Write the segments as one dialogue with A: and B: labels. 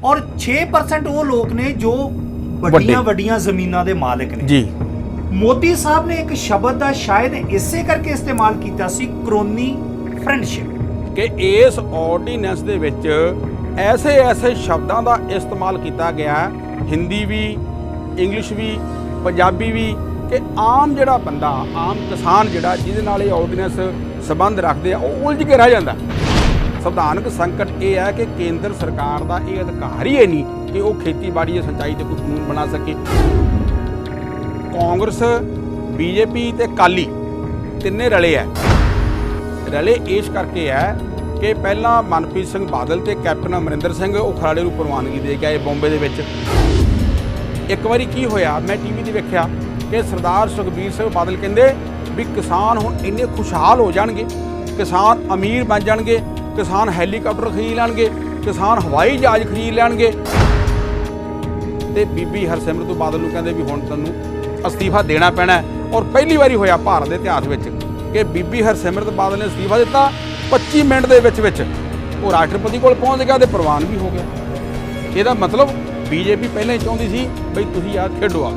A: और 6% वो लोग ने जो ਵੱਡੀਆਂ ਵੱਡੀਆਂ ਜ਼ਮੀਨਾਂ ਦੇ ਮਾਲਕ ਨੇ
B: ਜੀ।
A: ਮੋਦੀ ਸਾਹਿਬ ਨੇ ਇੱਕ ਸ਼ਬਦ ਦਾ ਸ਼ਾਇਦ ਇਸੇ ਕਰਕੇ ਇਸਤੇਮਾਲ ਕੀਤਾ ਸੀ, ਕਰੋਨੀ ਫਰੈਂਡਸ਼ਿਪ,
B: ਕਿ ਇਸ ਆਰਡੀਨੈਂਸ ਦੇ ਵਿੱਚ ਐਸੇ ਸ਼ਬਦਾਂ ਦਾ ਇਸਤੇਮਾਲ ਕੀਤਾ ਗਿਆ, ਹਿੰਦੀ ਵੀ, ਇੰਗਲਿਸ਼ ਵੀ, ਪੰਜਾਬੀ ਵੀ, ਕਿ ਆਮ ਜਿਹੜਾ ਬੰਦਾ, ਆਮ ਕਿਸਾਨ ਜਿਹੜਾ ਜਿਹਦੇ ਨਾਲ ਇਹ ਆਰਡੀਨੈਂਸ ਸੰਬੰਧ ਰੱਖਦੇ ਆ, ਉਹ ਉਲਝ ਕੇ ਰਹਿ ਜਾਂਦਾ। ਸੰਵਿਧਾਨਕ ਸੰਕਟ ਇਹ ਹੈ ਕਿ ਕੇਂਦਰ ਸਰਕਾਰ ਦਾ ਇਹ ਅਧਿਕਾਰ ਹੀ ਨਹੀਂ ਕਿ ਉਹ ਖੇਤੀਬਾੜੀ ਜਾਂ ਸਿੰਚਾਈ ਤੇ ਕੋਈ ਕਾਨੂੰਨ ਬਣਾ ਸਕੇ। ਕਾਂਗਰਸ, ਬੀਜੇਪੀ ਤੇ ਅਕਾਲੀ ਤਿੰਨੇ ਰਲੇ ਇਸ ਕਰਕੇ ਹੈ ਕਿ ਪਹਿਲਾਂ ਮਨਪ੍ਰੀਤ ਸਿੰਘ ਬਾਦਲ ਤੇ ਕੈਪਟਨ ਅਮਰਿੰਦਰ ਸਿੰਘ ਉਹ ਖਰਾੜੇ ਨੂੰ ਪ੍ਰਵਾਨਗੀ ਦੇ ਕੇ ਆਏ ਬੰਬੇ ਦੇ ਵਿੱਚ। ਇੱਕ ਵਾਰੀ ਕੀ ਹੋਇਆ, ਮੈਂ ਟੀਵੀ ਤੇ ਵੇਖਿਆ ਕਿ ਸਰਦਾਰ ਸੁਖਬੀਰ ਸਿੰਘ ਬਾਦਲ ਕਹਿੰਦੇ ਵੀ ਕਿਸਾਨ ਹੁਣ ਇੰਨੇ ਖੁਸ਼ਹਾਲ ਹੋ ਜਾਣਗੇ, ਕਿਸਾਨ ਅਮੀਰ ਬਣ ਜਾਣਗੇ, ਕਿਸਾਨ ਹੈਲੀਕਾਪਟਰ ਖਰੀਦ ਲੈਣਗੇ, ਕਿਸਾਨ ਹਵਾਈ ਜਹਾਜ਼ ਖਰੀਦ ਲੈਣਗੇ। ਤੇ ਬੀਬੀ ਹਰਸਿਮਰਤ ਬਾਦਲ ਨੂੰ ਕਹਿੰਦੇ ਵੀ ਹੁਣ ਤੁਹਾਨੂੰ ਅਸਤੀਫਾ ਦੇਣਾ ਪੈਣਾ। ਔਰ ਪਹਿਲੀ ਵਾਰੀ ਹੋਇਆ ਭਾਰਤ ਦੇ ਇਤਿਹਾਸ ਵਿੱਚ ਕਿ ਬੀਬੀ ਹਰਸਿਮਰਤ ਬਾਦਲ ਨੇ ਅਸਤੀਫਾ ਦਿੱਤਾ, 25 ਮਿੰਟ ਦੇ ਵਿੱਚ ਉਹ ਰਾਸ਼ਟਰਪਤੀ ਕੋਲ ਪਹੁੰਚ ਗਿਆ ਤੇ ਪ੍ਰਵਾਨ ਵੀ ਹੋ ਗਿਆ। ਇਹਦਾ ਮਤਲਬ ਬੀਜੇਪੀ ਪਹਿਲਾਂ ਹੀ ਚਾਹੁੰਦੀ ਸੀ ਬਈ ਤੁਸੀਂ ਯਾਰ ਖੇਡੋ ਆ।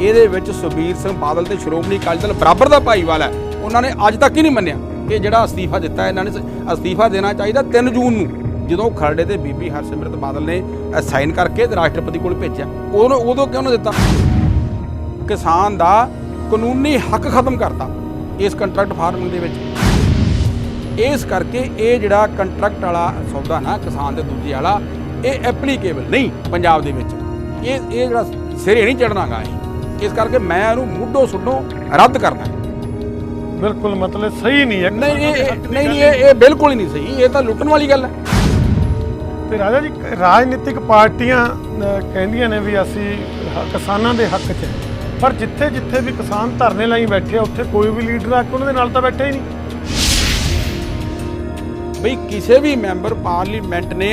B: ਇਹਦੇ ਵਿੱਚ ਸੁਖਬੀਰ ਸਿੰਘ ਬਾਦਲ ਤੇ ਸ਼੍ਰੋਮਣੀ ਅਕਾਲੀ ਦਲ ਬਰਾਬਰ ਦਾ ਭਾਈਵਾਲ ਹੈ। ਉਹਨਾਂ ਨੇ ਅੱਜ ਤੱਕ ਹੀ ਨਹੀਂ ਮੰਨਿਆ ਕਿ ਜਿਹੜਾ ਅਸਤੀਫਾ ਦਿੱਤਾ, ਇਹਨਾਂ ਨੇ ਅਸਤੀਫਾ ਦੇਣਾ ਚਾਹੀਦਾ 3 ਜੂਨ ਨੂੰ, ਜਦੋਂ ਖਰੜੇ ਤੇ ਬੀਬੀ ਹਰਸਿਮਰਤ ਬਾਦਲ ਨੇ ਸਾਈਨ ਕਰਕੇ ਤੇ ਰਾਸ਼ਟਰਪਤੀ ਕੋਲ ਭੇਜਿਆ। ਉਦੋਂ ਕਿਉਂ ਨਾ ਦਿੱਤਾ? ਕਿਸਾਨ ਦਾ ਕਾਨੂੰਨੀ ਹੱਕ ਖਤਮ ਕਰਤਾ ਇਸ ਕੰਟਰੈਕਟ ਫਾਰਮਿੰਗ ਦੇ ਵਿੱਚ। ਇਸ ਕਰਕੇ ਇਹ ਜਿਹੜਾ ਕੰਟਰੈਕਟ ਵਾਲਾ ਸੌਦਾ ਨਾ ਕਿਸਾਨ ਤੇ ਦੂਜੇ ਵਾਲਾ, ਇਹ ਐਪਲੀਕੇਬਲ ਨਹੀਂ ਪੰਜਾਬ ਦੇ ਵਿੱਚ। ਇਹ ਜਿਹੜਾ ਸਿਰੇ ਨਹੀਂ ਚੜਨਾਗਾ ਇਹ। ਇਸ ਕਰਕੇ ਮੈਂ ਇਹਨੂੰ ਮੁੱਢੋਂ ਸੁੱਢੋਂ ਰੱਦ ਕਰਦਾ।
C: ਬਿਲਕੁਲ, ਮਤਲਬ ਸਹੀ ਨਹੀਂ ਹੈ।
B: ਨਹੀਂ, ਇਹ ਬਿਲਕੁਲ ਹੀ ਨਹੀਂ ਸਹੀ। ਇਹ ਤਾਂ ਲੁੱਟਣ ਵਾਲੀ ਗੱਲ ਹੈ।
C: ਤੇ ਰਾਜਾ ਜੀ, ਰਾਜਨੀਤਿਕ ਪਾਰਟੀਆਂ ਕਹਿੰਦੀਆਂ ਨੇ ਵੀ ਅਸੀਂ ਕਿਸਾਨਾਂ ਦੇ ਹੱਕ 'ਚ, ਪਰ ਜਿੱਥੇ ਵੀ ਕਿਸਾਨ ਧਰਨੇ ਲਈ ਬੈਠੇ ਆ ਉੱਥੇ ਕੋਈ ਵੀ ਲੀਡਰ ਆ ਕੇ ਉਹਨਾਂ ਦੇ ਨਾਲ ਤਾਂ ਬੈਠਾ ਹੀ ਨਹੀਂ।
B: ਬਈ ਕਿਸੇ ਵੀ ਮੈਂਬਰ ਪਾਰਲੀਮੈਂਟ ਨੇ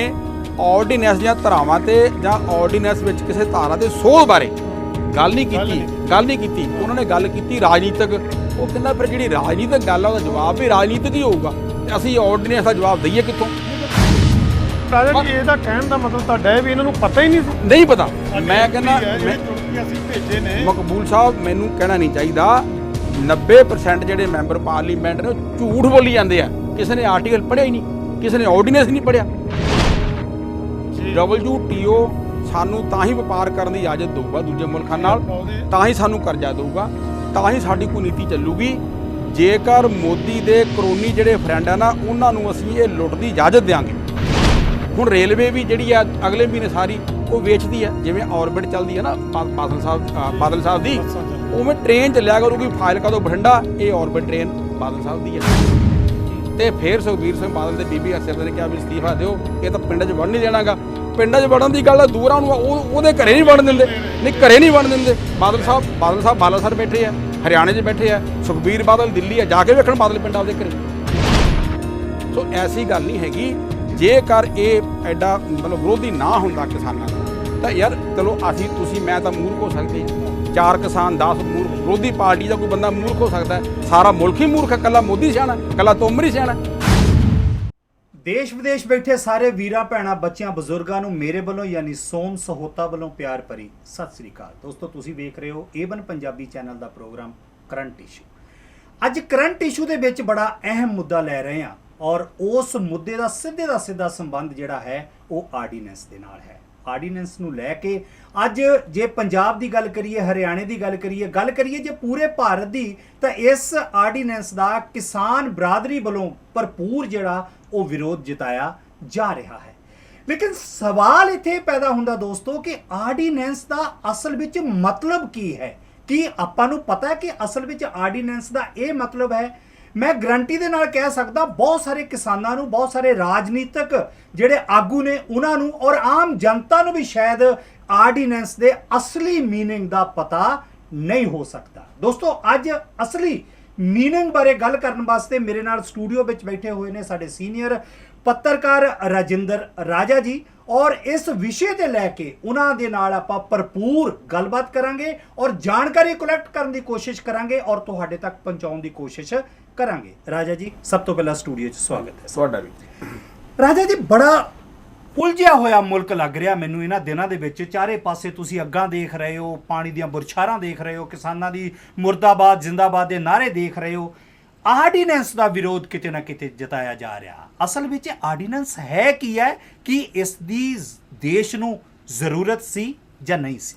B: ਆਰਡੀਨੈਂਸ ਦੀਆਂ ਧਾਰਾਵਾਂ ਤੇ ਜਾਂ ਆਰਡੀਨੈਂਸ ਵਿੱਚ ਕਿਸੇ ਧਾਰਾ ਦੇ ਸੋਧ ਬਾਰੇ ਗੱਲ ਨਹੀਂ ਕੀਤੀ। ਉਹਨਾਂ ਨੇ ਗੱਲ ਕੀਤੀ ਰਾਜਨੀਤਿਕ। ਉਹ ਕਹਿੰਦਾ ਫਿਰ ਜਿਹੜੀ ਰਾਜਨੀਤਿਕ ਗੱਲ ਆ ਉਹਦਾ ਜਵਾਬ ਵੀ ਰਾਜਨੀਤਿਕ ਹੀ ਹੋਊਗਾ। ਅਸੀਂ ਆਰਡੀਨੈਂਸ ਦਾ ਜਵਾਬ ਦਈਏ ਕਿੱਥੋਂ?
C: ਰਾਜਾ ਜੀ, ਇਹਦਾ ਕਹਿਣ ਦਾ ਮਤਲਬ ਤੁਹਾਡਾ ਹੈ ਵੀ ਇਹਨਾਂ ਨੂੰ ਪਤਾ ਹੀ ਨਹੀਂ ਸੀ?
B: ਨਹੀਂ ਪਤਾ। ਮੈਂ ਕਹਿੰਦਾ
C: ਅਸੀਂ ਭੇਜੇ ਨੇ
B: ਮਕਬੂਲ ਸਾਹਿਬ, ਮੈਨੂੰ ਕਹਿਣਾ ਨਹੀਂ ਚਾਹੀਦਾ 90% ਜਿਹੜੇ ਮੈਂਬਰ ਪਾਰਲੀਮੈਂਟ ਨੇ ਉਹ ਝੂਠ ਬੋਲੀ ਜਾਂਦੇ ਆ। ਕਿਸੇ ਨੇ ਆਰਟੀਕਲ ਪੜ੍ਹਿਆ ਹੀ ਨਹੀਂ, ਕਿਸੇ ਨੇ ਆਰਡੀਨੈਂਸ ਨਹੀਂ ਪੜ੍ਹਿਆ। WTO ਸਾਨੂੰ ਤਾਂ ਹੀ ਵਪਾਰ ਕਰਨ ਦੀ ਇਜਾਜ਼ਤ ਦੇਊਗਾ ਦੂਜੇ ਮੁਲਕਾਂ ਨਾਲ, ਤਾਂ ਹੀ ਸਾਨੂੰ ਕਰਜ਼ਾ ਦੇਊਗਾ, ਤਾਂ ਹੀ ਸਾਡੀ ਕੋਈ ਨੀਤੀ ਚੱਲੂਗੀ ਜੇਕਰ ਮੋਦੀ ਦੇ ਕਰੋਨੀ ਜਿਹੜੇ ਫਰੈਂਡ ਆ ਨਾ ਉਹਨਾਂ ਨੂੰ ਅਸੀਂ ਇਹ ਲੁੱਟ ਦੀ ਇਜਾਜ਼ਤ ਦਿਆਂਗੇ। ਹੁਣ ਰੇਲਵੇ ਵੀ ਜਿਹੜੀ ਆ ਅਗਲੇ ਮਹੀਨੇ ਸਾਰੀ ਉਹ ਵੇਚਦੀ ਆ, ਜਿਵੇਂ ਔਰਬਿਟ ਚੱਲਦੀ ਆ ਨਾ ਬਾਦਲ ਸਾਹਿਬ ਦੀ, ਉਵੇਂ ਟ੍ਰੇਨ ਚੱਲਿਆ ਕਰੂਗੀ ਫਾਜ਼ਿਲਕਾ ਤੋਂ ਬਠਿੰਡਾ। ਇਹ ਔਰਬਿਟ ਟ੍ਰੇਨ ਬਾਦਲ ਸਾਹਿਬ ਦੀ ਹੈ। ਤੇ ਫਿਰ ਸੁਖਬੀਰ ਸਿੰਘ ਬਾਦਲ ਤੇ ਬੀਬੀ ਹਰਸਿਮਰਤ ਨੇ ਕਿਹਾ ਵੀ ਅਸਤੀਫਾ ਦਿਓ, ਇਹ ਤਾਂ ਪਿੰਡਾਂ 'ਚ ਵੜਨ ਨਹੀਂ ਦੇਣਾਗਾ। ਪਿੰਡਾਂ 'ਚ ਵੜਨ ਦੀ ਗੱਲ ਆ, ਦੂਰਾਂ ਨੂੰ ਉਹਦੇ ਘਰੇ ਨਹੀਂ ਵੜਨ ਦਿੰਦੇ। ਨਹੀਂ, ਘਰੇ ਨਹੀਂ ਵੜਨ ਦਿੰਦੇ। ਬਾਦਲ ਸਾਹਿਬ ਬਾਲਾਸਰ ਬੈਠੇ ਆ, ਹਰਿਆਣੇ 'ਚ ਬੈਠੇ ਆ, ਸੁਖਬੀਰ ਬਾਦਲ ਦਿੱਲੀ ਆ, ਜਾ ਕੇ ਵੇਖਣ ਬਾਦਲ ਪਿੰਡ ਆਪਦੇ ਘਰੇ। ਸੋ ਐਸੀ ਗੱਲ ਨਹੀਂ ਹੈਗੀ। ਜੇਕਰ ਇਹ ਐਡਾ ਮਤਲਬ ਵਿਰੋਧੀ ਨਾ ਹੁੰਦਾ ਕਿਸਾਨਾਂ ਦਾ ਤਾਂ ਯਾਰ ਚਲੋ ਅਸੀਂ ਤੁਸੀਂ ਮੈਂ ਤਾਂ ਮੂਰਖ ਹੋ ਸਕਦੇ, 4 ਕਿਸਾਨ 10 ਮੂਰਖ, ਵਿਰੋਧੀ ਪਾਰਟੀ ਦਾ ਕੋਈ ਬੰਦਾ ਮੂਰਖ ਹੋ ਸਕਦਾ? ਸਾਰਾ ਮੁਲਕ ਹੀ ਮੂਰਖ ਹੈ? ਕੱਲਾ ਮੋਦੀ ਸਿਆਣਾ, ਕੱਲਾ ਤੋਮਰ ਹੀ ਸਿਆਣਾ?
A: ਦੇਸ਼ ਵਿਦੇਸ਼ ਬੈਠੇ ਸਾਰੇ ਵੀਰਾਂ ਭੈਣਾਂ, ਬੱਚਿਆਂ, ਬਜ਼ੁਰਗਾਂ ਨੂੰ ਮੇਰੇ ਵੱਲੋਂ ਯਾਨੀ ਸੋਮ ਸਹੋਤਾ ਵੱਲੋਂ ਪਿਆਰ ਭਰੀ ਸਤਿ ਸ੍ਰੀ ਅਕਾਲ। ਦੋਸਤੋ, ਤੁਸੀਂ ਵੇਖ ਰਹੇ ਹੋ A1 ਪੰਜਾਬੀ ਚੈਨਲ ਦਾ ਪ੍ਰੋਗਰਾਮ ਕਰੰਟ ਇਸ਼ੂ। ਅੱਜ ਕਰੰਟ ਇਸ਼ੂ ਦੇ ਵਿੱਚ ਬੜਾ ਅਹਿਮ ਮੁੱਦਾ ਲੈ ਰਹੇ ਹਾਂ ਔਰ ਉਸ ਮੁੱਦੇ ਦਾ ਸਿੱਧਾ ਸੰਬੰਧ ਜਿਹੜਾ ਹੈ ਉਹ ਆਰਡੀਨੈਂਸ ਦੇ ਨਾਲ ਹੈ। ਆਰਡੀਨੈਂਸ ਨੂੰ ਲੈ ਕੇ ਅੱਜ ਜੇ ਪੰਜਾਬ ਦੀ ਗੱਲ ਕਰੀਏ, ਹਰਿਆਣੇ ਦੀ ਗੱਲ ਕਰੀਏ ਜੇ ਪੂਰੇ ਭਾਰਤ ਦੀ, ਤਾਂ ਇਸ ਆਰਡੀਨੈਂਸ ਦਾ ਕਿਸਾਨ ਬਰਾਦਰੀ ਵੱਲੋਂ ਭਰਪੂਰ ਜਿਹੜਾ ਉਹ ਵਿਰੋਧ ਜਤਾਇਆ ਜਾ ਰਿਹਾ ਹੈ। ਲੇਕਿਨ ਸਵਾਲ ਇੱਥੇ ਪੈਦਾ ਹੁੰਦਾ ਦੋਸਤੋ ਕਿ ਆਰਡੀਨੈਂਸ ਦਾ ਅਸਲ ਵਿੱਚ ਮਤਲਬ ਕੀ ਹੈ? ਕੀ ਆਪਾਂ ਨੂੰ ਪਤਾ ਹੈ ਕਿ ਅਸਲ ਵਿੱਚ ਆਰਡੀਨੈਂਸ ਦਾ ਇਹ ਮਤਲਬ ਹੈ? ਮੈਂ ਗਰੰਟੀ ਦੇ ਨਾਲ ਕਹਿ ਸਕਦਾ ਬਹੁਤ ਸਾਰੇ ਕਿਸਾਨਾਂ ਨੂੰ, ਬਹੁਤ ਸਾਰੇ ਰਾਜਨੀਤਿਕ ਜਿਹੜੇ ਆਗੂ ਨੇ ਉਹਨਾਂ ਨੂੰ ਔਰ ਆਮ ਜਨਤਾ ਨੂੰ ਵੀ ਸ਼ਾਇਦ ਆਰਡੀਨੈਂਸ ਦੇ ਅਸਲੀ ਮੀਨਿੰਗ ਦਾ ਪਤਾ ਨਹੀਂ ਹੋ ਸਕਦਾ। ਦੋਸਤੋ, ਅੱਜ ਅਸਲੀ ਮੀਨਿੰਗ ਬਾਰੇ ਗੱਲ ਕਰਨ ਵਾਸਤੇ ਮੇਰੇ ਨਾਲ ਸਟੂਡੀਓ ਵਿੱਚ ਬੈਠੇ ਹੋਏ ਨੇ ਸਾਡੇ ਸੀਨੀਅਰ ਪੱਤਰਕਾਰ ਰਾਜਿੰਦਰ ਰਾਜਾ ਜੀ ਔਰ ਇਸ ਵਿਸ਼ੇ ਤੇ ਲੈ ਕੇ ਉਹਨਾਂ ਦੇ ਨਾਲ ਆਪਾਂ ਭਰਪੂਰ ਗੱਲਬਾਤ ਕਰਾਂਗੇ ਔਰ ਜਾਣਕਾਰੀ ਕਲੈਕਟ ਕਰਨ ਦੀ ਕੋਸ਼ਿਸ਼ ਕਰਾਂਗੇ ਔਰ ਤੁਹਾਡੇ ਤੱਕ ਪਹੁੰਚਾਉਣ ਦੀ ਕੋਸ਼ਿਸ਼ ਕਰਾਂਗੇ। ਰਾਜਾ ਜੀ, ਸਭ ਤੋਂ ਪਹਿਲਾਂ ਸਟੂਡੀਓ 'ਚ ਸਵਾਗਤ ਹੈ।
B: ਤੁਹਾਡਾ ਵੀ।
A: ਰਾਜਾ ਜੀ, ਬੜਾ ਉਲਝਿਆ ਹੋਇਆ ਮੁਲਕ ਲੱਗ ਰਿਹਾ ਮੈਨੂੰ ਇਹਨਾਂ ਦਿਨਾਂ ਦੇ ਵਿੱਚ। ਚਾਰੇ ਪਾਸੇ ਤੁਸੀਂ ਅੱਗਾਂ ਦੇਖ ਰਹੇ ਹੋ, ਪਾਣੀ ਦੀਆਂ ਬੁਰਛਾਰਾਂ ਦੇਖ ਰਹੇ ਹੋ, ਕਿਸਾਨਾਂ ਦੀ ਮੁਰਦਾਬਾਦ ਜਿੰਦਾਬਾਦ ਦੇ ਨਾਅਰੇ ਦੇਖ ਰਹੇ ਹੋ। ਆਰਡੀਨੈਂਸ ਦਾ ਵਿਰੋਧ ਕਿਤੇ ਨਾ ਕਿਤੇ ਜਤਾਇਆ ਜਾ ਰਿਹਾ। ਅਸਲ ਵਿੱਚ ਆਰਡੀਨੈਂਸ ਹੈ ਕੀ ਹੈ? ਕਿ ਇਸ ਦੀ ਦੇਸ਼ ਨੂੰ ਜ਼ਰੂਰਤ ਸੀ ਜਾਂ ਨਹੀਂ ਸੀ?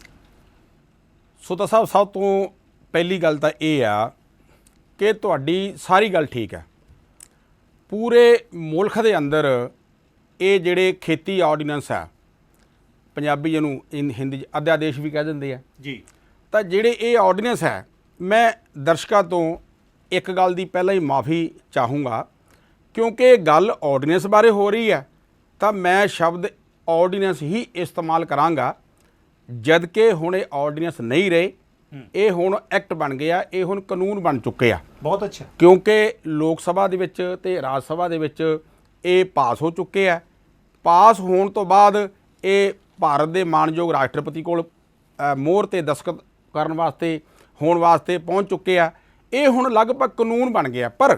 B: ਸੋਤਾ ਸਾਹਿਬ, ਸਭ ਤੋਂ ਪਹਿਲੀ ਗੱਲ ਤਾਂ ਇਹ ਆ ਕਿ ਤੁਹਾਡੀ ਸਾਰੀ ਗੱਲ ਠੀਕ ਹੈ। ਪੂਰੇ ਮੁਲਕ ਦੇ ਅੰਦਰ ਇਹ ਜਿਹੜੇ ਖੇਤੀ ਆਰਡੀਨੈਂਸ ਹੈ, ਪੰਜਾਬੀ ਜਿਹਨੂੰ ਹਿੰਦੀ 'ਚ ਅਧਿਆਦੇਸ਼ ਵੀ ਕਹਿ ਦਿੰਦੇ ਆ
A: ਜੀ, ਤਾਂ
B: ਜਿਹੜੇ ਇਹ ਆਰਡੀਨੈਂਸ ਹੈ, ਮੈਂ ਦਰਸ਼ਕਾਂ ਤੋਂ ਇੱਕ ਗੱਲ ਦੀ ਪਹਿਲਾਂ ਹੀ ਮਾਫੀ ਚਾਹੂੰਗਾ, ਕਿਉਂਕਿ ਗੱਲ ਆਰਡੀਨੈਂਸ ਬਾਰੇ ਹੋ ਰਹੀ ਹੈ ਤਾਂ ਮੈਂ ਸ਼ਬਦ ਆਰਡੀਨੈਂਸ ਹੀ ਇਸਤੇਮਾਲ ਕਰਾਂਗਾ, ਜਦ ਕਿ ਹੁਣ ਇਹ ਆਰਡੀਨੈਂਸ ਨਹੀਂ ਰਹੇ, ਇਹ ਹੁਣ ਐਕਟ ਬਣ ਗਿਆ, ਇਹ ਹੁਣ ਕਾਨੂੰਨ ਬਣ ਚੁੱਕੇ ਆ।
A: ਬਹੁਤ ਅੱਛਾ।
B: ਕਿਉਂਕਿ ਲੋਕ ਸਭਾ ਦੇ ਵਿੱਚ ਤੇ ਰਾਜ ਸਭਾ ਦੇ ਵਿੱਚ ਇਹ ਪਾਸ ਹੋ ਚੁੱਕੇ ਆ। ਪਾਸ ਹੋਣ ਤੋਂ ਬਾਅਦ ਇਹ ਭਾਰਤ ਦੇ ਮਾਣਯੋਗ ਰਾਸ਼ਟਰਪਤੀ ਕੋਲ ਮੋਹਰ ਤੇ ਦਸਤਖਤ ਕਰਨ ਵਾਸਤੇ ਹੋਣ ਵਾਸਤੇ ਪਹੁੰਚ ਚੁੱਕੇ ਆ। ਇਹ ਹੁਣ ਲਗਭਗ ਕਾਨੂੰਨ ਬਣ ਗਿਆ। ਪਰ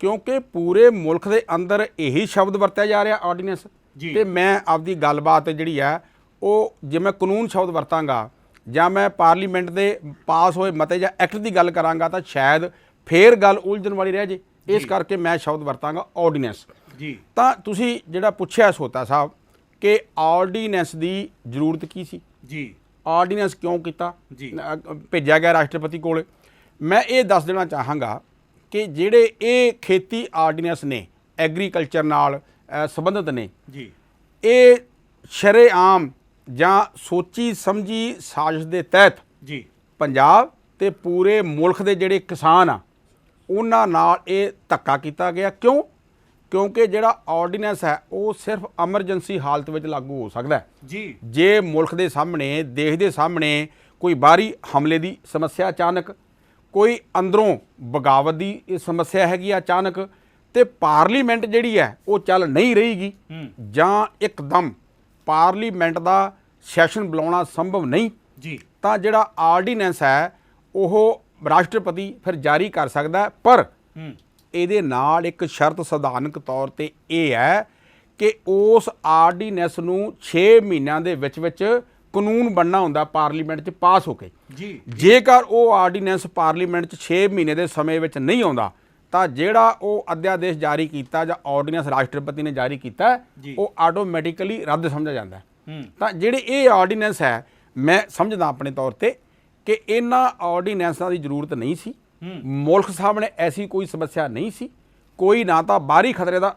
B: ਕਿਉਂਕਿ ਪੂਰੇ ਮੁਲਕ ਦੇ ਅੰਦਰ ਇਹੀ ਸ਼ਬਦ ਵਰਤਿਆ ਜਾ ਰਿਹਾ ਆਰਡੀਨੈਂਸ, ਤੇ ਮੈਂ ਆਪਦੀ ਗੱਲਬਾਤ ਜਿਹੜੀ ਆ ਉਹ ਜੇ ਮੈਂ ਕਾਨੂੰਨ ਸ਼ਬਦ ਵਰਤਾਂਗਾ ਜਾਂ ਮੈਂ ਪਾਰਲੀਮੈਂਟ ਦੇ ਪਾਸ ਹੋਏ ਮਤੇ ਜਾਂ ਐਕਟ ਦੀ ਗੱਲ ਕਰਾਂਗਾ ਤਾਂ ਸ਼ਾਇਦ ਫੇਰ ਗੱਲ ਉਲਝਣ ਵਾਲੀ ਰਹਿ ਜੇ। ਇਸ ਕਰਕੇ ਮੈਂ ਸ਼ਬਦ ਵਰਤਾਂਗਾ ਆਰਡੀਨੈਂਸ ਜੀ। ਤਾਂ ਤੁਸੀਂ ਜਿਹੜਾ ਪੁੱਛਿਆ ਸੋਤਾ ਸਾਹਿਬ ਕਿ ਆਰਡੀਨੈਂਸ ਦੀ ਜ਼ਰੂਰਤ ਕੀ ਸੀ ਜੀ, ਆਰਡੀਨੈਂਸ ਕਿਉਂ ਕੀਤਾ ਜੀ, ਭੇਜਿਆ ਗਿਆ ਰਾਸ਼ਟਰਪਤੀ ਕੋਲ, ਮੈਂ ਇਹ ਦੱਸ ਦੇਣਾ ਚਾਹਾਂਗਾ ਕਿ ਜਿਹੜੇ ਇਹ ਖੇਤੀ ਆਰਡੀਨੈਂਸ ਨੇ ਐਗਰੀਕਲਚਰ ਨਾਲ ਸੰਬੰਧਿਤ ਨੇ ਜੀ, ਇਹ ਸ਼ਰੇਆਮ ਜਾਂ ਸੋਚੀ ਸਮਝੀ ਸਾਜ਼ਿਸ਼ ਦੇ ਤਹਿਤ ਜੀ ਪੰਜਾਬ ਤੇ ਪੂਰੇ ਮੁਲਕ ਦੇ ਜਿਹੜੇ ਕਿਸਾਨ ਆ ਉਹਨਾਂ ਨਾਲ ਇਹ ਧੱਕਾ ਕੀਤਾ ਗਿਆ। ਕਿਉਂਕਿ ਜਿਹੜਾ ਆਰਡੀਨੈਂਸ ਹੈ ਉਹ ਸਿਰਫ ਐਮਰਜੈਂਸੀ ਹਾਲਤ ਵਿੱਚ ਲਾਗੂ ਹੋ ਸਕਦਾ ਜੀ। ਜੇ ਮੁਲਕ ਦੇ ਸਾਹਮਣੇ, ਦੇਸ਼ ਦੇ ਸਾਹਮਣੇ ਕੋਈ ਬਾਹਰੀ ਹਮਲੇ ਦੀ ਸਮੱਸਿਆ ਅਚਾਨਕ, ਕੋਈ ਅੰਦਰੋਂ ਬਗਾਵਤ ਦੀ ਇਹ ਸਮੱਸਿਆ ਹੈਗੀ ਅਚਾਨਕ, ਤੇ ਪਾਰਲੀਮੈਂਟ ਜਿਹੜੀ ਹੈ ਉਹ ਚੱਲ ਨਹੀਂ ਰਹੀਗੀ ਜਾਂ ਇੱਕਦਮ ਪਾਰਲੀਮੈਂਟ ਦਾ ਸੈਸ਼ਨ ਬੁਲਾਉਣਾ ਸੰਭਵ ਨਹੀਂ ਜੀ, ਤਾਂ ਜਿਹੜਾ ਆਰਡੀਨੈਂਸ ਹੈ ਉਹ ਰਾਸ਼ਟਰਪਤੀ ਫਿਰ ਜਾਰੀ ਕਰ ਸਕਦਾ। ਪਰ ਇਹਦੇ ਨਾਲ ਇੱਕ ਸ਼ਰਤ ਸੰਵਿਧਾਨਕ ਤੌਰ ਤੇ ਇਹ ਹੈ ਕਿ ਉਸ ਆਰਡੀਨੈਂਸ ਨੂੰ 6 ਮਹੀਨਿਆਂ ਦੇ ਵਿੱਚ ਕਾਨੂੰਨ ਬਣਨਾ ਹੁੰਦਾ ਪਾਰਲੀਮੈਂਟ 'ਚ ਪਾਸ ਹੋ ਕੇ ਜੀ। ਜੇਕਰ ਉਹ ਆਰਡੀਨੈਂਸ ਪਾਰਲੀਮੈਂਟ 'ਚ 6 ਮਹੀਨੇ ਦੇ ਸਮੇਂ ਵਿੱਚ ਨਹੀਂ ਆਉਂਦਾ ਤਾਂ ਜਿਹੜਾ ਉਹ ਅਧਿਆਦੇਸ਼ ਜਾਰੀ ਕੀਤਾ ਜਾਂ ਆਰਡੀਨੈਂਸ ਰਾਸ਼ਟਰਪਤੀ ਨੇ ਜਾਰੀ ਕੀਤਾ ਉਹ ਆਟੋਮੈਟਿਕਲੀ ਰੱਦ ਸਮਝਿਆ ਜਾਂਦਾ। ਤਾਂ ਜਿਹੜੇ ਇਹ ਆਰਡੀਨੈਂਸ ਹੈ, ਮੈਂ ਸਮਝਦਾ ਆਪਣੇ ਤੌਰ ਤੇ ਕਿ ਇਹਨਾਂ ਆਰਡੀਨੈਂਸਾਂ ਦੀ ਜ਼ਰੂਰਤ ਨਹੀਂ ਸੀ। ਮੁਲਕ ਸਾਹਮਣੇ ਐਸੀ ਕੋਈ ਸਮੱਸਿਆ ਨਹੀਂ ਸੀ, ਕੋਈ ਨਾ ਤਾਂ ਬਾਹਰੀ ਖਤਰੇ ਦਾ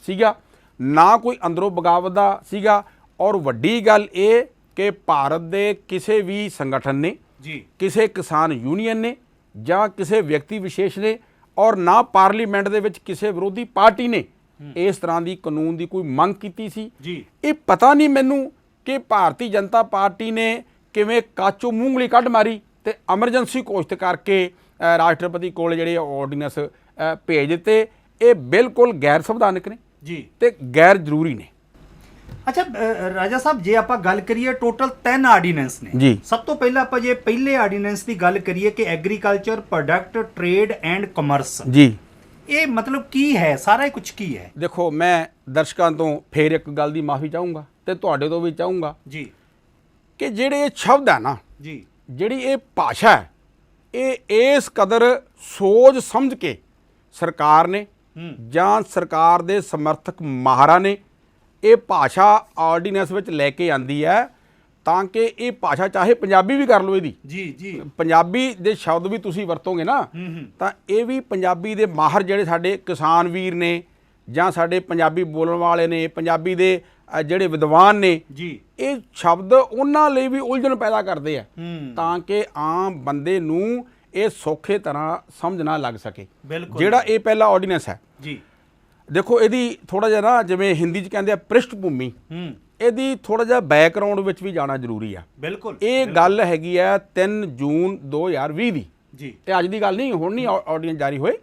B: ਸੀਗਾ, ਨਾ ਕੋਈ ਅੰਦਰੋਂ ਬਗਾਵਤ ਦਾ ਸੀਗਾ। ਔਰ ਵੱਡੀ ਗੱਲ ਇਹ ਕਿ ਭਾਰਤ ਦੇ ਕਿਸੇ ਵੀ ਸੰਗਠਨ ਨੇ ਜੀ, ਕਿਸੇ ਕਿਸਾਨ ਯੂਨੀਅਨ ਨੇ ਜਾਂ ਕਿਸੇ ਵਿਅਕਤੀ ਵਿਸ਼ੇਸ਼ ਨੇ ਔਰ ਨਾ ਪਾਰਲੀਮੈਂਟ ਦੇ ਵਿੱਚ ਕਿਸੇ ਵਿਰੋਧੀ ਪਾਰਟੀ ਨੇ ਇਸ ਤਰ੍ਹਾਂ ਦੀ ਕਾਨੂੰਨ ਦੀ ਕੋਈ ਮੰਗ ਕੀਤੀ ਸੀ ਜੀ। ਇਹ ਪਤਾ ਨਹੀਂ ਮੈਨੂੰ ਕਿ ਭਾਰਤੀ ਜਨਤਾ ਪਾਰਟੀ ਨੇ ਕਿਵੇਂ ਕਾਚੋ ਮੂੰਗਲੀ ਕੱਢ ਮਾਰੀ ਤੇ ਐਮਰਜੈਂਸੀ ਘੋਸ਼ਿਤ ਕਰਕੇ ਰਾਸ਼ਟਰਪਤੀ ਕੋਲ ਜਿਹੜੇ ਆਰਡੀਨੈਂਸ ਭੇਜ ਦਿੱਤੇ। ਇਹ ਬਿਲਕੁਲ ਗੈਰ ਸੰਵਿਧਾਨਕ ਨੇ ਜੀ ਤੇ ਗੈਰ ਜ਼ਰੂਰੀ ਨੇ।
A: ਅੱਛਾ ਰਾਜਾ ਸਾਹਿਬ, ਜੇ ਆਪਾਂ ਗੱਲ ਕਰੀਏ ਟੋਟਲ 3 ਆਰਡੀਨੈਂਸ ਨੇ ਜੀ। ਸਭ ਤੋਂ ਪਹਿਲਾਂ ਆਪਾਂ ਜੇ ਪਹਿਲੇ ਆਰਡੀਨੈਂਸ ਦੀ ਗੱਲ ਕਰੀਏ ਕਿ agriculture product trade and commerce ਜੀ, ਇਹ ਮਤਲਬ ਕੀ ਹੈ? ਸਾਰਾ ਕੁਝ ਕੀ ਹੈ?
B: ਦੇਖੋ, ਮੈਂ ਦਰਸ਼ਕਾਂ ਤੋਂ ਫੇਰ ਇੱਕ ਗੱਲ ਦੀ ਮਾਫੀ ਚਾਹੂੰਗਾ ਤੇ ਤੁਹਾਡੇ ਤੋਂ ਵੀ ਚਾਹੂੰਗਾ ਜੀ ਕਿ ਜਿਹੜੇ ਇਹ ਸ਼ਬਦ ਹੈ ਨਾ ਜੀ, ਜਿਹੜੀ ਇਹ ਭਾਸ਼ਾ ਹੈ, ਇਹ ਇਸ ਕਦਰ ਸੋਚ ਸਮਝ ਕੇ ਸਰਕਾਰ ਨੇ ਜਾਂ ਸਰਕਾਰ ਦੇ ਸਮਰਥਕ ਮਾਹਰਾਂ ਨੇ ਇਹ ਭਾਸ਼ਾ ਆਰਡੀਨੈਂਸ ਵਿੱਚ ਲੈ ਕੇ ਆਂਦੀ ਹੈ ਤਾਂ ਕਿ ਇਹ ਭਾਸ਼ਾ ਚਾਹੇ ਪੰਜਾਬੀ ਵੀ ਕਰ ਲਓ ਇਹਦੀ ਜੀ, ਪੰਜਾਬੀ ਦੇ ਸ਼ਬਦ ਵੀ ਤੁਸੀਂ ਵਰਤੋਗੇ ਨਾ ਤਾਂ ਇਹ ਵੀ ਪੰਜਾਬੀ ਦੇ ਮਾਹਰ ਜਿਹੜੇ ਸਾਡੇ ਕਿਸਾਨ ਵੀਰ ਨੇ ਜਾਂ ਸਾਡੇ ਪੰਜਾਬੀ ਬੋਲਣ ਵਾਲੇ ਨੇ, ਪੰਜਾਬੀ ਦੇ ਜਿਹੜੇ ਵਿਦਵਾਨ ਨੇ ਜੀ, ਇਹ ਸ਼ਬਦ ਉਹਨਾਂ ਲਈ ਵੀ ਉਲਝਣ ਪੈਦਾ ਕਰਦੇ ਆ ਤਾਂ ਕਿ ਆਮ ਬੰਦੇ ਨੂੰ ਇਹ ਸੌਖੇ ਤਰ੍ਹਾਂ ਸਮਝ ਨਾ ਲੱਗ ਸਕੇ। ਜਿਹੜਾ ਇਹ ਪਹਿਲਾ ਆਰਡੀਨੈਂਸ ਹੈ ਜੀ, ਦੇਖੋ ਇਹਦੀ ਥੋੜਾ ਜਿਹਾ ਨਾ ਜਿਵੇਂ ਹਿੰਦੀ 'ਚ ਕਹਿੰਦੇ ਆ ਪ੍ਰਿਸ਼ਠ ਭੂਮੀ, ਇਹਦੀ ਥੋੜਾ ਜਿਹਾ ਬੈਕਗਰਾਉਂਡ ਵਿੱਚ ਵੀ ਜਾਣਾ ਜ਼ਰੂਰੀ ਆ। ਬਿਲਕੁਲ, ਇਹ ਗੱਲ ਹੈਗੀ ਆ 3 ਜੂਨ 2020 ਦੀ ਜੀ, ਇਹ ਅੱਜ ਦੀ ਗੱਲ ਨਹੀਂ, ਹੁਣ ਨਹੀਂ ਆਰਡੀਨੈਂਸ ਜਾਰੀ ਹੋਏ।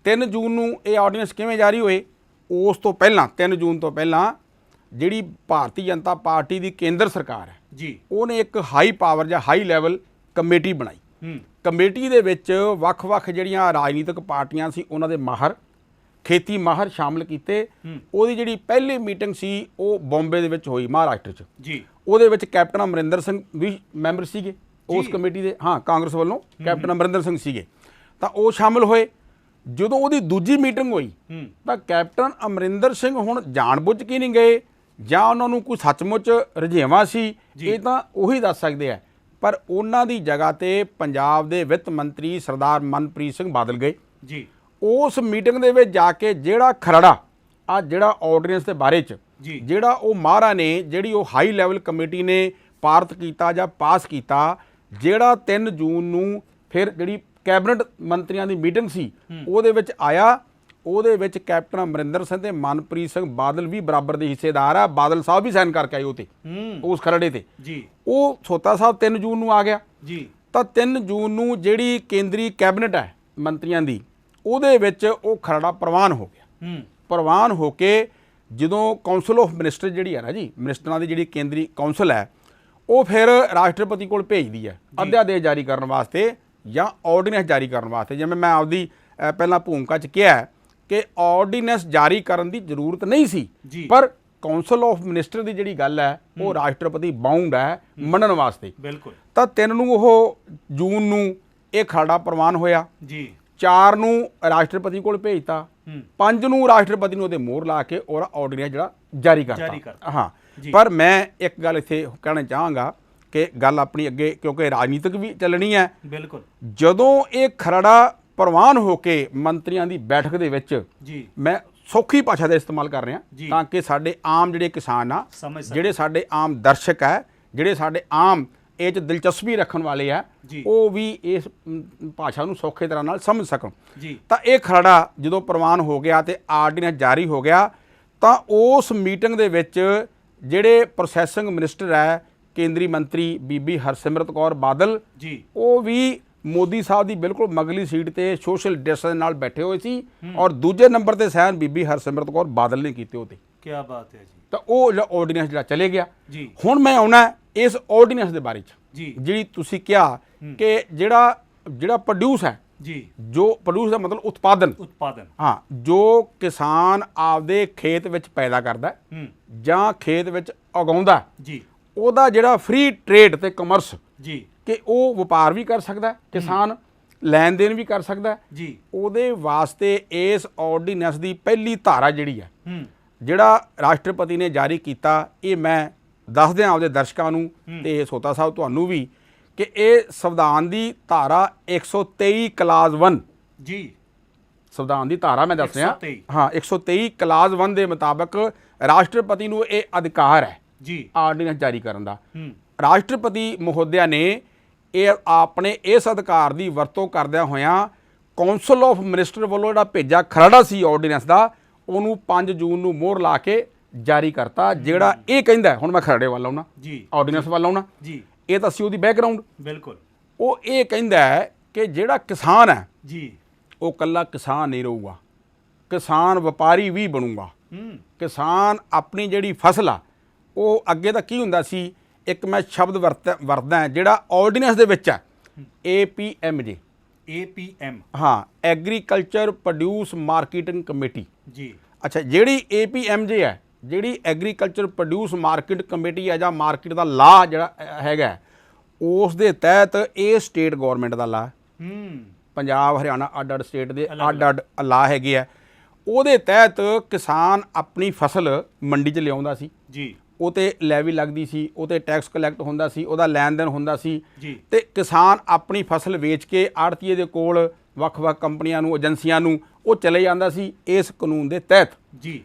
B: 3 ਜੂਨ ਨੂੰ ਇਹ ਆਰਡੀਨੈਂਸ ਕਿਵੇਂ ਜਾਰੀ ਹੋਏ? ਉਸ ਤੋਂ ਪਹਿਲਾਂ 3 ਜੂਨ ਤੋਂ ਪਹਿਲਾਂ ਜਿਹੜੀ ਭਾਰਤੀ ਜਨਤਾ ਪਾਰਟੀ ਦੀ ਕੇਂਦਰ ਸਰਕਾਰ ਹੈ ਜੀ, ਉਹਨੇ ਇੱਕ ਹਾਈ ਪਾਵਰ ਜਾਂ ਹਾਈ ਲੈਵਲ ਕਮੇਟੀ ਬਣਾਈ। ਕਮੇਟੀ ਦੇ ਵਿੱਚ ਵੱਖ-ਵੱਖ ਜਿਹੜੀਆਂ ਰਾਜਨੀਤਿਕ ਪਾਰਟੀਆਂ ਸੀ ਉਹਨਾਂ ਦੇ ਮਾਹਰ, ਖੇਤੀ ਮਾਹਰ ਸ਼ਾਮਲ ਕੀਤੇ। ਉਹਦੀ ਜਿਹੜੀ ਪਹਿਲੀ ਮੀਟਿੰਗ ਸੀ ਉਹ ਬੰਬੇ ਦੇ ਵਿੱਚ ਹੋਈ, ਮਹਾਰਾਸ਼ਟਰ 'ਚ ਜੀ। ਉਹਦੇ ਵਿੱਚ ਕੈਪਟਨ ਅਮਰਿੰਦਰ ਸਿੰਘ ਵੀ ਮੈਂਬਰ ਸੀਗੇ ਉਸ ਕਮੇਟੀ ਦੇ, ਹਾਂ ਕਾਂਗਰਸ ਵੱਲੋਂ ਕੈਪਟਨ ਅਮਰਿੰਦਰ ਸਿੰਘ ਸੀਗੇ, ਤਾਂ ਉਹ ਸ਼ਾਮਲ ਹੋਏ। ਜਦੋਂ ਉਹਦੀ ਦੂਜੀ ਮੀਟਿੰਗ ਹੋਈ ਤਾਂ ਕੈਪਟਨ ਅਮਰਿੰਦਰ ਸਿੰਘ ਹੁਣ ਜਾਣਬੁੱਝ ਕੇ ਨਹੀਂ ਗਏ ਜਾਂ ਉਹਨਾਂ ਨੂੰ ਕੋਈ ਸੱਚਮੁੱਚ ਰੁਝੇਵਾਂ ਸੀ, ਇਹ ਤਾਂ ਉਹੀ ਦੱਸ ਸਕਦੇ ਆ, ਪਰ ਉਹਨਾਂ ਦੀ ਜਗ੍ਹਾ ਤੇ ਪੰਜਾਬ ਦੇ ਵਿੱਤ ਮੰਤਰੀ ਸਰਦਾਰ ਮਨਪ੍ਰੀਤ ਸਿੰਘ ਬਾਦਲ ਗਏ ਜੀ। ਉਸ ਮੀਟਿੰਗ ਦੇ ਵਿੱਚ ਜਾ ਕੇ ਜਿਹੜਾ ਖਰੜਾ ਆ ਜਿਹੜਾ ਆਰਡੀਨੈਂਸ ਦੇ ਬਾਰੇ 'ਚ ਜਿਹੜਾ ਉਹ ਮਹਾਰਾ ਨੇ ਜਿਹੜੀ ਉਹ ਹਾਈ ਲੈਵਲ ਕਮੇਟੀ ਨੇ ਪਾਰਤ ਕੀਤਾ ਜਾਂ ਪਾਸ ਕੀਤਾ, ਜਿਹੜਾ 3 ਜੂਨ ਨੂੰ ਫਿਰ ਜਿਹੜੀ ਕੈਬਨਿਟ ਮੰਤਰੀਆਂ ਦੀ ਮੀਟਿੰਗ ਸੀ ਉਹਦੇ ਵਿੱਚ ਆਇਆ, ਉਹਦੇ ਵਿੱਚ ਕੈਪਟਨ ਅਮਰਿੰਦਰ ਸਿੰਘ ਤੇ ਮਨਪ੍ਰੀਤ ਸਿੰਘ ਬਾਦਲ ਵੀ ਬਰਾਬਰ ਦੇ ਹਿੱਸੇਦਾਰ ਆ। ਬਾਦਲ ਸਾਹਿਬ ਵੀ ਸਾਈਨ ਕਰਕੇ ਆਏ ਉਹ ਤੇ ਉਸ ਖਰੜੇ ਤੇ ਜੀ। ਉਹ ਸੋਤਾ ਸਾਹਿਬ 3 ਜੂਨ ਨੂੰ ਆ ਗਿਆ ਜੀ। ਤਾਂ 3 ਜੂਨ ਨੂੰ ਜਿਹੜੀ ਕੇਂਦਰੀ ਕੈਬਨਿਟ ਹੈ ਮੰਤਰੀਆਂ ਦੀ, ਉਹਦੇ ਵਿੱਚ ਉਹ ਖਰੜਾ ਪ੍ਰਵਾਨ ਹੋ ਗਿਆ। ਪ੍ਰਵਾਨ ਹੋ ਕੇ ਜਦੋਂ ਕਾਉਂਸਲ ਆਫ ਮਿਨਿਸਟਰ ਜਿਹੜੀ ਹੈ ਨਾ ਜੀ, ਮਿਨਿਸਟਰਾਂ ਦੀ ਜਿਹੜੀ ਕੇਂਦਰੀ ਕਾਉਂਸਲ ਹੈ, ਉਹ ਫਿਰ ਰਾਸ਼ਟਰਪਤੀ ਕੋਲ ਭੇਜਦੀ ਹੈ ਅਧਿਆਦੇਸ਼ ਜਾਰੀ ਕਰਨ ਵਾਸਤੇ ਜਾਂ ਆਰਡੀਨੈਂਸ ਜਾਰੀ ਕਰਨ ਵਾਸਤੇ। ਜਿਵੇਂ ਮੈਂ ਆਪਦੀ ਪਹਿਲਾਂ ਭੂਮਿਕਾ 'ਚ ਕਿਹਾ ਕਿ ਆਰਡੀਨੈਂਸ ਜਾਰੀ ਕਰਨ ਦੀ ਜ਼ਰੂਰਤ ਨਹੀਂ ਸੀ, ਪਰ ਕਾਉਂਸਲ ਆਫ ਮਿਨਿਸਟਰ ਦੀ ਜਿਹੜੀ ਗੱਲ ਹੈ ਉਹ ਰਾਸ਼ਟਰਪਤੀ ਬਾਉਂਡ ਹੈ ਮੰਨਣ ਵਾਸਤੇ। ਬਿਲਕੁਲ। ਤਾਂ 3 ਨੂੰ ਉਹ ਜੂਨ ਨੂੰ ਇਹ ਖਰੜਾ ਪ੍ਰਵਾਨ ਹੋਇਆ ਜੀ। 4 ਨੂੰ ਰਾਸ਼ਟਰਪਤੀ ਕੋਲ ਭੇਜਤਾ, 5 ਨੂੰ ਰਾਸ਼ਟਰਪਤੀ ਨੂੰ ਉਹਦੇ ਮੋਹਰ ਲਾ ਕੇ ਔਰ ਆਰਡੀਨੈਂਸ ਜਿਹੜਾ ਜਾਰੀ ਕਰਤਾ। ਹਾਂ, ਪਰ ਮੈਂ ਇੱਕ ਗੱਲ ਇੱਥੇ ਕਹਿਣਾ ਚਾਹਾਂਗਾ ਕਿ ਗੱਲ ਆਪਣੀ ਅੱਗੇ, ਕਿਉਂਕਿ ਰਾਜਨੀਤਿਕ ਵੀ ਚੱਲਣੀ ਹੈ। ਬਿਲਕੁਲ। ਜਦੋਂ ਇਹ ਖਰੜਾ ਪ੍ਰਵਾਨ ਹੋ ਕੇ ਮੰਤਰੀਆਂ ਦੀ ਬੈਠਕ ਦੇ ਵਿੱਚ ਜੀ, ਮੈਂ ਸੌਖੀ ਭਾਸ਼ਾ ਦਾ ਇਸਤੇਮਾਲ ਕਰ ਰਿਹਾ ਤਾਂ ਕਿ ਸਾਡੇ ਆਮ ਜਿਹੜੇ ਕਿਸਾਨ ਆ, ਜਿਹੜੇ ਸਾਡੇ ਆਮ ਦਰਸ਼ਕ ਹੈ, ਜਿਹੜੇ ਸਾਡੇ ਆਮ ਇਹ 'ਚ ਦਿਲਚਸਪੀ ਰੱਖਣ ਵਾਲੇ ਆ, ਉਹ ਵੀ ਇਸ ਭਾਸ਼ਾ ਨੂੰ ਸੌਖੇ ਤਰ੍ਹਾਂ ਨਾਲ ਸਮਝ ਸਕਣ ਜੀ। ਤਾਂ ਇਹ ਖਰੜਾ ਜਦੋਂ ਪ੍ਰਵਾਨ ਹੋ ਗਿਆ ਤੇ ਆਰਡੀਨੈਂਸ ਜਾਰੀ ਹੋ ਗਿਆ, ਤਾਂ ਉਸ ਮੀਟਿੰਗ ਦੇ ਵਿੱਚ ਜਿਹੜੇ ਪ੍ਰੋਸੈਸਿੰਗ ਮਿਨਿਸਟਰ ਹੈ ਕੇਂਦਰੀ ਮੰਤਰੀ ਬੀਬੀ ਹਰਸਿਮਰਤ ਕੌਰ ਬਾਦਲ ਜੀ, ਉਹ ਵੀ ਮੋਦੀ ਸਾਹਿਬ ਦੀ ਬਿਲਕੁਲ ਮਗਲੀ ਸੀਟ ਤੇ ਸੋਸ਼ਲ ਡਿਸਟੈਂਸ ਨਾਲ ਬੈਠੇ ਹੋਏ ਸੀ ਔਰ ਦੂਜੇ ਨੰਬਰ ਤੇ ਸਾਈਨ ਬੀਬੀ ਹਰਸਿਮਰਤ ਕੌਰ ਬਾਦਲ ਨੇ ਕੀਤੇ ਉਹਤੇ। ਕੀ ਬਾਤ ਹੈ ਜੀ। ਤਾਂ ਉਹ ਆਰਡੀਨੈਂਸ ਜਿਹੜਾ ਚਲੇ ਗਿਆ ਜੀ। ਹੁਣ ਮੈਂ ਆਉਣਾ ਇਸ ਆਰਡੀਨੈਂਸ ਦੇ ਬਾਰੇ 'ਚ ਜੀ, ਜਿਹੜੀ ਤੁਸੀਂ ਕਿਹਾ ਕਿ ਜਿਹੜਾ ਪ੍ਰੋਡਿਊਸ ਹੈ ਜੀ, ਜੋ ਪ੍ਰੋਡਿਊਸ ਦਾ ਮਤਲਬ ਉਤਪਾਦਨ, ਹਾਂ, ਜੋ ਕਿਸਾਨ ਆਪਦੇ ਖੇਤ ਵਿੱਚ ਪੈਦਾ ਕਰਦਾ ਜਾਂ ਖੇਤ ਵਿੱਚ ਉਗਾਉਂਦਾ ਜੀ, ਉਹਦਾ ਜਿਹੜਾ ਫ੍ਰੀ ਟ੍ਰੇਡ ਤੇ ਕਮਰਸ ਜੀ, ਕਿ ਉਹ ਵਪਾਰ ਵੀ ਕਰ ਸਕਦਾ, ਕਿਸਾਨ ਲੈਣ ਦੇਣ ਵੀ ਕਰ ਸਕਦਾ ਜੀ। ਉਹਦੇ ਵਾਸਤੇ ਇਸ ਆਰਡੀਨੈਂਸ ਦੀ ਪਹਿਲੀ ਧਾਰਾ ਜਿਹੜੀ ਹੈ, ਜਿਹੜਾ ਰਾਸ਼ਟਰਪਤੀ ਨੇ ਜਾਰੀ ਕੀਤਾ, ਇਹ ਮੈਂ ਦੱਸ ਦਿਆਂ ਆਪਦੇ ਦਰਸ਼ਕਾਂ ਨੂੰ ਤੇ ਸੋਤਾ ਸਾਹਿਬ ਤੁਹਾਨੂੰ ਵੀ, ਕਿ ਇਹ ਸੰਵਿਧਾਨ ਦੀ ਧਾਰਾ 123 ਕਲਾਜ਼ 1 ਜੀ, ਸੰਵਿਧਾਨ ਦੀ ਧਾਰਾ ਮੈਂ ਦੱਸ ਰਿਹਾ, ਹਾਂ 123 ਕਲਾਜ਼ 1 ਦੇ ਮੁਤਾਬਕ ਰਾਸ਼ਟਰਪਤੀ ਨੂੰ ਇਹ ਅਧਿਕਾਰ ਹੈ ਜੀ ਆਰਡੀਨੈਂਸ ਜਾਰੀ ਕਰਨ ਦਾ। ਰਾਸ਼ਟਰਪਤੀ ਮਹੋਦਿਆ ਨੇ ਇਹ ਆਪਣੇ ਇਸ ਅਧਿਕਾਰ ਦੀ ਵਰਤੋਂ ਕਰਦਿਆਂ ਹੋਇਆਂ ਕਾਉਂਸਲ ਆਫ ਮਿਨਿਸਟਰ ਵੱਲੋਂ ਜਿਹੜਾ ਭੇਜਾ ਖਰੜਾ ਸੀ ਆਰਡੀਨੈਂਸ ਦਾ, ਉਹਨੂੰ 5 ਜੂਨ ਨੂੰ ਮੋਹਰ ਲਾ ਕੇ ਜਾਰੀ ਕਰਤਾ, ਜਿਹੜਾ ਇਹ ਕਹਿੰਦਾ, ਹੁਣ ਮੈਂ ਖਰੜੇ ਵੱਲ ਆਉਣਾ ਜੀ, ਆਰਡੀਨੈਂਸ ਵੱਲ ਆਉਣਾ ਜੀ, ਇਹ ਤਾਂ ਸੀ ਉਹਦੀ ਬੈਕਗਰਾਊਂਡ। ਬਿਲਕੁਲ। ਉਹ ਇਹ ਕਹਿੰਦਾ ਹੈ ਕਿ ਜਿਹੜਾ ਕਿਸਾਨ ਹੈ ਜੀ, ਉਹ ਕੱਲਾ ਕਿਸਾਨ ਨਹੀਂ ਰਹੂਗਾ, ਕਿਸਾਨ ਵਪਾਰੀ ਵੀ ਬਣੂਗਾ। ਕਿਸਾਨ ਆਪਣੀ ਜਿਹੜੀ ਫਸਲ ਆ, ਉਹ ਅੱਗੇ ਤਾਂ ਕੀ ਹੁੰਦਾ ਸੀ, ਇੱਕ ਮੈਂ ਸ਼ਬਦ ਵਰਤਦਾ ਜਿਹੜਾ ਆਰਡੀਨੈਂਸ ਦੇ ਵਿੱਚ ਹੈ, APM, ਹਾਂ, ਐਗਰੀਕਲਚਰ ਪ੍ਰੋਡਿਊਸ ਮਾਰਕੀਟਿੰਗ ਕਮੇਟੀ ਜੀ। ਅੱਛਾ, ਜਿਹੜੀ APM ਹੈ, ਜਿਹੜੀ ਐਗਰੀਕਲਚਰ ਪ੍ਰੋਡਿਊਸ ਮਾਰਕੀਟ ਕਮੇਟੀ ਹੈ ਜਾਂ ਮਾਰਕੀਟ ਦਾ ਲਾ ਜਿਹੜਾ ਹੈਗਾ, ਉਸ ਦੇ ਤਹਿਤ ਇਹ ਸਟੇਟ ਗੌਰਮੈਂਟ ਦਾ ਲਾ, ਪੰਜਾਬ ਹਰਿਆਣਾ ਅੱਡ ਸਟੇਟ ਦੇ ਅੱਡ ਲਾ ਹੈਗੇ ਆ। ਉਹਦੇ ਤਹਿਤ ਕਿਸਾਨ ਆਪਣੀ ਫਸਲ ਮੰਡੀ 'ਚ ਲਿਆਉਂਦਾ ਸੀ ਜੀ, ਉਹ 'ਤੇ ਲੈਵੀ ਲੱਗਦੀ ਸੀ, ਉਹ 'ਤੇ ਟੈਕਸ ਕਲੈਕਟ ਹੁੰਦਾ ਸੀ, ਉਹਦਾ ਲੈਣ ਦੇਣ ਹੁੰਦਾ ਸੀ ਜੀ, ਤੇ ਕਿਸਾਨ ਆਪਣੀ ਫਸਲ ਵੇਚ ਕੇ ਆੜ੍ਹਤੀਏ ਦੇ ਕੋਲ ਵੱਖ-ਵੱਖ ਕੰਪਨੀਆਂ ਨੂੰ, ਏਜੰਸੀਆਂ ਨੂੰ ਉਹ ਚਲੇ ਜਾਂਦਾ ਸੀ ਇਸ ਕਾਨੂੰਨ ਦੇ ਤਹਿਤ ਜੀ।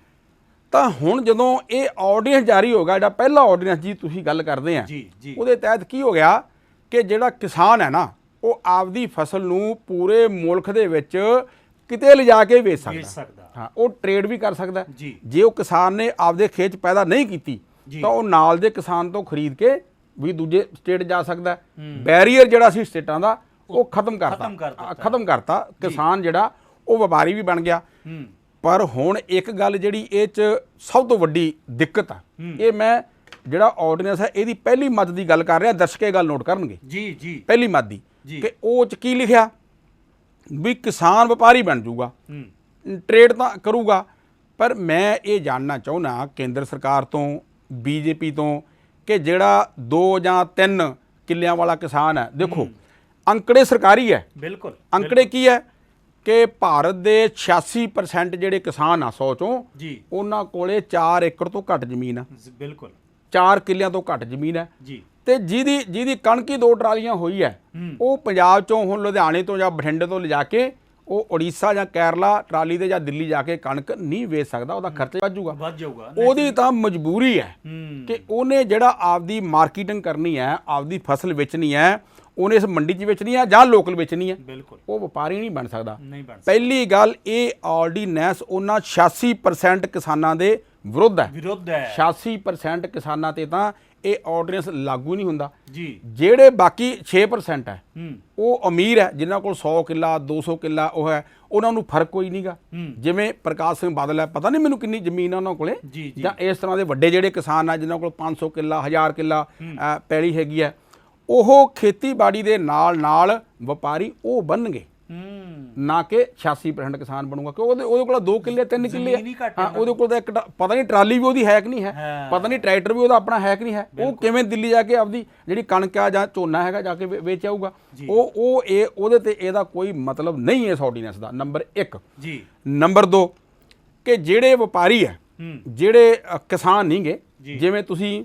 B: ਤਾਂ ਹੁਣ ਜਦੋਂ ਇਹ ਆਰਡੀਨੈਂਸ ਜਾਰੀ ਹੋ ਗਿਆ, ਜਿਹੜਾ ਪਹਿਲਾ ਆਰਡੀਨੈਂਸ ਜੀ ਤੁਸੀਂ ਗੱਲ ਕਰਦੇ ਆ, ਉਹਦੇ ਤਹਿਤ ਕੀ ਹੋ ਗਿਆ ਕਿ ਜਿਹੜਾ ਕਿਸਾਨ ਹੈ ਨਾ, ਉਹ ਆਪਦੀ ਫਸਲ ਨੂੰ ਪੂਰੇ ਮੁਲਕ ਦੇ ਵਿੱਚ ਕਿਤੇ ਲਿਜਾ ਕੇ ਵੇਚ ਸਕਦਾ, ਹਾਂ, ਉਹ ਟ੍ਰੇਡ ਵੀ ਕਰ ਸਕਦਾ। ਜੇ ਉਹ ਕਿਸਾਨ ਨੇ ਆਪਦੇ ਖੇਤ 'ਚ ਪੈਦਾ ਨਹੀਂ ਕੀਤੀ ਤਾਂ ਉਹ ਨਾਲ ਦੇ ਕਿਸਾਨ ਤੋਂ ਖਰੀਦ ਕੇ ਵੀ ਦੂਜੇ ਸਟੇਟ ਜਾ ਸਕਦਾ। ਬੈਰੀਅਰ ਜਿਹੜਾ ਸੀ ਸਟੇਟਾਂ ਦਾ, ਉਹ ਖਤਮ ਕਰਤਾ। ਕਿਸਾਨ ਜਿਹੜਾ ਉਹ ਵਪਾਰੀ ਵੀ ਬਣ ਗਿਆ। ਪਰ ਹੁਣ ਇੱਕ ਗੱਲ ਜਿਹੜੀ ਇਹ 'ਚ ਸਭ ਤੋਂ ਵੱਡੀ ਦਿੱਕਤ ਆ, ਇਹ ਮੈਂ ਜਿਹੜਾ ਆਰਡੀਨੈਂਸ ਹੈ ਇਹਦੀ ਪਹਿਲੀ ਮੱਦ ਦੀ ਗੱਲ ਕਰ ਰਿਹਾ, ਦਰਸ਼ਕ ਇਹ ਗੱਲ ਨੋਟ ਕਰਨਗੇ ਜੀ। ਪਹਿਲੀ ਮੱਦ ਦੀ ਕਿ ਉਹ 'ਚ ਕੀ ਲਿਖਿਆ ਵੀ ਕਿਸਾਨ ਵਪਾਰੀ ਬਣ ਜਾਊਗਾ, ਟ੍ਰੇਡ ਤਾਂ ਕਰੂਗਾ। ਪਰ ਮੈਂ ਇਹ ਜਾਣਨਾ ਚਾਹੁੰਦਾ ਕੇਂਦਰ ਸਰਕਾਰ ਤੋਂ, ਬੀਜੇਪੀ ਤੋਂ, ਕਿ ਜਿਹੜਾ 2 ਜਾਂ 3 ਕਿੱਲਿਆਂ ਵਾਲਾ ਕਿਸਾਨ ਹੈ, ਦੇਖੋ ਅੰਕੜੇ ਸਰਕਾਰੀ ਹੈ,
A: ਬਿਲਕੁਲ
B: ਅੰਕੜੇ ਕੀ ਹੈ ਕਿ ਭਾਰਤ ਦੇ 86% ਜਿਹੜੇ ਕਿਸਾਨ ਆ 100 ਚੋਂ
A: ਜੀ
B: ਉਹਨਾਂ ਕੋਲੇ 4 ਏਕੜ ਤੋਂ ਘੱਟ ਜ਼ਮੀਨ ਆ,
A: ਬਿਲਕੁਲ
B: 4 ਕਿੱਲਿਆਂ ਤੋਂ ਘੱਟ ਜ਼ਮੀਨ ਹੈ
A: ਜੀ।
B: ਤੇ ਜਿਹਦੀ ਕਣਕ ਹੀ 2 ਟਰਾਲੀਆਂ ਹੋਈ ਹੈ, ਉਹ ਪੰਜਾਬ ਚੋਂ ਹੁਣ ਲੁਧਿਆਣੇ ਤੋਂ ਜਾਂ ਬਠਿੰਡੇ ਤੋਂ ਲਿਜਾ ਕੇ ਉਹ ਉੜੀਸਾ ਜਾਂ ਕੇਰਲਾ ਟਰਾਲੀ ਤੇ ਜਾਂ ਦਿੱਲੀ ਜਾ ਕੇ ਕਣਕ ਨਹੀਂ ਵੇਚ ਸਕਦਾ, ਉਹਦਾ ਖਰਚਾ ਵੱਧ ਜਾਊਗਾ। ਉਹਦੀ ਤਾਂ ਮਜਬੂਰੀ ਹੈ ਕਿ ਉਹਨੇ ਜਿਹੜਾ ਆਪਦੀ ਮਾਰਕੀਟਿੰਗ ਕਰਨੀ ਹੈ, ਆਪਦੀ ਫਸਲ ਵੇਚਣੀ ਹੈ, ਉਹਨੇ ਇਸ ਮੰਡੀ 'ਚ ਵੇਚਣੀ ਹੈ ਜਾਂ ਲੋਕਲ ਵੇਚਣੀ ਹੈ,
A: ਬਿਲਕੁਲ
B: ਉਹ ਵਪਾਰੀ ਨਹੀਂ ਬਣ ਸਕਦਾ।
A: ਨਹੀਂ ਬਣ ਸਕਦਾ।
B: ਪਹਿਲੀ ਗੱਲ, ਇਹ ਆਰਡੀਨੈਂਸ ਉਹਨਾਂ 86% ਕਿਸਾਨਾਂ ਦੇ ਵਿਰੁੱਧ ਹੈ। 86% ਕਿਸਾਨਾਂ ਤੇ ਤਾਂ ਇਹ ਆਰਡੀਨੈਂਸ ਲਾਗੂ ਨਹੀਂ ਹੁੰਦਾ
A: ਜੀ।
B: ਜਿਹੜੇ ਬਾਕੀ 6% ਹੈ ਉਹ ਅਮੀਰ ਹੈ, ਜਿਨ੍ਹਾਂ ਕੋਲ 100 ਕਿੱਲਾ 200 ਕਿੱਲਾ ਉਹ ਹੈ, ਉਹਨਾਂ ਨੂੰ ਫਰਕ ਕੋਈ ਨਹੀਂਗਾ। ਜਿਵੇਂ ਪ੍ਰਕਾਸ਼ ਸਿੰਘ ਬਾਦਲ ਹੈ, ਪਤਾ ਨਹੀਂ ਮੈਨੂੰ ਕਿੰਨੀ ਜ਼ਮੀਨ ਆ ਉਹਨਾਂ ਕੋਲੇ, ਜਾਂ ਇਸ ਤਰ੍ਹਾਂ ਦੇ ਵੱਡੇ ਜਿਹੜੇ ਕਿਸਾਨ ਆ ਜਿਨ੍ਹਾਂ ਕੋਲ 500 ਕਿੱਲਾ 1000 ਕਿੱਲਾ ਪੈਲੀ ਹੈਗੀ ਹੈ, ਉਹ ਖੇਤੀਬਾੜੀ ਦੇ ਨਾਲ ਨਾਲ ਵਪਾਰੀ ਉਹ ਬਣਨਗੇ, ਨਾ ਕਿ 86% ਕਿਸਾਨ ਬਣੂਗਾ। ਕਿ ਉਹਦੇ ਕੋਲ 2 ਕਿੱਲੇ 3 ਕਿੱਲੇ ਹਾਂ, ਉਹਦੇ ਕੋਲ ਤਾਂ ਇੱਕ ਪਤਾ ਨਹੀਂ ਟਰਾਲੀ ਵੀ ਉਹਦੀ ਹੈ ਕਿ ਨਹੀਂ ਹੈ, ਪਤਾ ਨਹੀਂ ਟਰੈਕਟਰ ਵੀ ਉਹਦਾ ਆਪਣਾ ਹੈ ਕਿ ਨਹੀਂ ਹੈ, ਉਹ ਕਿਵੇਂ ਦਿੱਲੀ ਜਾ ਕੇ ਆਪਦੀ ਜਿਹੜੀ ਕਣਕ ਆ ਜਾਂ ਝੋਨਾ ਹੈਗਾ ਜਾ ਕੇ ਵੇਚ ਆਊਗਾ। ਉਹਦੇ ਤੇ ਇਹਦਾ ਕੋਈ ਮਤਲਬ ਨਹੀਂ ਇਸ ਆਰਡੀਨੈਂਸ ਦਾ, ਨੰਬਰ 1 ਜੀ। ਨੰਬਰ 2 ਕਿ ਜਿਹੜੇ ਵਪਾਰੀ ਹੈ, ਜਿਹੜੇ ਕਿਸਾਨ ਨਹੀਂਗੇ, ਜਿਵੇਂ ਤੁਸੀਂ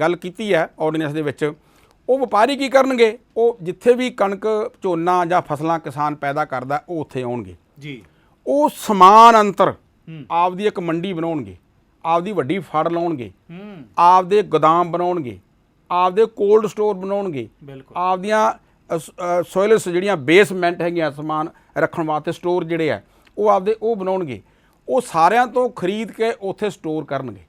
B: ਗੱਲ ਕੀਤੀ ਹੈ ਆਰਡੀਨੈਂਸ ਦੇ ਵਿੱਚ, ਉਹ ਵਪਾਰੀ ਕੀ ਕਰਨਗੇ, ਉਹ ਜਿੱਥੇ ਵੀ ਕਣਕ ਝੋਨਾ ਜਾਂ ਫਸਲਾਂ ਕਿਸਾਨ ਪੈਦਾ ਕਰਦਾ ਉਹ ਉੱਥੇ ਆਉਣਗੇ ਜੀ। ਉਹ ਸਮਾਨ ਅੰਤਰ ਆਪਦੀ ਇੱਕ ਮੰਡੀ ਬਣਾਉਣਗੇ, ਆਪਦੀ ਵੱਡੀ ਫੜ ਲਾਉਣਗੇ, ਆਪਦੇ ਗੋਦਾਮ ਬਣਾਉਣਗੇ, ਆਪਦੇ ਕੋਲਡ ਸਟੋਰ ਬਣਾਉਣਗੇ, ਆਪਦੀਆਂ ਸੋਇਲਸ ਜਿਹੜੀਆਂ ਬੇਸਮੈਂਟ ਹੈਗੀਆਂ ਸਮਾਨ ਰੱਖਣ ਵਾਸਤੇ ਸਟੋਰ ਜਿਹੜੇ ਆ ਉਹ ਆਪਦੇ ਉਹ ਬਣਾਉਣਗੇ। ਉਹ ਸਾਰਿਆਂ ਤੋਂ ਖਰੀਦ ਕੇ ਉੱਥੇ ਸਟੋਰ ਕਰਨਗੇ।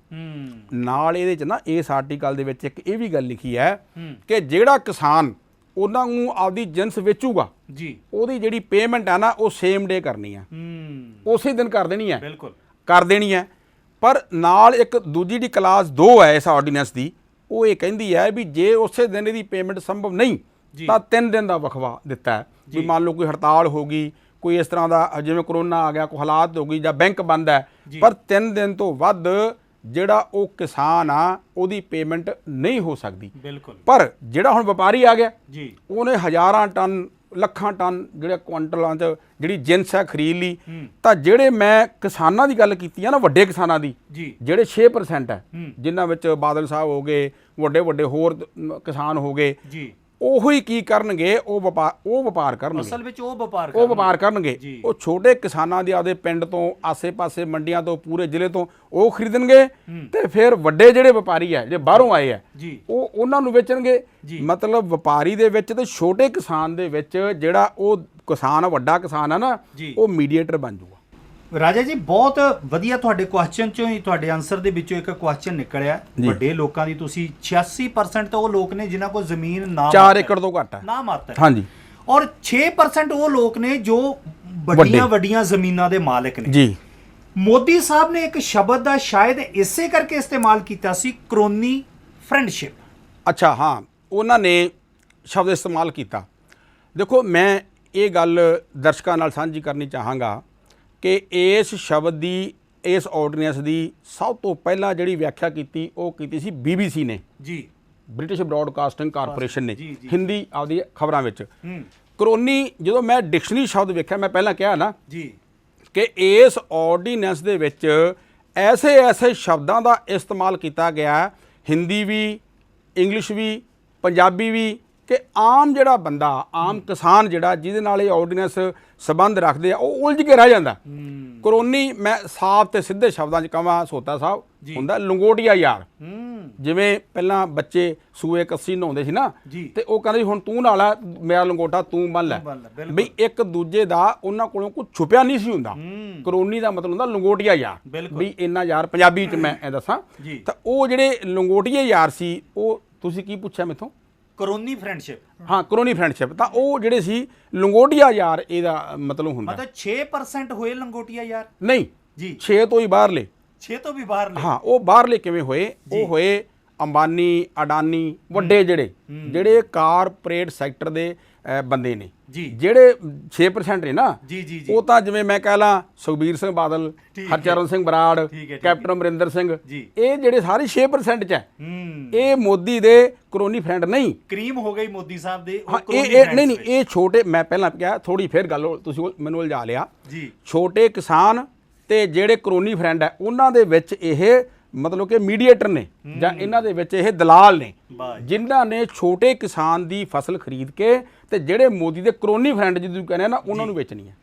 B: ਨਾਲ ਇਹਦੇ 'ਚ ਨਾ ਇਸ ਆਰਟੀਕਲ ਦੇ ਵਿੱਚ ਇੱਕ ਇਹ ਵੀ ਗੱਲ ਲਿਖੀ ਹੈ ਕਿ ਜਿਹੜਾ ਕਿਸਾਨ ਉਹਨਾਂ ਨੂੰ ਆਪਦੀ ਜਿੰਸ ਵੇਚੂਗਾ ਜੀ, ਉਹਦੀ ਜਿਹੜੀ ਪੇਮੈਂਟ ਹੈ ਨਾ ਉਹ ਸੇਮ ਡੇ ਕਰਨੀ ਹੈ, ਉਸੇ ਦਿਨ ਕਰ ਦੇਣੀ ਹੈ, ਬਿਲਕੁਲ ਕਰ ਦੇਣੀ ਹੈ। ਪਰ ਨਾਲ ਇੱਕ ਦੂਜੀ ਦੀ ਕਲਾਸ 2 ਹੈ ਇਸ ਆਰਡੀਨੈਂਸ ਦੀ, ਉਹ ਇਹ ਕਹਿੰਦੀ ਹੈ ਵੀ ਜੇ ਉਸੇ ਦਿਨ ਇਹਦੀ ਪੇਮੈਂਟ ਸੰਭਵ ਨਹੀਂ ਤਾਂ 3 ਦਿਨ ਦਾ ਵਕਫਾ ਦਿੱਤਾ ਹੈ। ਵੀ ਮੰਨ ਲਓ ਕੋਈ ਹੜਤਾਲ ਹੋ ਗਈ, ਕੋਈ ਇਸ ਤਰ੍ਹਾਂ ਦਾ ਜਿਵੇਂ ਕਰੋਨਾ ਆ ਗਿਆ, ਕੋਈ ਹਾਲਾਤ ਹੋ ਗਈ ਜਾਂ ਬੈਂਕ ਬੰਦ ਹੈ, ਪਰ 3 ਦਿਨ ਤੋਂ ਵੱਧ ਜਿਹੜਾ ਉਹ ਕਿਸਾਨ ਆ ਉਹਦੀ ਪੇਮੈਂਟ ਨਹੀਂ ਹੋ ਸਕਦੀ। ਬਿਲਕੁਲ। ਪਰ ਜਿਹੜਾ ਹੁਣ ਵਪਾਰੀ ਆ ਗਿਆ ਜੀ, ਉਹਨੇ ਹਜ਼ਾਰਾਂ ਟਨ ਲੱਖਾਂ ਟਨ ਜਿਹੜੇ ਕੁਆਂਟਲਾਂ 'ਚ ਜਿਹੜੀ ਜਿੰਸ ਹੈ ਖਰੀਦ ਲਈ। ਤਾਂ ਜਿਹੜੇ ਮੈਂ ਕਿਸਾਨਾਂ ਦੀ ਗੱਲ ਕੀਤੀ ਆ ਨਾ, ਵੱਡੇ ਕਿਸਾਨਾਂ ਦੀ, ਜਿਹੜੇ 6% ਹੈ, ਜਿਨ੍ਹਾਂ ਵਿੱਚ ਬਾਦਲ ਸਾਹਿਬ ਹੋ ਗਏ, ਵੱਡੇ ਵੱਡੇ ਹੋਰ ਕਿਸਾਨ ਹੋ ਗਏ, ਉਹੋ ਹੀ ਕੀ ਕਰਨਗੇ, ਉਹ ਵਪਾਰ ਕਰਨਗੇ। ਅਸਲ ਵਿੱਚ ਉਹ ਵਪਾਰ ਕਰਨਗੇ। ਉਹ ਛੋਟੇ ਕਿਸਾਨਾਂ ਦੇ ਆਪਦੇ ਪਿੰਡ ਤੋਂ, ਆਸੇ-ਪਾਸੇ ਮੰਡੀਆਂ ਤੋਂ, ਪੂਰੇ ਜ਼ਿਲ੍ਹੇ ਤੋਂ ਉਹ ਖਰੀਦਣਗੇ ਤੇ ਫਿਰ ਵੱਡੇ ਜਿਹੜੇ ਵਪਾਰੀ ਹੈ, ਜਿਹੜੇ ਬਾਹਰੋਂ ਆਏ ਆ, ਉਹ ਉਹਨਾਂ ਨੂੰ ਵੇਚਣਗੇ। ਮਤਲਬ ਵਪਾਰੀ ਦੇ ਵਿੱਚ ਤੇ ਛੋਟੇ ਕਿਸਾਨ ਦੇ ਵਿੱਚ ਜਿਹੜਾ ਉਹ ਕਿਸਾਨ, ਵੱਡਾ ਕਿਸਾਨ ਹੈ ਨਾ, ਉਹ ਮੀਡੀਏਟਰ ਬਣ ਜਾਊਗਾ।
A: ਰਾਜਾ ਜੀ, ਬਹੁਤ ਵਧੀਆ ਤੁਹਾਡੇ ਕੁਐਸਚਨ ਚੋਂ ਹੀ, ਤੁਹਾਡੇ ਆਨਸਰ ਦੇ ਵਿੱਚੋਂ ਇੱਕ ਕੁਐਸਚਨ ਨਿਕਲਿਆ। ਵੱਡੇ ਲੋਕਾਂ ਦੀ ਤੁਸੀਂ 86% ਤਾਂ ਉਹ ਲੋਕ ਨੇ ਜਿਨ੍ਹਾਂ ਕੋਲ ਜ਼ਮੀਨ ਨਾ
B: 4 ਏਕੜ ਤੋਂ ਘੱਟ ਹੈ,
A: ਨਾ ਮਾਤਰ,
B: ਹਾਂਜੀ,
A: ਔਰ 6% ਉਹ ਲੋਕ ਨੇ ਜੋ ਵੱਡੀਆਂ ਜ਼ਮੀਨਾਂ ਦੇ ਮਾਲਕ ਨੇ ਜੀ। ਮੋਦੀ ਸਾਹਿਬ ਨੇ ਇੱਕ ਸ਼ਬਦ ਦਾ ਸ਼ਾਇਦ ਇਸੇ ਕਰਕੇ ਇਸਤੇਮਾਲ ਕੀਤਾ ਸੀ, ਕਰੋਨੀ ਫਰੈਂਡਸ਼ਿਪ।
B: ਅੱਛਾ, ਹਾਂ, ਉਹਨਾਂ ਨੇ ਸ਼ਬਦ ਇਸਤੇਮਾਲ ਕੀਤਾ। ਦੇਖੋ, ਮੈਂ ਇਹ ਗੱਲ ਦਰਸ਼ਕਾਂ ਨਾਲ ਸਾਂਝੀ ਕਰਨੀ ਚਾਹਾਂਗਾ ਕਿ ਇਸ ਸ਼ਬਦ ਦੀ, ਇਸ ਆਰਡੀਨੈਂਸ ਦੀ ਸਭ ਤੋਂ ਪਹਿਲਾਂ ਜਿਹੜੀ ਵਿਆਖਿਆ ਕੀਤੀ ਉਹ ਕੀਤੀ ਸੀ BBC ਨੇ ਜੀ, ਬ੍ਰਿਟਿਸ਼ ਬ੍ਰੌਡਕਾਸਟਿੰਗ ਕਾਰਪੋਰੇਸ਼ਨ ਨੇ, ਹਿੰਦੀ ਆਪਦੀ ਖਬਰਾਂ ਵਿੱਚ। ਕਰੋਨੀ, ਜਦੋਂ ਮੈਂ ਡਿਕਸ਼ਨਰੀ ਸ਼ਬਦ ਵੇਖਿਆ, ਮੈਂ ਪਹਿਲਾਂ ਕਿਹਾ ਨਾ ਜੀ ਕਿ ਇਸ ਆਰਡੀਨੈਂਸ ਦੇ ਵਿੱਚ ਐਸੇ ਸ਼ਬਦਾਂ ਦਾ ਇਸਤੇਮਾਲ ਕੀਤਾ ਗਿਆ, ਹਿੰਦੀ ਵੀ, ਇੰਗਲਿਸ਼ ਵੀ, ਪੰਜਾਬੀ ਵੀ, ਕਿ ਆਮ ਜਿਹੜਾ ਬੰਦਾ, ਆਮ ਕਿਸਾਨ ਜਿਹੜਾ ਜਿਹਦੇ ਨਾਲ ਇਹ ਆਰਡੀਨੈਂਸ ਸੰਬੰਧ ਰੱਖਦੇ ਆ, ਉਹ ਉਲਝ ਕੇ ਰਹਿ ਜਾਂਦਾ। ਕਰੋਨੀ, ਮੈਂ ਸਾਫ਼ ਤੇ ਸਿੱਧੇ ਸ਼ਬਦਾਂ 'ਚ ਕਹਾਂ, ਸੋਤਾ ਸਾਹਿਬ ਹੁੰਦਾ ਲੰਗੋਟੀਆ ਯਾਰ। ਜਿਵੇਂ ਪਹਿਲਾਂ ਬੱਚੇ ਸੂਏ ਕੱਸੀ ਨਹਾਉਂਦੇ ਸੀ ਨਾ, ਤੇ ਉਹ ਕਹਿੰਦੇ ਹੁਣ ਤੂੰ ਨਾਲ ਆ, ਮੇਰਾ ਲੰਗੋਟਾ ਤੂੰ ਬੰਨ ਲੈ, ਬਈ ਇੱਕ ਦੂਜੇ ਦਾ ਉਹਨਾਂ ਕੋਲੋਂ ਕੁਝ ਛੁਪਿਆ ਨਹੀਂ ਸੀ ਹੁੰਦਾ। ਕਰੋਨੀ ਦਾ ਮਤਲਬ ਹੁੰਦਾ ਲੰਗੋਟੀਆ ਯਾਰ, ਬਈ ਇੰਨਾ ਯਾਰ, ਪੰਜਾਬੀ 'ਚ ਮੈਂ ਇਹ ਦੱਸਾਂ। ਤਾਂ ਉਹ ਜਿਹੜੇ ਲੰਗੋਟੀਏ ਯਾਰ ਸੀ, ਉਹ ਤੁਸੀਂ ਕੀ ਪੁੱਛਿਆ ਮੈਥੋਂ?
A: ਕਰੋਨੀ ਫਰੈਂਡਸ਼ਿਪ।
B: ਹਾਂ, ਕਰੋਨੀ ਫਰੈਂਡਸ਼ਿਪ। ਤਾਂ ਉਹ ਜਿਹੜੇ ਸੀ ਲੰਗੋਟੀਆ ਯਾਰ, ਇਹਦਾ ਮਤਲਬ ਹੁੰਦਾ।
A: ਮਤਲਬ 6% ਹੋਏ ਲੰਗੋਟੀਆ ਯਾਰ?
B: ਨਹੀਂ ਜੀ, 6 ਤੋਂ ਹੀ ਬਾਹਰਲੇ।
A: 6 ਤੋਂ ਵੀ ਬਾਹਰਲੇ?
B: ਹਾਂ, ਉਹ ਬਾਹਰਲੇ ਕਿਵੇਂ ਹੋਏ? ਉਹ ਹੋਏ ਅੰਬਾਨੀ, ਅਡਾਨੀ, ਵੱਡੇ ਜਿਹੜੇ ਕਾਰਪੋਰੇਟ ਸੈਕਟਰ ਦੇ ਬੰਦੇ ਨੇ
A: ਜੀ
B: ਜਿਹੜੇ 6% ਨੇ ਨਾ
A: ਜੀ ਜੀ
B: ਉਹ ਤਾਂ ਜਿਵੇਂ ਮੈਂ ਕਹਿ ਲਾਂ ਸੁਖਬੀਰ ਸਿੰਘ ਬਾਦਲ, ਹਰਚਰਨ ਸਿੰਘ ਬਰਾੜ, ਕੈਪਟਨ ਅਮਰਿੰਦਰ ਸਿੰਘ, ਇਹ ਜਿਹੜੇ ਸਾਰੇ 6% 'ਚ ਹੈ। ਇਹ ਮੋਦੀ ਦੇ ਕਰੋਨੀ ਫਰੈਂਡ ਨਹੀਂ,
A: ਕਰੀਮ ਹੋ ਗਈ ਮੋਦੀ ਸਾਹਿਬ ਦੇ
B: ਇਹ ਨਹੀਂ ਇਹ ਛੋਟੇ, ਮੈਂ ਪਹਿਲਾਂ ਕਿਹਾ ਥੋੜੀ ਫੇਰ ਗੱਲ ਤੁਸੀਂ ਮੈਨੂੰ ਉਲਝਾ ਲਿਆ
A: ਜੀ। ਛੋਟੇ
B: ਕਿਸਾਨ ਤੇ ਜਿਹੜੇ ਕਰੋਨੀ ਫਰੈਂਡ ਹੈ ਉਹਨਾਂ ਦੇ ਵਿੱਚ ਇਹ ਮਤਲਬ ਕਿ ਮੀਡੀਏਟਰ ਨੇ ਜਾਂ ਇਹਨਾਂ ਦੇ ਵਿੱਚ ਇਹ ਦਲਾਲ ਨੇ ਜਿਨ੍ਹਾਂ ਨੇ ਛੋਟੇ ਕਿਸਾਨ ਦੀ ਫਸਲ ਖਰੀਦ ਕੇ ਤੇ ਜਿਹੜੇ ਮੋਦੀ ਦੇ ਕਰੋਨੀ ਫਰੈਂਡ ਜਿਹਨੂੰ ਕਹਿੰਦੇ ਨਾ ਉਹਨਾਂ ਨੂੰ ਵੇਚਣੀ ਹੈ।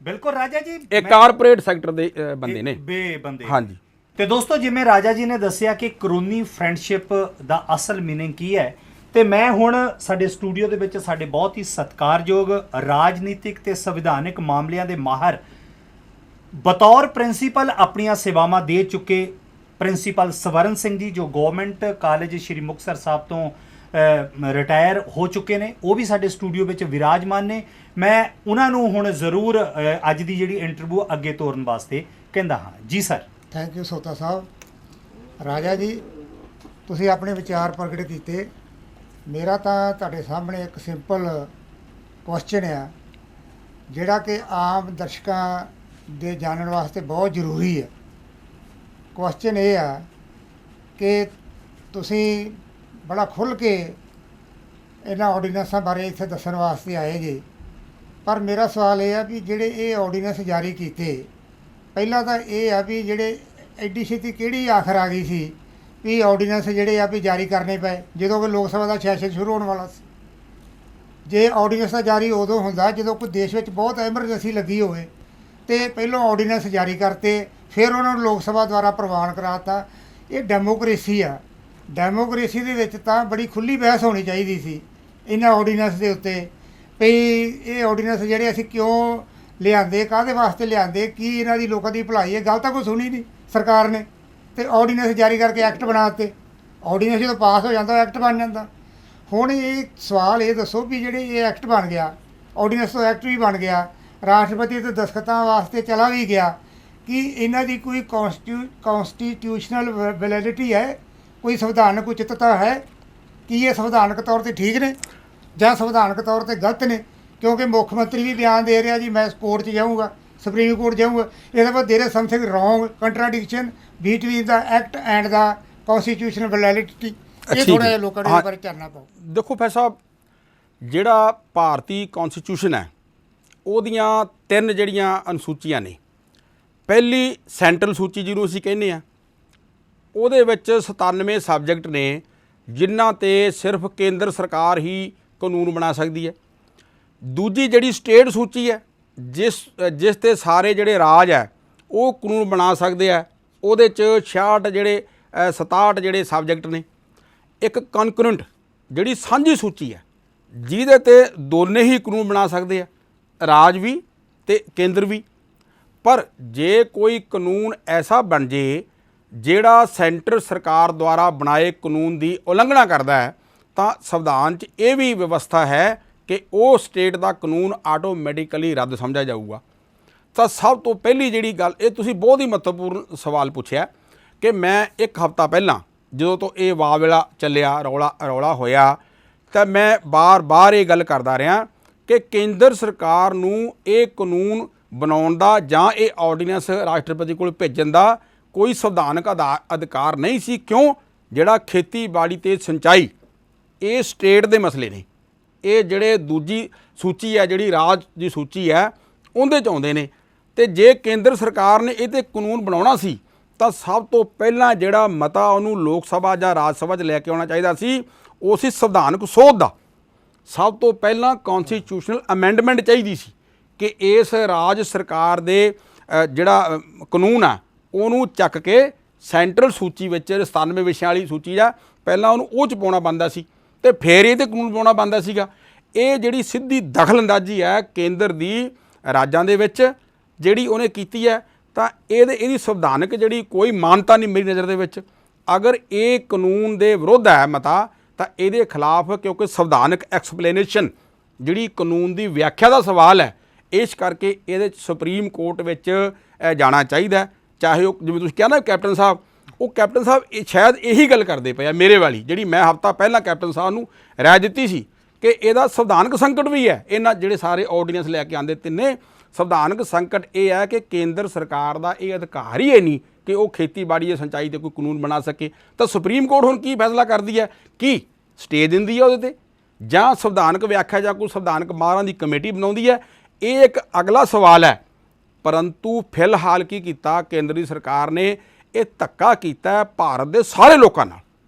A: ਬਿਲਕੁਲ ਰਾਜਾ ਜੀ,
B: ਇਹ ਕਾਰਪੋਰੇਟ ਸੈਕਟਰ ਦੇ ਬੰਦੇ ਨੇ
A: ਬੰਦੇ।
B: ਹਾਂਜੀ।
A: ਤੇ ਦੋਸਤੋ ਜਿਵੇਂ ਰਾਜਾ ਜੀ ਨੇ ਦੱਸਿਆ ਕਿ ਕਰੋਨੀ ਫਰੈਂਡਸ਼ਿਪ ਦਾ ਅਸਲ ਮੀਨਿੰਗ ਕੀ ਹੈ, ਤੇ ਮੈਂ ਹੁਣ ਸਾਡੇ ਸਟੂਡੀਓ ਦੇ ਵਿੱਚ ਸਾਡੇ ਬਹੁਤ ਹੀ ਸਤਿਕਾਰਯੋਗ ਰਾਜਨੀਤਿਕ ਤੇ ਸੰਵਿਧਾਨਿਕ ਮਾਮਲਿਆਂ ਦੇ ਮਾਹਰ ਬਤੌਰ ਪ੍ਰਿੰਸੀਪਲ ਆਪਣੀਆਂ ਸੇਵਾਵਾਂ ਦੇ ਚੁੱਕੇ ਪ੍ਰਿੰਸੀਪਲ ਸਵਰਨ ਸਿੰਘ ਜੀ, ਜੋ ਗਵਰਨਮੈਂਟ ਕਾਲਜ ਸ਼੍ਰੀ ਮੁਕਤਸਰ ਸਾਹਿਬ ਤੋਂ ਰਿਟਾਇਰ ਹੋ ਚੁੱਕੇ ਨੇ, ਉਹ ਵੀ ਸਾਡੇ ਸਟੂਡੀਓ ਵਿੱਚ ਵਿਰਾਜਮਾਨ ਨੇ। ਮੈਂ ਉਹਨਾਂ ਨੂੰ ਹੁਣ ਜ਼ਰੂਰ ਅੱਜ ਦੀ ਜਿਹੜੀ ਇੰਟਰਵਿਊ ਅੱਗੇ ਤੋਰਨ ਵਾਸਤੇ ਕਹਿੰਦਾ ਹਾਂ। ਜੀ ਸਰ।
D: ਥੈਂਕ ਯੂ ਸੋਤਾ ਸਾਹਿਬ। ਰਾਜਾ ਜੀ, ਤੁਸੀਂ ਆਪਣੇ ਵਿਚਾਰ ਪ੍ਰਗਟ ਕੀਤੇ। ਮੇਰਾ ਤਾਂ ਤੁਹਾਡੇ ਸਾਹਮਣੇ ਇੱਕ ਸਿੰਪਲ ਕੁਐਸਚਨ ਆ ਜਿਹੜਾ ਕਿ ਆਮ ਦਰਸ਼ਕਾਂ ਦੇ ਜਾਣਨ ਵਾਸਤੇ ਬਹੁਤ ਜ਼ਰੂਰੀ ਹੈ। ਕੁਐਸਚਨ ਇਹ ਆ ਕਿ ਤੁਸੀਂ ਬੜਾ ਖੁੱਲ੍ਹ ਕੇ ਇਹਨਾਂ ਆਰਡੀਨੈਂਸਾਂ ਬਾਰੇ ਇੱਥੇ ਦੱਸਣ ਵਾਸਤੇ ਆਏ ਜੇ, ਪਰ ਮੇਰਾ ਸਵਾਲ ਇਹ ਆ ਵੀ ਜਿਹੜੇ ਇਹ ਆਰਡੀਨੈਂਸ ਜਾਰੀ ਕੀਤੇ, ਪਹਿਲਾਂ ਤਾਂ ਇਹ ਆ ਵੀ ਜਿਹੜੇ ਐਡੀ ਛੇਤੀ ਕਿਹੜੀ ਆਖਰ ਆ ਗਈ ਸੀ ਵੀ ਆਰਡੀਨੈਂਸ ਜਿਹੜੇ ਆ ਵੀ ਜਾਰੀ ਕਰਨੇ ਪਏ ਜਦੋਂ ਕਿ ਲੋਕ ਸਭਾ ਦਾ ਸੈਸ਼ਨ ਸ਼ੁਰੂ ਹੋਣ ਵਾਲਾ ਸੀ। ਜੇ ਆਰਡੀਨੈਂਸ ਦਾ ਜਾਰੀ ਉਦੋਂ ਹੁੰਦਾ ਜਦੋਂ ਕੋਈ ਦੇਸ਼ ਵਿੱਚ ਬਹੁਤ ਐਮਰਜੈਂਸੀ ਲੱਗੀ ਹੋਵੇ ਤੇ ਪਹਿਲਾਂ ਆਰਡੀਨੈਂਸ ਜਾਰੀ ਕਰਤੇ, ਫਿਰ ਉਹਨਾਂ ਨੂੰ ਲੋਕ ਸਭਾ ਦੁਆਰਾ ਪ੍ਰਵਾਨ ਕਰਾਤਾ। ਇਹ ਡੈਮੋਕ੍ਰੇਸੀ ਆ। ਡੈਮੋਕ੍ਰੇਸੀ ਦੇ ਵਿੱਚ ਤਾਂ ਬੜੀ ਖੁੱਲ੍ਹੀ ਬਹਿਸ ਹੋਣੀ ਚਾਹੀਦੀ ਸੀ ਇਹਨਾਂ ਆਰਡੀਨੈਂਸ ਦੇ ਉੱਤੇ ਵੀ ਇਹ ਆਰਡੀਨੈਂਸ ਜਿਹੜੇ ਅਸੀਂ ਕਿਉਂ ਲਿਆਂਦੇ, ਕਾਹਦੇ ਵਾਸਤੇ ਲਿਆਂਦੇ, ਕੀ ਇਹਨਾਂ ਦੀ ਲੋਕਾਂ ਦੀ ਭਲਾਈ ਹੈ। ਗੱਲ ਤਾਂ ਕੋਈ ਸੁਣੀ ਨਹੀਂ ਸਰਕਾਰ ਨੇ, ਤੇ ਆਰਡੀਨੈਂਸ ਜਾਰੀ ਕਰਕੇ ਐਕਟ ਬਣਾ ਦਿੱਤੇ। ਆਰਡੀਨੈਂਸ ਜਦੋਂ ਪਾਸ ਹੋ ਜਾਂਦਾ ਐਕਟ ਬਣ ਜਾਂਦਾ। ਹੁਣ ਇਹ ਸਵਾਲ ਇਹ ਦੱਸੋ ਵੀ ਜਿਹੜੇ ਇਹ ਐਕਟ ਬਣ ਗਿਆ, ਆਰਡੀਨੈਂਸ ਤੋਂ ਐਕਟ ਵੀ ਬਣ ਗਿਆ, ਰਾਸ਼ਟਰਪਤੀ ਦੇ ਦਸਖਤਾਂ ਵਾਸਤੇ ਚਲਾ ਵੀ ਗਿਆ, ਕਿ ਇਹਨਾਂ ਦੀ ਕੋਈ ਕੌਂਸਟੀਟਿਊਸ਼ਨਲ ਵੈਲਿਡਿਟੀ ਹੈ, ਕੋਈ ਸੰਵਿਧਾਨਕ ਉਚਿਤਤਾ ਹੈ? ਕੀ ਇਹ ਸੰਵਿਧਾਨਕ ਤੌਰ 'ਤੇ ਠੀਕ ਨੇ ਜਾਂ ਸੰਵਿਧਾਨਕ ਤੌਰ 'ਤੇ ਗਲਤ ਨੇ? ਕਿਉਂਕਿ ਮੁੱਖ ਮੰਤਰੀ ਵੀ ਬਿਆਨ ਦੇ ਰਿਹਾ ਜੀ ਮੈਂ ਕੋਰਟ 'ਚ ਜਾਊਂਗਾ, ਸੁਪਰੀਮ ਕੋਰਟ ਜਾਊਂਗਾ। ਇਹਦੇ ਬਾਅਦ there is something wrong contradiction between the act and the constitutional validity. ਇਹ ਥੋੜ੍ਹਾ ਜਿਹਾ ਲੋਕਾਂ ਨੂੰ ਬਾਰੇ ਚਾਨਣਾ ਪਾਓ।
B: ਦੇਖੋ ਫੈਸਲਾ ਸਾਹਿਬ, ਜਿਹੜਾ ਭਾਰਤੀ ਕੌਂਸਟੀਟਿਊਸ਼ਨ ਹੈ ਉਹਦੀਆਂ 3 ਜਿਹੜੀਆਂ ਅਨੁਸੂਚੀਆਂ ਨੇ। ਪਹਿਲੀ ਸੈਂਟਰਲ ਸੂਚੀ ਜਿਹਨੂੰ ਅਸੀਂ ਕਹਿੰਦੇ ਹਾਂ, ਉਹਦੇ ਵਿੱਚ 97 ਸਬਜੈਕਟ ਨੇ ਜਿਨ੍ਹਾਂ 'ਤੇ ਸਿਰਫ ਕੇਂਦਰ ਸਰਕਾਰ ਹੀ ਕਾਨੂੰਨ ਬਣਾ ਸਕਦੀ ਹੈ। ਦੂਜੀ ਜਿਹੜੀ ਸਟੇਟ ਸੂਚੀ ਹੈ, ਜਿਸ 'ਤੇ ਸਾਰੇ ਜਿਹੜੇ ਰਾਜ ਹੈ ਉਹ ਕਾਨੂੰਨ ਬਣਾ ਸਕਦੇ ਆ, ਉਹਦੇ 'ਚ 67 ਜਿਹੜੇ ਸਬਜੈਕਟ ਨੇ। ਇੱਕ ਕਨਕਰੈਂਟ ਜਿਹੜੀ ਸਾਂਝੀ ਸੂਚੀ ਹੈ ਜਿਹਦੇ 'ਤੇ ਦੋਨੇ ਹੀ ਕਾਨੂੰਨ ਬਣਾ ਸਕਦੇ ਆ, ਰਾਜ ਵੀ ਤੇ ਕੇਂਦਰ ਵੀ। ਪਰ ਜੇ ਕੋਈ ਕਾਨੂੰਨ ਐਸਾ ਬਣ ਜੇ ਜਿਹੜਾ ਸੈਂਟਰ ਸਰਕਾਰ ਦੁਆਰਾ ਬਣਾਏ ਕਾਨੂੰਨ ਦੀ ਉਲੰਘਣਾ ਕਰਦਾ ਹੈ, ਤਾਂ ਸੰਵਿਧਾਨ 'ਚ ਇਹ ਵੀ ਵਿਵਸਥਾ ਹੈ ਕਿ ਉਹ ਸਟੇਟ ਦਾ ਕਾਨੂੰਨ ਆਟੋਮੈਟਿਕਲੀ ਰੱਦ ਸਮਝਿਆ ਜਾਊਗਾ। ਤਾਂ ਸਭ ਤੋਂ ਪਹਿਲੀ ਜਿਹੜੀ ਗੱਲ, ਇਹ ਤੁਸੀਂ ਬਹੁਤ ਹੀ ਮਹੱਤਵਪੂਰਨ ਸਵਾਲ ਪੁੱਛਿਆ ਕਿ ਮੈਂ ਇੱਕ ਹਫ਼ਤਾ ਪਹਿਲਾਂ ਜਦੋਂ ਤੋਂ ਇਹ ਵਾਵੇਲਾ ਚੱਲਿਆ, ਰੌਲਾ ਹੋਇਆ, ਤਾਂ ਮੈਂ ਬਾਰ-ਬਾਰ ਇਹ ਗੱਲ ਕਰਦਾ ਰਿਹਾ ਕਿ ਕੇਂਦਰ ਸਰਕਾਰ ਨੂੰ ਇਹ ਕਾਨੂੰਨ ਬਣਾਉਣ ਦਾ ਜਾਂ ਇਹ ਆਰਡੀਨੈਂਸ ਰਾਸ਼ਟਰਪਤੀ ਕੋਲ ਭੇਜਣ ਦਾ ਕੋਈ ਸੰਵਿਧਾਨਕ ਅਧਿਕਾਰ ਨਹੀਂ ਸੀ। ਕਿਉਂ? ਜਿਹੜਾ ਖੇਤੀਬਾੜੀ ਤੇ ਸਿੰਚਾਈ, ਇਹ ਸਟੇਟ ਦੇ ਮਸਲੇ ਨੇ। ਇਹ ਜਿਹੜੇ ਦੂਜੀ ਸੂਚੀ ਹੈ, ਜਿਹੜੀ ਰਾਜ ਦੀ ਸੂਚੀ ਹੈ, ਉਹਦੇ 'ਚ ਆਉਂਦੇ ਨੇ। ਤੇ ਜੇ ਕੇਂਦਰ ਸਰਕਾਰ ਨੇ ਇਹ 'ਤੇ ਕਾਨੂੰਨ ਬਣਾਉਣਾ ਸੀ ਤਾਂ ਸਭ ਤੋਂ ਪਹਿਲਾਂ ਜਿਹੜਾ ਮਤਾ ਉਹਨੂੰ ਲੋਕ ਸਭਾ ਜਾਂ ਰਾਜ ਸਭਾ 'ਚ ਲੈ ਕੇ ਆਉਣਾ ਚਾਹੀਦਾ ਸੀ, ਉਹ ਸੀ ਸੰਵਿਧਾਨਕ ਸੋਧ ਦਾ। ਸਭ ਤੋਂ ਪਹਿਲਾਂ ਕੌਂਸਟੀਟਿਊਸ਼ਨਲ ਅਮੈਂਡਮੈਂਟ ਚਾਹੀਦੀ ਸੀ ਕਿ ਇਸ ਰਾਜ ਸਰਕਾਰ ਦੇ ਜਿਹੜਾ ਕਾਨੂੰਨ ਆ ਉਹਨੂੰ ਚੱਕ ਕੇ ਸੈਂਟਰਲ ਸੂਚੀ ਵਿੱਚ 97 ਵਿਸ਼ਿਆਂ ਵਾਲੀ ਸੂਚੀ ਆ, ਪਹਿਲਾਂ ਉਹਨੂੰ ਉਹ 'ਚ ਪਾਉਣਾ ਬਣਦਾ ਸੀ ਤੇ ਫਿਰ ਇਹ 'ਤੇ ਕਾਨੂੰਨ ਪਾਉਣਾ ਬਣਦਾ ਸੀਗਾ। ਇਹ ਜਿਹੜੀ ਸਿੱਧੀ ਦਖਲਅੰਦਾਜ਼ੀ ਹੈ ਕੇਂਦਰ ਦੀ ਰਾਜਾਂ ਦੇ ਵਿੱਚ ਜਿਹੜੀ ਉਹਨੇ ਕੀਤੀ ਹੈ, ਤਾਂ ਇਹਦੀ ਸੰਵਿਧਾਨਕ ਜਿਹੜੀ ਕੋਈ ਮਾਨਤਾ ਨਹੀਂ ਮੇਰੀ ਨਜ਼ਰ ਦੇ ਵਿੱਚ। ਅਗਰ ਇਹ ਕਾਨੂੰਨ ਦੇ ਵਿਰੁੱਧ ਹੈ ਮਤਾ, ਤਾਂ ਇਹਦੇ ਖਿਲਾਫ, ਕਿਉਂਕਿ ਸੰਵਿਧਾਨਕ ਐਕਸਪਲੇਨੇਸ਼ਨ ਜਿਹੜੀ ਕਾਨੂੰਨ ਦੀ ਵਿਆਖਿਆ ਦਾ ਸਵਾਲ ਹੈ, ਇਸ ਕਰਕੇ ਇਹਦੇ 'ਚ ਸੁਪਰੀਮ ਕੋਰਟ ਵਿੱਚ ਜਾਣਾ ਚਾਹੀਦਾ। ਚਾਹੇ ਉਹ ਜਿਵੇਂ ਤੁਸੀਂ ਕਿਹਾ ਨਾ ਕੈਪਟਨ ਸਾਹਿਬ, ਉਹ ਕੈਪਟਨ ਸਾਹਿਬ ਸ਼ਾਇਦ ਇਹੀ ਗੱਲ ਕਰਦੇ ਪਏ ਆ ਮੇਰੇ ਵਾਲੀ, ਜਿਹੜੀ ਮੈਂ ਹਫ਼ਤਾ ਪਹਿਲਾਂ ਕੈਪਟਨ ਸਾਹਿਬ ਨੂੰ ਰਾਏ ਦਿੱਤੀ ਸੀ ਕਿ ਇਹਦਾ ਸੰਵਿਧਾਨਕ ਸੰਕਟ ਵੀ ਹੈ। ਇਹਨਾਂ ਜਿਹੜੇ ਸਾਰੇ ਆਰਡੀਨੈਂਸ ਲੈ ਕੇ ਆਂਦੇ ਤਿੰਨੇ, ਸੰਵਿਧਾਨਕ ਸੰਕਟ ਇਹ ਹੈ ਕਿ ਕੇਂਦਰ ਸਰਕਾਰ ਦਾ ਇਹ ਅਧਿਕਾਰ ਹੀ ਹੈ ਨਹੀਂ ਕਿ ਉਹ ਖੇਤੀਬਾੜੀ ਜਾਂ ਸਿੰਚਾਈ ਤੇ ਕੋਈ ਕਾਨੂੰਨ ਬਣਾ ਸਕੇ। ਤਾਂ ਸੁਪਰੀਮ ਕੋਰਟ ਹੁਣ ਕੀ ਫੈਸਲਾ ਕਰਦੀ ਹੈ? ਕੀ ਸਟੇ ਦਿੰਦੀ ਹੈ ਉਹਦੇ ਤੇ, ਜਾਂ ਸੰਵਿਧਾਨਕ ਵਿਆਖਿਆ ਜਾਂ ਕੋਈ ਸੰਵਿਧਾਨਕ ਮਾਹਰਾਂ ਦੀ ਕਮੇਟੀ ਬਣਾਉਂਦੀ ਹੈ? ਇਹ ਇੱਕ ਅਗਲਾ ਸਵਾਲ ਹੈ। ਪਰੰਤੂ ਫਿਲਹਾਲ ਕੀ ਕੀਤਾ ਕੇਂਦਰ ਦੀ ਸਰਕਾਰ ਨੇ? ਇਹ ਧੱਕਾ ਕੀਤਾ ਭਾਰਤ ਦੇ ਸਾਰੇ ਲੋਕਾਂ ਨਾਲ,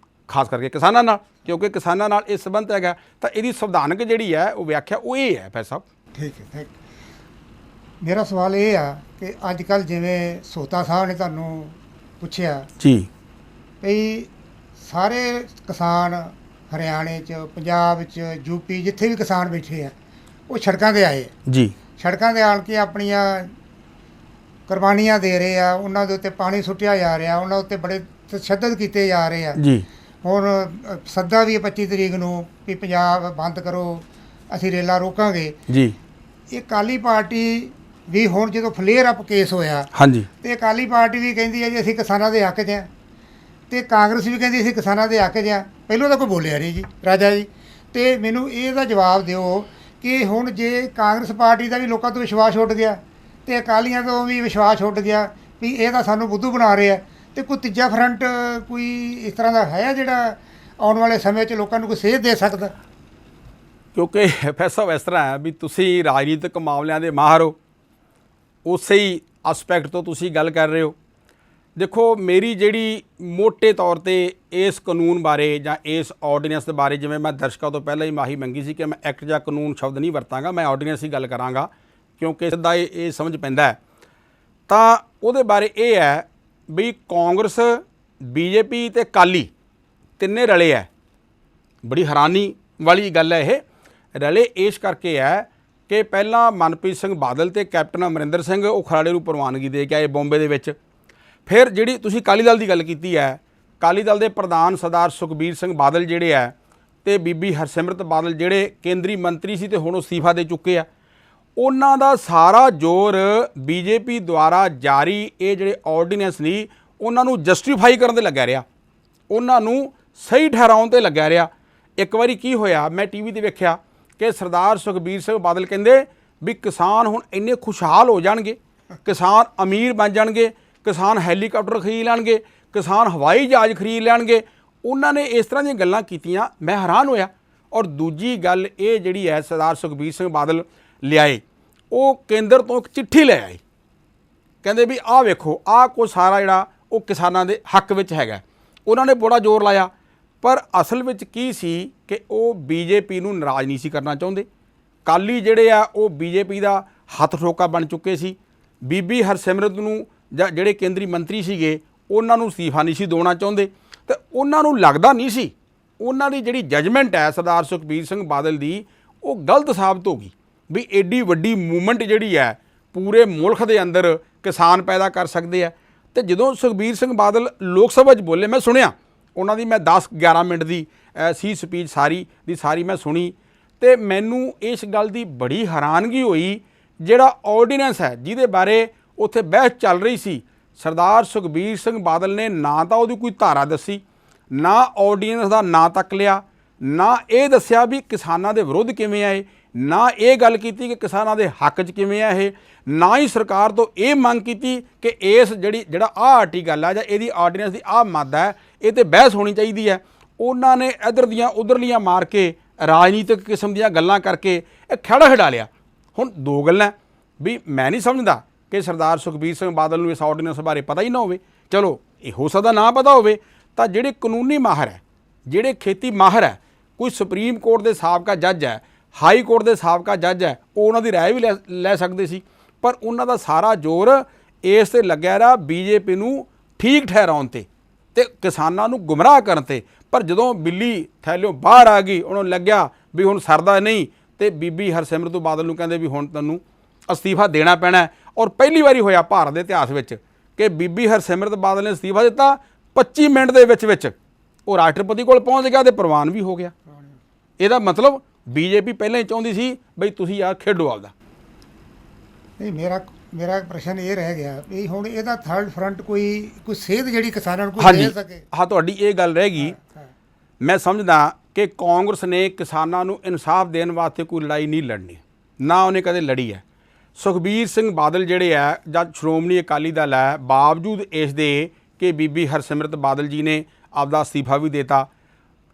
B: ਖਾਸ ਕਰਕੇ ਕਿਸਾਨਾਂ ਨਾਲ, ਕਿਉਂਕਿ ਕਿਸਾਨਾਂ ਨਾਲ ਇਹ ਸੰਬੰਧ ਹੈਗਾ। ਤਾਂ ਇਹਦੀ ਸੰਵਿਧਾਨਕ ਜਿਹੜੀ ਹੈ ਉਹ ਵਿਆਖਿਆ ਉਹ ਇਹ ਹੈ। ਭਾਈ ਸਾਹਿਬ
D: ਠੀਕ ਹੈ, ਥੈਂਕ ਯੂ। ਮੇਰਾ ਸਵਾਲ ਇਹ ਆ ਕਿ ਅੱਜ ਕੱਲ੍ਹ ਜਿਵੇਂ ਸੋਤਾ ਸਾਹਿਬ ਨੇ ਤੁਹਾਨੂੰ ਪੁੱਛਿਆ
B: ਜੀ,
D: ਵੀ ਸਾਰੇ ਕਿਸਾਨ ਹਰਿਆਣੇ 'ਚ, ਪੰਜਾਬ 'ਚ, ਯੂਪੀ, ਜਿੱਥੇ ਵੀ ਕਿਸਾਨ ਬੈਠੇ ਆ ਉਹ ਸੜਕਾਂ 'ਤੇ ਆਏ ਆ।
B: ਜੀ,
D: ਸੜਕਾਂ 'ਤੇ ਆਣ ਕੇ ਆਪਣੀਆਂ ਕੁਰਬਾਨੀਆਂ ਦੇ ਰਹੇ ਆ, ਉਹਨਾਂ ਦੇ ਉੱਤੇ ਪਾਣੀ ਸੁੱਟਿਆ ਜਾ ਰਿਹਾ, ਉਹਨਾਂ ਉੱਤੇ ਬੜੇ ਤਸ਼ੱਦਦ ਕੀਤੇ ਜਾ ਰਹੇ ਆ।
B: ਜੀ,
D: ਹੁਣ ਸੱਦਾ ਵੀ ਹੈ 25 ਤਰੀਕ ਨੂੰ ਵੀ ਪੰਜਾਬ ਬੰਦ ਕਰੋ, ਅਸੀਂ ਰੇਲਾਂ ਰੋਕਾਂਗੇ।
B: ਜੀ,
D: ਇਹ ਅਕਾਲੀ ਪਾਰਟੀ ਵੀ ਹੁਣ ਜਦੋਂ ਫਲੇਅਰ ਅਪ ਕੇਸ ਹੋਇਆ
B: ਹਾਂਜੀ,
D: ਤੇ ਅਕਾਲੀ ਪਾਰਟੀ ਵੀ ਕਹਿੰਦੀ ਹੈ ਜੀ ਅਸੀਂ ਕਿਸਾਨਾਂ ਦੇ ਹੱਕ 'ਚ ਹਾਂ, ਤੇ ਕਾਂਗਰਸ ਵੀ ਕਹਿੰਦੀ ਅਸੀਂ ਕਿਸਾਨਾਂ ਦੇ ਹੱਕ 'ਚ ਹਾਂ। ਪਹਿਲਾਂ ਤਾਂ ਕੋਈ ਬੋਲਿਆ ਨਹੀਂ ਜੀ ਰਾਜਾ ਜੀ। ਤੇ ਮੈਨੂੰ ਇਹਦਾ ਜਵਾਬ ਦਿਓ ਕਿ ਹੁਣ ਜੇ ਕਾਂਗਰਸ ਪਾਰਟੀ ਦਾ ਵੀ ਲੋਕਾਂ ਤੋਂ ਵਿਸ਼ਵਾਸ ਉੱਡ ਗਿਆ ਤੇ ਅਕਾਲੀਆਂ ਤੋਂ ਵੀ ਵਿਸ਼ਵਾਸ ਉੱਡ ਗਿਆ ਵੀ ਇਹ ਤਾਂ ਸਾਨੂੰ ਬੁੱਧੂ ਬਣਾ ਰਹੇ ਆ, ਤੇ ਕੋਈ ਤੀਜਾ ਫਰੰਟ ਕੋਈ ਇਸ ਤਰ੍ਹਾਂ ਦਾ ਹੈ ਜਿਹੜਾ ਆਉਣ ਵਾਲੇ ਸਮੇਂ 'ਚ ਲੋਕਾਂ ਨੂੰ ਕੋਈ ਸੇਧ ਦੇ ਸਕਦਾ?
B: ਕਿਉਂਕਿ ਫੈਸਲਾ ਇਸ ਤਰ੍ਹਾਂ ਹੈ ਵੀ ਤੁਸੀਂ ਰਾਜਨੀਤਿਕ ਮਾਮਲਿਆਂ ਦੇ ਮਾਹਰ ਹੋ, ਉਸੇ ਹੀ ਐਸਪੈਕਟ ਤੋਂ ਤੁਸੀਂ ਗੱਲ ਕਰ ਰਹੇ ਹੋ। ਦੇਖੋ, ਮੇਰੀ ਜਿਹੜੀ ਮੋਟੇ ਤੌਰ ਤੇ ਇਸ ਕਾਨੂੰਨ ਬਾਰੇ ਜਾਂ ਇਸ ਆਰਡੀਨੈਂਸ ਦੇ ਬਾਰੇ, ਜਿਵੇਂ ਮੈਂ ਦਰਸ਼ਕਾਂ ਤੋਂ ਪਹਿਲਾਂ ਹੀ ਮਾਹੀ ਮੰਗੀ ਸੀ ਕਿ ਮੈਂ ਐਕਟ ਜਾਂ ਕਾਨੂੰਨ ਸ਼ਬਦ ਨਹੀਂ ਵਰਤਾਂਗਾ, ਮੈਂ ਆਰਡੀਨੈਂਸ ਹੀ ਗੱਲ ਕਰਾਂਗਾ, ਕਿਉਂਕਿ ਸਿੱਧਾ ਇਹ ਸਮਝ ਪੈਂਦਾ ਹੈ। ਤਾਂ ਉਹਦੇ ਬਾਰੇ ਇਹ ਹੈ ਵੀ ਕਾਂਗਰਸ, ਬੀਜੇਪੀ ਤੇ ਅਕਾਲੀ ਤਿੰਨੇ ਰਲੇ ਹੈ। ਬੜੀ ਹੈਰਾਨੀ ਵਾਲੀ ਗੱਲ ਹੈ ਇਹ। ਰਲੇ ਇਸ ਕਰਕੇ ਹੈ ਕਿ ਪਹਿਲਾਂ ਮਨਪ੍ਰੀਤ ਸਿੰਘ ਬਾਦਲ ਤੇ ਕੈਪਟਨ ਅਮਰਿੰਦਰ ਸਿੰਘ ਉਹ ਖਰੜੇ ਨੂੰ ਪ੍ਰਵਾਨਗੀ ਦੇ ਕੇ ਆਏ ਬੰਬੇ ਦੇ ਵਿੱਚ। ਫਿਰ ਜਿਹੜੀ ਤੁਸੀਂ ਅਕਾਲੀ ਦਲ ਦੀ ਗੱਲ ਕੀਤੀ ਹੈ, ਅਕਾਲੀ ਦਲ ਦੇ ਪ੍ਰਧਾਨ ਸਰਦਾਰ ਸੁਖਬੀਰ ਸਿੰਘ ਬਾਦਲ ਜਿਹੜੇ ਹੈ ਤੇ ਬੀਬੀ ਹਰਸਿਮਰਤ ਬਾਦਲ ਜਿਹੜੇ ਕੇਂਦਰੀ ਮੰਤਰੀ ਸੀ ਤੇ ਹੁਣ ਉਹ ਅਸਤੀਫਾ ਦੇ ਚੁੱਕੇ ਆ, ਉਹਨਾਂ ਦਾ ਸਾਰਾ ਜ਼ੋਰ ਬੀਜੇਪੀ ਦੁਆਰਾ ਜਾਰੀ ਇਹ ਜਿਹੜੇ ਆਰਡੀਨੈਂਸ ਨਹੀਂ ਉਹਨਾਂ ਨੂੰ ਜਸਟੀਫਾਈ ਕਰਨ 'ਤੇ ਲੱਗਿਆ ਰਿਹਾ, ਉਹਨਾਂ ਨੂੰ ਸਹੀ ਠਹਿਰਾਉਣ 'ਤੇ ਲੱਗਿਆ ਰਿਹਾ। ਇੱਕ ਵਾਰੀ ਕੀ ਹੋਇਆ, ਮੈਂ ਟੀਵੀ ਤੇ ਵੇਖਿਆ ਕਿ ਸਰਦਾਰ ਸੁਖਬੀਰ ਸਿੰਘ ਬਾਦਲ ਕਹਿੰਦੇ ਵੀ ਕਿਸਾਨ ਹੁਣ ਇੰਨੇ ਖੁਸ਼ਹਾਲ ਹੋ ਜਾਣਗੇ, ਕਿਸਾਨ ਅਮੀਰ ਬਣ ਜਾਣਗੇ, ਕਿਸਾਨ ਹੈਲੀਕਾਪਟਰ ਖਰੀਦ ਲੈਣਗੇ, ਕਿਸਾਨ ਹਵਾਈ ਜਹਾਜ਼ ਖਰੀਦ ਲੈਣਗੇ। ਉਹਨਾਂ ਨੇ ਇਸ ਤਰ੍ਹਾਂ ਦੀਆਂ ਗੱਲਾਂ ਕੀਤੀਆਂ, ਮੈਂ ਹੈਰਾਨ ਹੋਇਆ। ਔਰ ਦੂਜੀ ਗੱਲ ਇਹ ਜਿਹੜੀ ਹੈ ਸਰਦਾਰ ਸੁਖਬੀਰ ਸਿੰਘ ਬਾਦਲ ਲਿਆਏ, ਉਹ ਕੇਂਦਰ ਤੋਂ ਇੱਕ ਚਿੱਠੀ ਲੈ ਆਏ, ਕਹਿੰਦੇ ਵੀ ਆਹ ਵੇਖੋ ਆਹ ਕੋਈ ਸਾਰਾ ਜਿਹੜਾ ਉਹ ਕਿਸਾਨਾਂ ਦੇ ਹੱਕ ਵਿੱਚ ਹੈਗਾ। ਉਹਨਾਂ ਨੇ ਬੜਾ ਜ਼ੋਰ ਲਾਇਆ, ਪਰ ਅਸਲ ਵਿੱਚ ਕੀ ਸੀ ਕਿ ਉਹ ਬੀਜੇਪੀ ਨੂੰ ਨਾਰਾਜ਼ ਨਹੀਂ ਸੀ ਕਰਨਾ ਚਾਹੁੰਦੇ। ਅਕਾਲੀ ਜਿਹੜੇ ਆ ਉਹ ਬੀਜੇਪੀ ਦਾ ਹੱਥ ਠੋਕਾ ਬਣ ਚੁੱਕੇ ਸੀ। ਬੀਬੀ ਹਰਸਿਮਰਤ ਨੂੰ ਜਾਂ ਜਿਹੜੇ ਕੇਂਦਰੀ ਮੰਤਰੀ ਸੀਗੇ ਉਹਨਾਂ ਨੂੰ ਅਸਤੀਫਾ ਨਹੀਂ ਸੀ ਦੇਣਾ ਚਾਹੁੰਦੇ, ਤੇ ਉਹਨਾਂ ਨੂੰ ਲੱਗਦਾ ਨਹੀਂ ਸੀ ਉਹਨਾਂ ਦੀ ਜਿਹੜੀ ਜਜਮੈਂਟ ਹੈ ਸਰਦਾਰ ਸੁਖਬੀਰ ਸਿੰਘ ਬਾਦਲ ਦੀ ਉਹ ਗਲਤ ਸਾਬਤ ਹੋ ਗਈ ਵੀ ਐਡੀ ਵੱਡੀ ਮੂਵਮੈਂਟ ਜਿਹੜੀ ਹੈ ਪੂਰੇ ਮੁਲਕ ਦੇ ਅੰਦਰ ਕਿਸਾਨ ਪੈਦਾ ਕਰ ਸਕਦੇ ਆ। ਤੇ ਜਦੋਂ ਸੁਖਬੀਰ ਸਿੰਘ ਬਾਦਲ ਲੋਕ ਸਭਾ 'ਚ ਬੋਲੇ, ਮੈਂ ਸੁਣਿਆ ਉਹਨਾਂ ਦੀ, ਮੈਂ 10-11 ਮਿੰਟ ਦੀ ਸੀ ਸਪੀਚ, ਸਾਰੀ ਦੀ ਸਾਰੀ ਮੈਂ ਸੁਣੀ, ਤੇ ਮੈਨੂੰ ਇਸ ਗੱਲ ਦੀ ਬੜੀ ਹੈਰਾਨਗੀ ਹੋਈ ਜਿਹੜਾ ਆਰਡੀਨੈਂਸ ਹੈ ਜਿਹਦੇ ਬਾਰੇ ਉੱਥੇ ਬਹਿਸ ਚੱਲ ਰਹੀ ਸੀ, ਸਰਦਾਰ ਸੁਖਬੀਰ ਸਿੰਘ ਬਾਦਲ ਨੇ ਨਾ ਤਾਂ ਉਹਦੀ ਕੋਈ ਧਾਰਾ ਦੱਸੀ, ਨਾ ਆਰਡੀਨੈਂਸ ਦਾ ਨਾਂ ਤੱਕ ਲਿਆ, ਨਾ ਇਹ ਦੱਸਿਆ ਵੀ ਕਿਸਾਨਾਂ ਦੇ ਵਿਰੁੱਧ ਕਿਵੇਂ ਆਏ, ਨਾ ਇਹ ਗੱਲ ਕੀਤੀ ਕਿ ਕਿਸਾਨਾਂ ਦੇ ਹੱਕ 'ਚ ਕਿਵੇਂ ਆ ਇਹ, ਨਾ ਹੀ ਸਰਕਾਰ ਤੋਂ ਇਹ ਮੰਗ ਕੀਤੀ ਕਿ ਇਸ ਜਿਹੜਾ ਆਹ ਆਰਟੀਕਲ ਆ ਜਾਂ ਇਹਦੀ ਆਰਡੀਨੈਂਸ ਦੀ ਆਹ ਮਾਦਾ ਹੈ ਇਹ 'ਤੇ ਬਹਿਸ ਹੋਣੀ ਚਾਹੀਦੀ ਹੈ। ਉਹਨਾਂ ਨੇ ਇੱਧਰ ਦੀਆਂ ਉੱਧਰਲੀਆਂ ਮਾਰ ਕੇ ਰਾਜਨੀਤਿਕ ਕਿਸਮ ਦੀਆਂ ਗੱਲਾਂ ਕਰਕੇ ਇਹ ਖਹਿੜਾ ਛਡਾ ਲਿਆ। ਹੁਣ ਦੋ ਗੱਲਾਂ ਵੀ ਮੈਂ ਨਹੀਂ ਸਮਝਦਾ ਕਿ ਸਰਦਾਰ ਸੁਖਬੀਰ ਸਿੰਘ ਬਾਦਲ ਨੂੰ ਇਸ ਆਰਡੀਨੈਂਸ ਬਾਰੇ ਪਤਾ ਹੀ ਨਾ ਹੋਵੇ। ਚਲੋ ਇਹ ਹੋ ਸਕਦਾ ਨਾ ਪਤਾ ਹੋਵੇ, ਤਾਂ ਜਿਹੜੇ ਕਾਨੂੰਨੀ ਮਾਹਰ ਹੈ, ਜਿਹੜੇ ਖੇਤੀ ਮਾਹਰ ਹੈ, ਕੋਈ ਸੁਪਰੀਮ ਕੋਰਟ ਦੇ ਸਾਬਕਾ ਜੱਜ ਹੈ, ਹਾਈ ਕੋਰਟ ਦੇ ਸਾਬਕਾ ਜੱਜ ਹੈ, ਉਹ ਉਹਨਾਂ ਦੀ ਰਾਏ ਵੀ ਲੈ ਸਕਦੇ ਸੀ, ਪਰ ਉਹਨਾਂ ਦਾ ਸਾਰਾ ਜ਼ੋਰ ਇਸ 'ਤੇ ਲੱਗਿਆ ਰਿਹਾ ਬੀਜੇਪੀ ਨੂੰ ਠੀਕ ਠਹਿਰਾਉਣ 'ਤੇ ਤੇ ਕਿਸਾਨਾਂ ਨੂੰ ਗੁੰਮਰਾਹ ਕਰਨ 'ਤੇ। ਪਰ ਜਦੋਂ ਬਿੱਲੀ ਥੈਲਿਓਂ ਬਾਹਰ ਆ ਗਈ, ਉਹਨਾਂ ਨੂੰ ਲੱਗਿਆ ਵੀ ਹੁਣ ਸਰਦਾ ਨਹੀਂ, ਤੇ ਬੀਬੀ ਹਰਸਿਮਰਤ ਬਾਦਲ ਨੂੰ ਕਹਿੰਦੇ ਵੀ ਹੁਣ ਤੈਨੂੰ ਅਸਤੀਫਾ ਦੇਣਾ ਪੈਣਾ। ਔਰ ਪਹਿਲੀ ਵਾਰੀ ਹੋਇਆ ਭਾਰਤ ਦੇ ਇਤਿਹਾਸ ਵਿੱਚ ਕਿ ਬੀਬੀ ਹਰਸਿਮਰਤ ਬਾਦਲ ਨੇ ਅਸਤੀਫਾ ਦਿੱਤਾ, 25 ਮਿੰਟ ਦੇ ਵਿੱਚ ਉਹ ਰਾਸ਼ਟਰਪਤੀ ਕੋਲ ਪਹੁੰਚ ਗਿਆ ਤੇ ਪ੍ਰਵਾਨ ਵੀ ਹੋ ਗਿਆ। ਇਹਦਾ ਮਤਲਬ ਬੀਜੇਪੀ ਪਹਿਲਾਂ ਹੀ ਚਾਹੁੰਦੀ ਸੀ ਬਈ ਤੁਸੀਂ ਯਾਰ ਖੇਡੋ ਆਪਦਾ।
D: ਨਹੀਂ, ਮੇਰਾ ਪ੍ਰਸ਼ਨ ਇਹ ਰਹਿ ਗਿਆ ਵੀ ਹੁਣ ਇਹਦਾ ਥਰਡ ਫਰੰਟ ਕੋਈ ਸੇਧ ਜਿਹੜੀ ਕਿਸਾਨਾਂ ਨੂੰ ਕੋਈ ਦੇ ਸਕੇ।
B: ਹਾਂ, ਤੁਹਾਡੀ ਇਹ ਗੱਲ ਰਹਿ ਗਈ। ਮੈਂ ਸਮਝਦਾ ਕਿ ਕਾਂਗਰਸ ਨੇ ਕਿਸਾਨਾਂ ਨੂੰ ਇਨਸਾਫ ਦੇਣ ਵਾਸਤੇ ਕੋਈ ਲੜਾਈ ਨਹੀਂ ਲੜਨੀ, ਨਾ ਉਹਨੇ ਕਦੇ ਲੜੀ ਹੈ। ਸੁਖਬੀਰ ਸਿੰਘ ਬਾਦਲ ਜਿਹੜੇ ਆ ਜਦ ਸ਼੍ਰੋਮਣੀ ਅਕਾਲੀ ਦਲ ਹੈ, ਬਾਵਜੂਦ ਇਸ ਦੇ ਕਿ ਬੀਬੀ ਹਰਸਿਮਰਤ ਬਾਦਲ ਜੀ ਨੇ ਆਪਦਾ ਅਸਤੀਫਾ ਵੀ ਦੇਤਾ,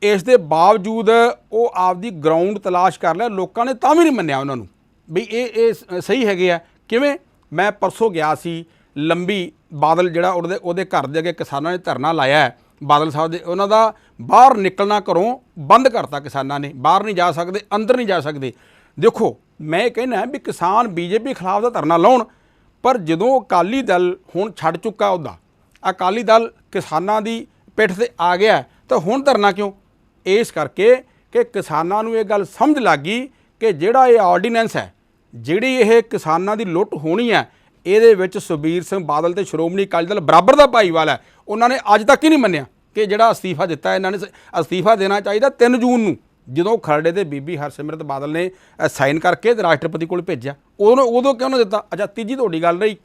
B: ਇਸ ਦੇ ਬਾਵਜੂਦ ਉਹ ਆਪਦੀ ਗਰਾਊਂਡ ਤਲਾਸ਼ ਕਰ ਲਿਆ, ਲੋਕਾਂ ਨੇ ਤਾਂ ਵੀ ਨਹੀਂ ਮੰਨਿਆ ਉਹਨਾਂ ਨੂੰ ਵੀ ਇਹ ਸਹੀ ਹੈਗੇ ਆ। ਕਿਵੇਂ? ਮੈਂ ਪਰਸੋਂ ਗਿਆ ਸੀ ਲੰਬੀ, ਬਾਦਲ ਜਿਹੜਾ ਉਹਦੇ ਘਰ ਦੇ ਅੱਗੇ ਕਿਸਾਨਾਂ ਨੇ ਧਰਨਾ ਲਾਇਆ ਹੈ, ਬਾਦਲ ਸਾਹਿਬ ਦੇ, ਉਹਨਾਂ ਦਾ ਬਾਹਰ ਨਿਕਲਣਾ ਘਰੋਂ ਬੰਦ ਕਰਤਾ ਕਿਸਾਨਾਂ ਨੇ, ਬਾਹਰ ਨਹੀਂ ਜਾ ਸਕਦੇ, ਅੰਦਰ ਨਹੀਂ ਜਾ ਸਕਦੇ। ਦੇਖੋ ਮੈਂ ਇਹ ਕਹਿਣਾ ਵੀ ਕਿਸਾਨ ਬੀਜੇਪੀ ਖਿਲਾਫ ਦਾ ਧਰਨਾ ਲਾਉਣ, ਪਰ ਜਦੋਂ ਅਕਾਲੀ ਦਲ ਹੁਣ ਛੱਡ ਚੁੱਕਾ ਉਹਦਾ, ਅਕਾਲੀ ਦਲ ਕਿਸਾਨਾਂ ਦੀ ਪਿੱਠ ਤੇ ਆ ਗਿਆ, ਤਾਂ ਹੁਣ ਧਰਨਾ ਕਿਉਂ? ਇਸ ਕਰਕੇ ਕਿ ਕਿਸਾਨਾਂ ਨੂੰ ਇਹ ਗੱਲ ਸਮਝ ਲੱਗ ਗਈ ਕਿ ਜਿਹੜਾ ਇਹ ਆਰਡੀਨੈਂਸ ਹੈ, ਜਿਹੜੀ ਇਹ ਕਿਸਾਨਾਂ ਦੀ ਲੁੱਟ ਹੋਣੀ ਹੈ, ਇਹਦੇ ਵਿੱਚ ਸੁਖਬੀਰ ਸਿੰਘ ਬਾਦਲ ਤੇ ਸ਼੍ਰੋਮਣੀ ਅਕਾਲੀ ਦਲ ਬਰਾਬਰ ਦਾ ਭਾਈਵਾਲ ਹੈ। ਉਹਨਾਂ ਨੇ ਅੱਜ ਤੱਕ ਹੀ ਨਹੀਂ ਮੰਨਿਆ ਕਿ ਜਿਹੜਾ ਅਸਤੀਫਾ ਦਿੱਤਾ, ਇਹਨਾਂ ਨੇ ਅਸਤੀਫਾ ਦੇਣਾ ਚਾਹੀਦਾ 3 ਜੂਨ ਨੂੰ, ਜਦੋਂ ਖਰੜੇ ਤੇ ਬੀਬੀ ਹਰਸਿਮਰਤ ਬਾਦਲ ਨੇ ਸਾਈਨ ਕਰਕੇ ਤੇ ਰਾਸ਼ਟਰਪਤੀ ਕੋਲ ਭੇਜਿਆ, ਉਦੋਂ ਕਿਉਂ ਨਾ ਦਿੱਤਾ? ਅੱਛਾ, ਤੀਜੀ ਤੁਹਾਡੀ ਗੱਲ ਰਹੀ,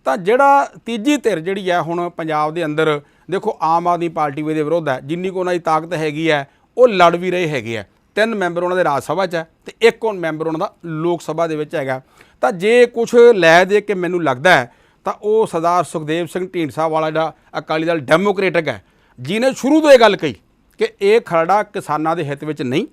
B: ਤਾਂ ਜਿਹੜਾ ਤੀਜੀ ਧਿਰ ਜਿਹੜੀ ਹੈ ਹੁਣ ਪੰਜਾਬ ਦੇ ਅੰਦਰ, ਦੇਖੋ ਆਮ ਆਦਮੀ ਪਾਰਟੀ ਦੇ ਵਿਰੋਧ ਹੈ, ਜਿੰਨੀ ਕੁ ਉਹਨਾਂ ਦੀ ਤਾਕਤ ਹੈਗੀ ਹੈ ਉਹ ਲੜ ਵੀ ਰਹੇ ਹੈਗੇ ਆ। 3 ਮੈਂਬਰ ਉਹਨਾਂ ਦੇ ਰਾਜ ਸਭਾ 'ਚ ਹੈ ਤੇ 1 ਮੈਂਬਰ ਉਹਨਾਂ ਦਾ ਲੋਕ ਸਭਾ ਦੇ ਵਿੱਚ ਹੈਗਾ। ਤਾਂ ਜੇ ਕੁਛ ਲੈ ਦੇ ਕੇ ਮੈਨੂੰ ਲੱਗਦਾ ਹੈ ਤਾਂ ਉਹ ਸਰਦਾਰ ਸੁਖਦੇਵ ਸਿੰਘ ਢੀਂਡਸਾ ਵਾਲਾ ਜਿਹੜਾ ਅਕਾਲੀ ਦਲ ਡੈਮੋਕ੍ਰੇਟਿਕ ਹੈ, ਜਿਹਨੇ ਸ਼ੁਰੂ ਤੋਂ ਇਹ ਗੱਲ ਕਹੀ ਕਿ ਇਹ ਖਰੜਾ ਕਿਸਾਨਾਂ ਦੇ ਹਿੱਤ ਵਿੱਚ ਨਹੀਂ,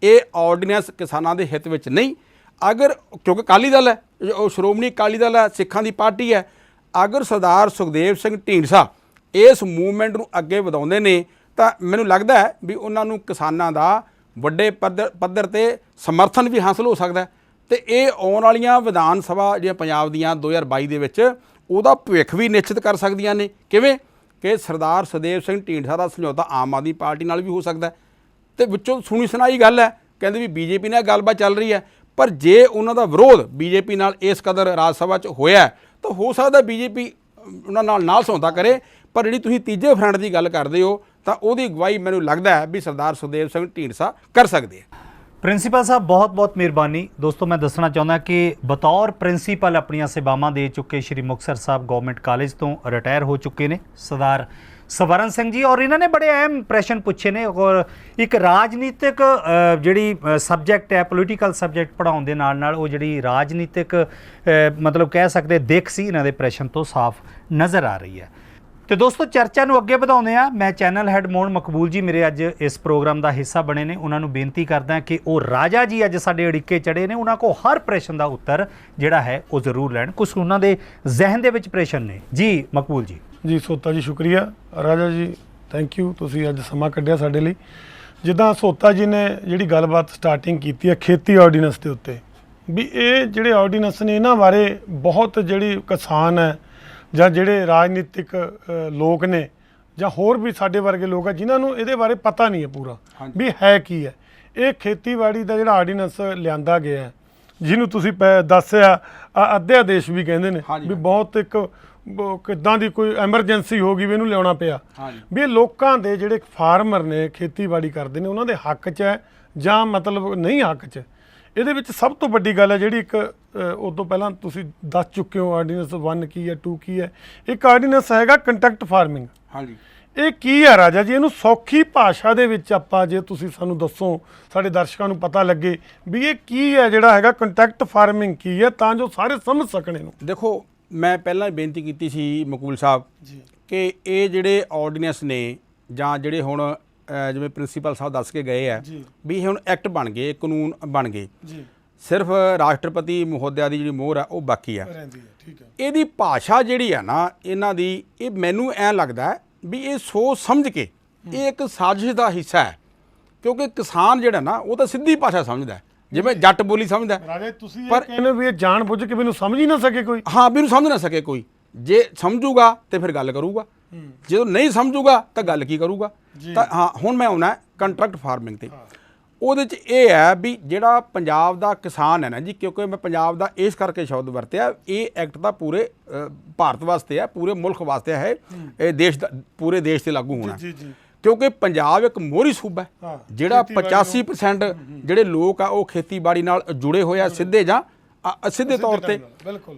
B: ਇਹ ਆਰਡੀਨੈਂਸ ਕਿਸਾਨਾਂ ਦੇ ਹਿੱਤ ਵਿੱਚ ਨਹੀਂ। ਅਗਰ ਕਿਉਂਕਿ ਅਕਾਲੀ ਦਲ ਹੈ, ਉਹ ਸ਼੍ਰੋਮਣੀ ਅਕਾਲੀ ਦਲ ਹੈ, ਸਿੱਖਾਂ ਦੀ ਪਾਰਟੀ ਹੈ, ਅਗਰ ਸਰਦਾਰ ਸੁਖਦੇਵ ਸਿੰਘ ਢੀਂਡਸਾ ਇਸ ਮੂਵਮੈਂਟ ਨੂੰ ਅੱਗੇ ਵਧਾਉਂਦੇ ਨੇ ਤਾਂ ਮੈਨੂੰ ਲੱਗਦਾ ਹੈ ਵੀ ਉਹਨਾਂ ਨੂੰ ਕਿਸਾਨਾਂ ਦਾ ਵੱਡੇ ਪੱਧਰ ਤੇ ਸਮਰਥਨ ਵੀ ਹਾਸਲ ਹੋ ਸਕਦਾ ਤੇ ਇਹ ਆਉਣ ਵਾਲੀਆਂ ਵਿਧਾਨ ਸਭਾ ਜਿਹੜੀਆਂ ਪੰਜਾਬ ਦੀਆਂ 2022 ਦੇ ਵਿੱਚ ਉਹਦਾ ਭਵਿੱਖ ਵੀ ਨਿਸ਼ਚਿਤ ਕਰ ਸਕਦੀਆਂ ਨੇ। ਕਿਵੇਂ? ਕਿ ਸਰਦਾਰ ਸੁਖਦੇਵ ਸਿੰਘ ਢੀਂਡਸਾ ਦਾ ਸਮਝੌਤਾ ਆਮ ਆਦਮੀ ਪਾਰਟੀ ਨਾਲ ਵੀ ਹੋ ਸਕਦਾ ਤੇ ਵਿੱਚੋਂ ਸੁਣੀ ਸੁਣਾਈ ਗੱਲ ਹੈ, ਕਹਿੰਦੇ ਵੀ ਬੀਜੇਪੀ ਨਾਲ ਗੱਲਬਾਤ ਚੱਲ ਰਹੀ ਹੈ, ਪਰ ਜੇ ਉਹਨਾਂ ਦਾ ਵਿਰੋਧ ਬੀਜੇਪੀ ਨਾਲ ਇਸ ਕਦਰ ਰਾਜ ਸਭਾ 'ਚ ਹੋਇਆ ਤਾਂ ਹੋ ਸਕਦਾ ਬੀਜੇਪੀ ਉਹਨਾਂ ਨਾਲ ਸਮਝੌਤਾ ਕਰੇ। ਪਰ ਜਿਹੜੀ ਤੁਸੀਂ ਤੀਜੇ ਫਰੰਟ ਦੀ ਗੱਲ ਕਰਦੇ ਹੋ ਤਾਂ ਉਹਦੀ ਅਗਵਾਈ ਮੈਨੂੰ ਲੱਗਦਾ ਹੈ ਵੀ ਸਰਦਾਰ ਸੁਖਦੇਵ ਸਿੰਘ ਢੀਂਡਸਾ ਕਰ ਸਕਦੇ ਆ।
A: ਪ੍ਰਿੰਸੀਪਲ ਸਾਹਿਬ ਬਹੁਤ ਬਹੁਤ ਮਿਹਰਬਾਨੀ। ਦੋਸਤੋ ਮੈਂ ਦੱਸਣਾ ਚਾਹੁੰਦਾ ਕਿ ਬਤੌਰ ਪ੍ਰਿੰਸੀਪਲ ਆਪਣੀਆਂ ਸੇਵਾਵਾਂ ਦੇ ਚੁੱਕੇ ਸ਼੍ਰੀ ਮੁਕਤਸਰ ਸਾਹਿਬ ਗਵਰਨਮੈਂਟ ਕਾਲਜ ਤੋਂ ਰਿਟਾਇਰ ਹੋ ਚੁੱਕੇ ਨੇ ਸਰਦਾਰ ਸਵਰਨ ਸਿੰਘ ਜੀ, ਔਰ ਇਹਨਾਂ ਨੇ ਬੜੇ ਅਹਿਮ ਪ੍ਰਸ਼ਨ ਪੁੱਛੇ ਨੇ ਔਰ ਇੱਕ ਰਾਜਨੀਤਿਕ ਜਿਹੜੀ ਸਬਜੈਕਟ ਹੈ, ਪੋਲੀਟੀਕਲ ਸਬਜੈਕਟ ਪੜ੍ਹਾਉਣ ਦੇ ਨਾਲ ਉਹ ਜਿਹੜੀ ਰਾਜਨੀਤਿਕ ਮਤਲਬ ਕਹਿ ਸਕਦੇ ਦਿੱਖ ਸੀ ਇਹਨਾਂ ਦੇ ਪ੍ਰਸ਼ਨ ਤੋਂ ਸਾਫ਼ ਨਜ਼ਰ ਆ ਰਹੀ ਹੈ। ਤੇ ਦੋਸਤੋ ਚਰਚਾ ਨੂੰ ਅੱਗੇ ਵਧਾਉਂਦੇ ਆ, ਮੈਂ ਚੈਨਲ ਹੈਡ ਮੋਹਨ ਮਕਬੂਲ ਜੀ ਮੇਰੇ ਅੱਜ ਇਸ ਪ੍ਰੋਗਰਾਮ ਦਾ ਹਿੱਸਾ ਬਣੇ ਨੇ, ਉਹਨਾਂ ਨੂੰ ਬੇਨਤੀ ਕਰਦਾ ਕਿ ਉਹ ਰਾਜਾ ਜੀ ਅੱਜ ਸਾਡੇ ਅੜਿੱਕੇ ਚੜੇ ਨੇ, ਉਹਨਾਂ ਕੋਲ ਹਰ ਪ੍ਰਸ਼ਨ ਦਾ ਉੱਤਰ ਜਿਹੜਾ ਹੈ ਉਹ ਜ਼ਰੂਰ ਲੈਣ। ਕੁਝ ਉਹਨਾਂ ਦੇ ਜ਼ਿਹਨ ਦੇ ਵਿੱਚ ਪ੍ਰਸ਼ਨ ਨੇ। ਜੀ ਮਕਬੂਲ ਜੀ।
C: ਜੀ ਸੋਤਾ ਜੀ, ਸ਼ੁਕਰੀਆ। ਰਾਜਾ ਜੀ ਥੈਂਕ ਯੂ, ਤੁਸੀਂ ਅੱਜ ਸਮਾਂ ਕੱਢਿਆ ਸਾਡੇ ਲਈ। ਜਿੱਦਾਂ ਸੋਤਾ ਜੀ ਨੇ ਜਿਹੜੀ ਗੱਲਬਾਤ ਸਟਾਰਟਿੰਗ ਕੀਤੀ ਹੈ ਖੇਤੀ ਆਰਡੀਨੈਂਸ ਦੇ ਉੱਤੇ, ਵੀ ਇਹ ਜਿਹੜੇ ਆਰਡੀਨੈਂਸ ਨੇ ਇਹਨਾਂ ਬਾਰੇ ਬਹੁਤ ਜਿਹੜੀ ਕਿਸਾਨ ਹੈ ਜਾਂ ਜਿਹੜੇ ਰਾਜਨੀਤਿਕ ਲੋਕ ਨੇ ਜਾਂ ਹੋਰ ਵੀ ਸਾਡੇ ਵਰਗੇ ਲੋਕ ਆ ਜਿਨ੍ਹਾਂ ਨੂੰ ਇਹਦੇ ਬਾਰੇ ਪਤਾ ਨਹੀਂ ਹੈ ਪੂਰਾ ਵੀ ਹੈ ਕੀ ਹੈ। ਇਹ ਖੇਤੀਬਾੜੀ ਦਾ ਜਿਹੜਾ ਆਰਡੀਨੈਂਸ ਲਿਆਂਦਾ ਗਿਆ ਹੈ, ਜਿਹਨੂੰ ਤੁਸੀਂ ਦੱਸਿਆ ਅਧਿਆਦੇਸ਼ ਵੀ ਕਹਿੰਦੇ ਨੇ, ਵੀ ਬਹੁਤ ਇੱਕ ਕਿੱਦਾਂ ਦੀ ਕੋਈ ਐਮਰਜੈਂਸੀ ਹੋ ਗਈ ਵੀ ਇਹਨੂੰ ਲਿਆਉਣਾ ਪਿਆ, ਵੀ ਇਹ ਲੋਕਾਂ ਦੇ ਜਿਹੜੇ ਫਾਰਮਰ ਨੇ ਖੇਤੀਬਾੜੀ ਕਰਦੇ ਨੇ ਉਹਨਾਂ ਦੇ ਹੱਕ 'ਚ ਹੈ ਜਾਂ ਮਤਲਬ ਨਹੀਂ ਹੱਕ 'ਚ। ਇਹਦੇ ਵਿੱਚ ਸਭ ਤੋਂ ਵੱਡੀ ਗੱਲ ਹੈ ਜਿਹੜੀ ਇੱਕ ਉਸ ਤੋਂ ਪਹਿਲਾਂ ਤੁਸੀਂ ਦੱਸ ਚੁੱਕੇ ਹੋ ਆਰਡੀਨੈਂਸ 1 ਕੀ ਹੈ 2 ਕੀ ਹੈ। ਇੱਕ ਆਰਡੀਨੈਂਸ ਹੈਗਾ ਕੰਟਰੈਕਟ ਫਾਰਮਿੰਗ। ਹਾਂਜੀ, ਇਹ ਕੀ ਹੈ ਰਾਜਾ ਜੀ? ਇਹਨੂੰ ਸੌਖੀ ਭਾਸ਼ਾ ਦੇ ਵਿੱਚ ਆਪਾਂ ਜੇ ਤੁਸੀਂ ਸਾਨੂੰ ਦੱਸੋ, ਸਾਡੇ ਦਰਸ਼ਕਾਂ ਨੂੰ ਪਤਾ ਲੱਗੇ ਵੀ ਇਹ ਕੀ ਹੈ ਜਿਹੜਾ ਹੈਗਾ ਕੰਟਰੈਕਟ ਫਾਰਮਿੰਗ ਕੀ ਹੈ, ਤਾਂ ਜੋ ਸਾਰੇ ਸਮਝ ਸਕਣ ਇਹਨੂੰ।
B: ਦੇਖੋ ਮੈਂ ਪਹਿਲਾਂ ਹੀ ਬੇਨਤੀ ਕੀਤੀ ਸੀ ਮਕਬੂਲ ਸਾਹਿਬ ਜੀ ਕਿ ਇਹ ਜਿਹੜੇ ਆਰਡੀਨੈਂਸ ਨੇ ਜਾਂ ਜਿਹੜੇ ਹੁਣ ਜਿਵੇਂ ਪ੍ਰਿੰਸੀਪਲ ਸਾਹਿਬ ਦੱਸ ਕੇ ਗਏ ਆ ਵੀ ਇਹ ਹੁਣ ਐਕਟ ਬਣ ਗਏ, ਕਾਨੂੰਨ ਬਣ ਗਏ, ਸਿਰਫ ਰਾਸ਼ਟਰਪਤੀ ਮਹੋਦਿਆ ਦੀ ਜਿਹੜੀ ਮੋਹਰ ਆ ਉਹ ਬਾਕੀ ਆ। ਇਹਦੀ ਭਾਸ਼ਾ ਜਿਹੜੀ ਆ ਨਾ ਇਹਨਾਂ ਦੀ, ਇਹ ਮੈਨੂੰ ਐਂ ਲੱਗਦਾ ਵੀ ਇਹ ਸੋਚ ਸਮਝ ਕੇ ਇਹ ਇੱਕ ਸਾਜ਼ਿਸ਼ ਦਾ ਹਿੱਸਾ ਹੈ, ਕਿਉਂਕਿ ਕਿਸਾਨ ਜਿਹੜਾ ਨਾ ਉਹ ਤਾਂ ਸਿੱਧੀ ਭਾਸ਼ਾ ਸਮਝਦਾ, ਜਿਵੇਂ ਜੱਟ ਬੋਲੀ ਸਮਝਦਾ।
C: ਰਾਜੇ ਤੁਸੀਂ ਇਹ ਕਹਿੰਦੇ ਵੀ ਇਹ ਜਾਣ ਬੁੱਝ ਕੇ ਮੈਨੂੰ ਸਮਝ ਹੀ ਨਾ ਸਕੇ ਕੋਈ?
B: ਹਾਂ, ਵੀ ਇਹਨੂੰ ਸਮਝ ਨਾ ਸਕੇ ਕੋਈ। ਜੇ ਸਮਝੂਗਾ ਤੇ ਫਿਰ ਗੱਲ ਕਰੂਗਾ, ਜਦੋਂ ਨਹੀਂ ਸਮਝੂਗਾ ਤਾਂ ਗੱਲ ਕੀ ਕਰੂਗਾ। ਤਾਂ ਹਾਂ, ਹੁਣ ਮੈਂ ਆਉਣਾ ਕੰਟਰੈਕਟ ਫਾਰਮਿੰਗ ਤੇ। ਉਹਦੇ 'ਚ ਇਹ ਹੈ ਵੀ ਜਿਹੜਾ ਪੰਜਾਬ ਦਾ ਕਿਸਾਨ ਹੈ ਨਾ ਜੀ, ਕਿਉਂਕਿ ਮੈਂ ਪੰਜਾਬ ਦਾ ਇਸ ਕਰਕੇ ਸ਼ਬਦ ਵਰਤਿਆ, ਇਹ ਐਕਟ ਤਾਂ ਪੂਰੇ ਭਾਰਤ ਵਾਸਤੇ ਹੈ, ਪੂਰੇ ਮੁਲਕ ਵਾਸਤੇ ਹੈ, ਇਹ ਦੇਸ਼ ਦਾ ਪੂਰੇ ਦੇਸ਼ 'ਤੇ ਲਾਗੂ ਹੋਣਾ, ਕਿਉਂਕਿ ਪੰਜਾਬ ਇੱਕ ਮੋਹਰੀ ਸੂਬਾ ਹੈ ਜਿਹੜਾ 85% ਜਿਹੜੇ ਲੋਕ ਆ ਉਹ ਖੇਤੀਬਾੜੀ ਨਾਲ ਜੁੜੇ ਹੋਏ ਆ, ਸਿੱਧੇ ਜਾਂ ਅਸਿੱਧੇ ਤੌਰ ਤੇ।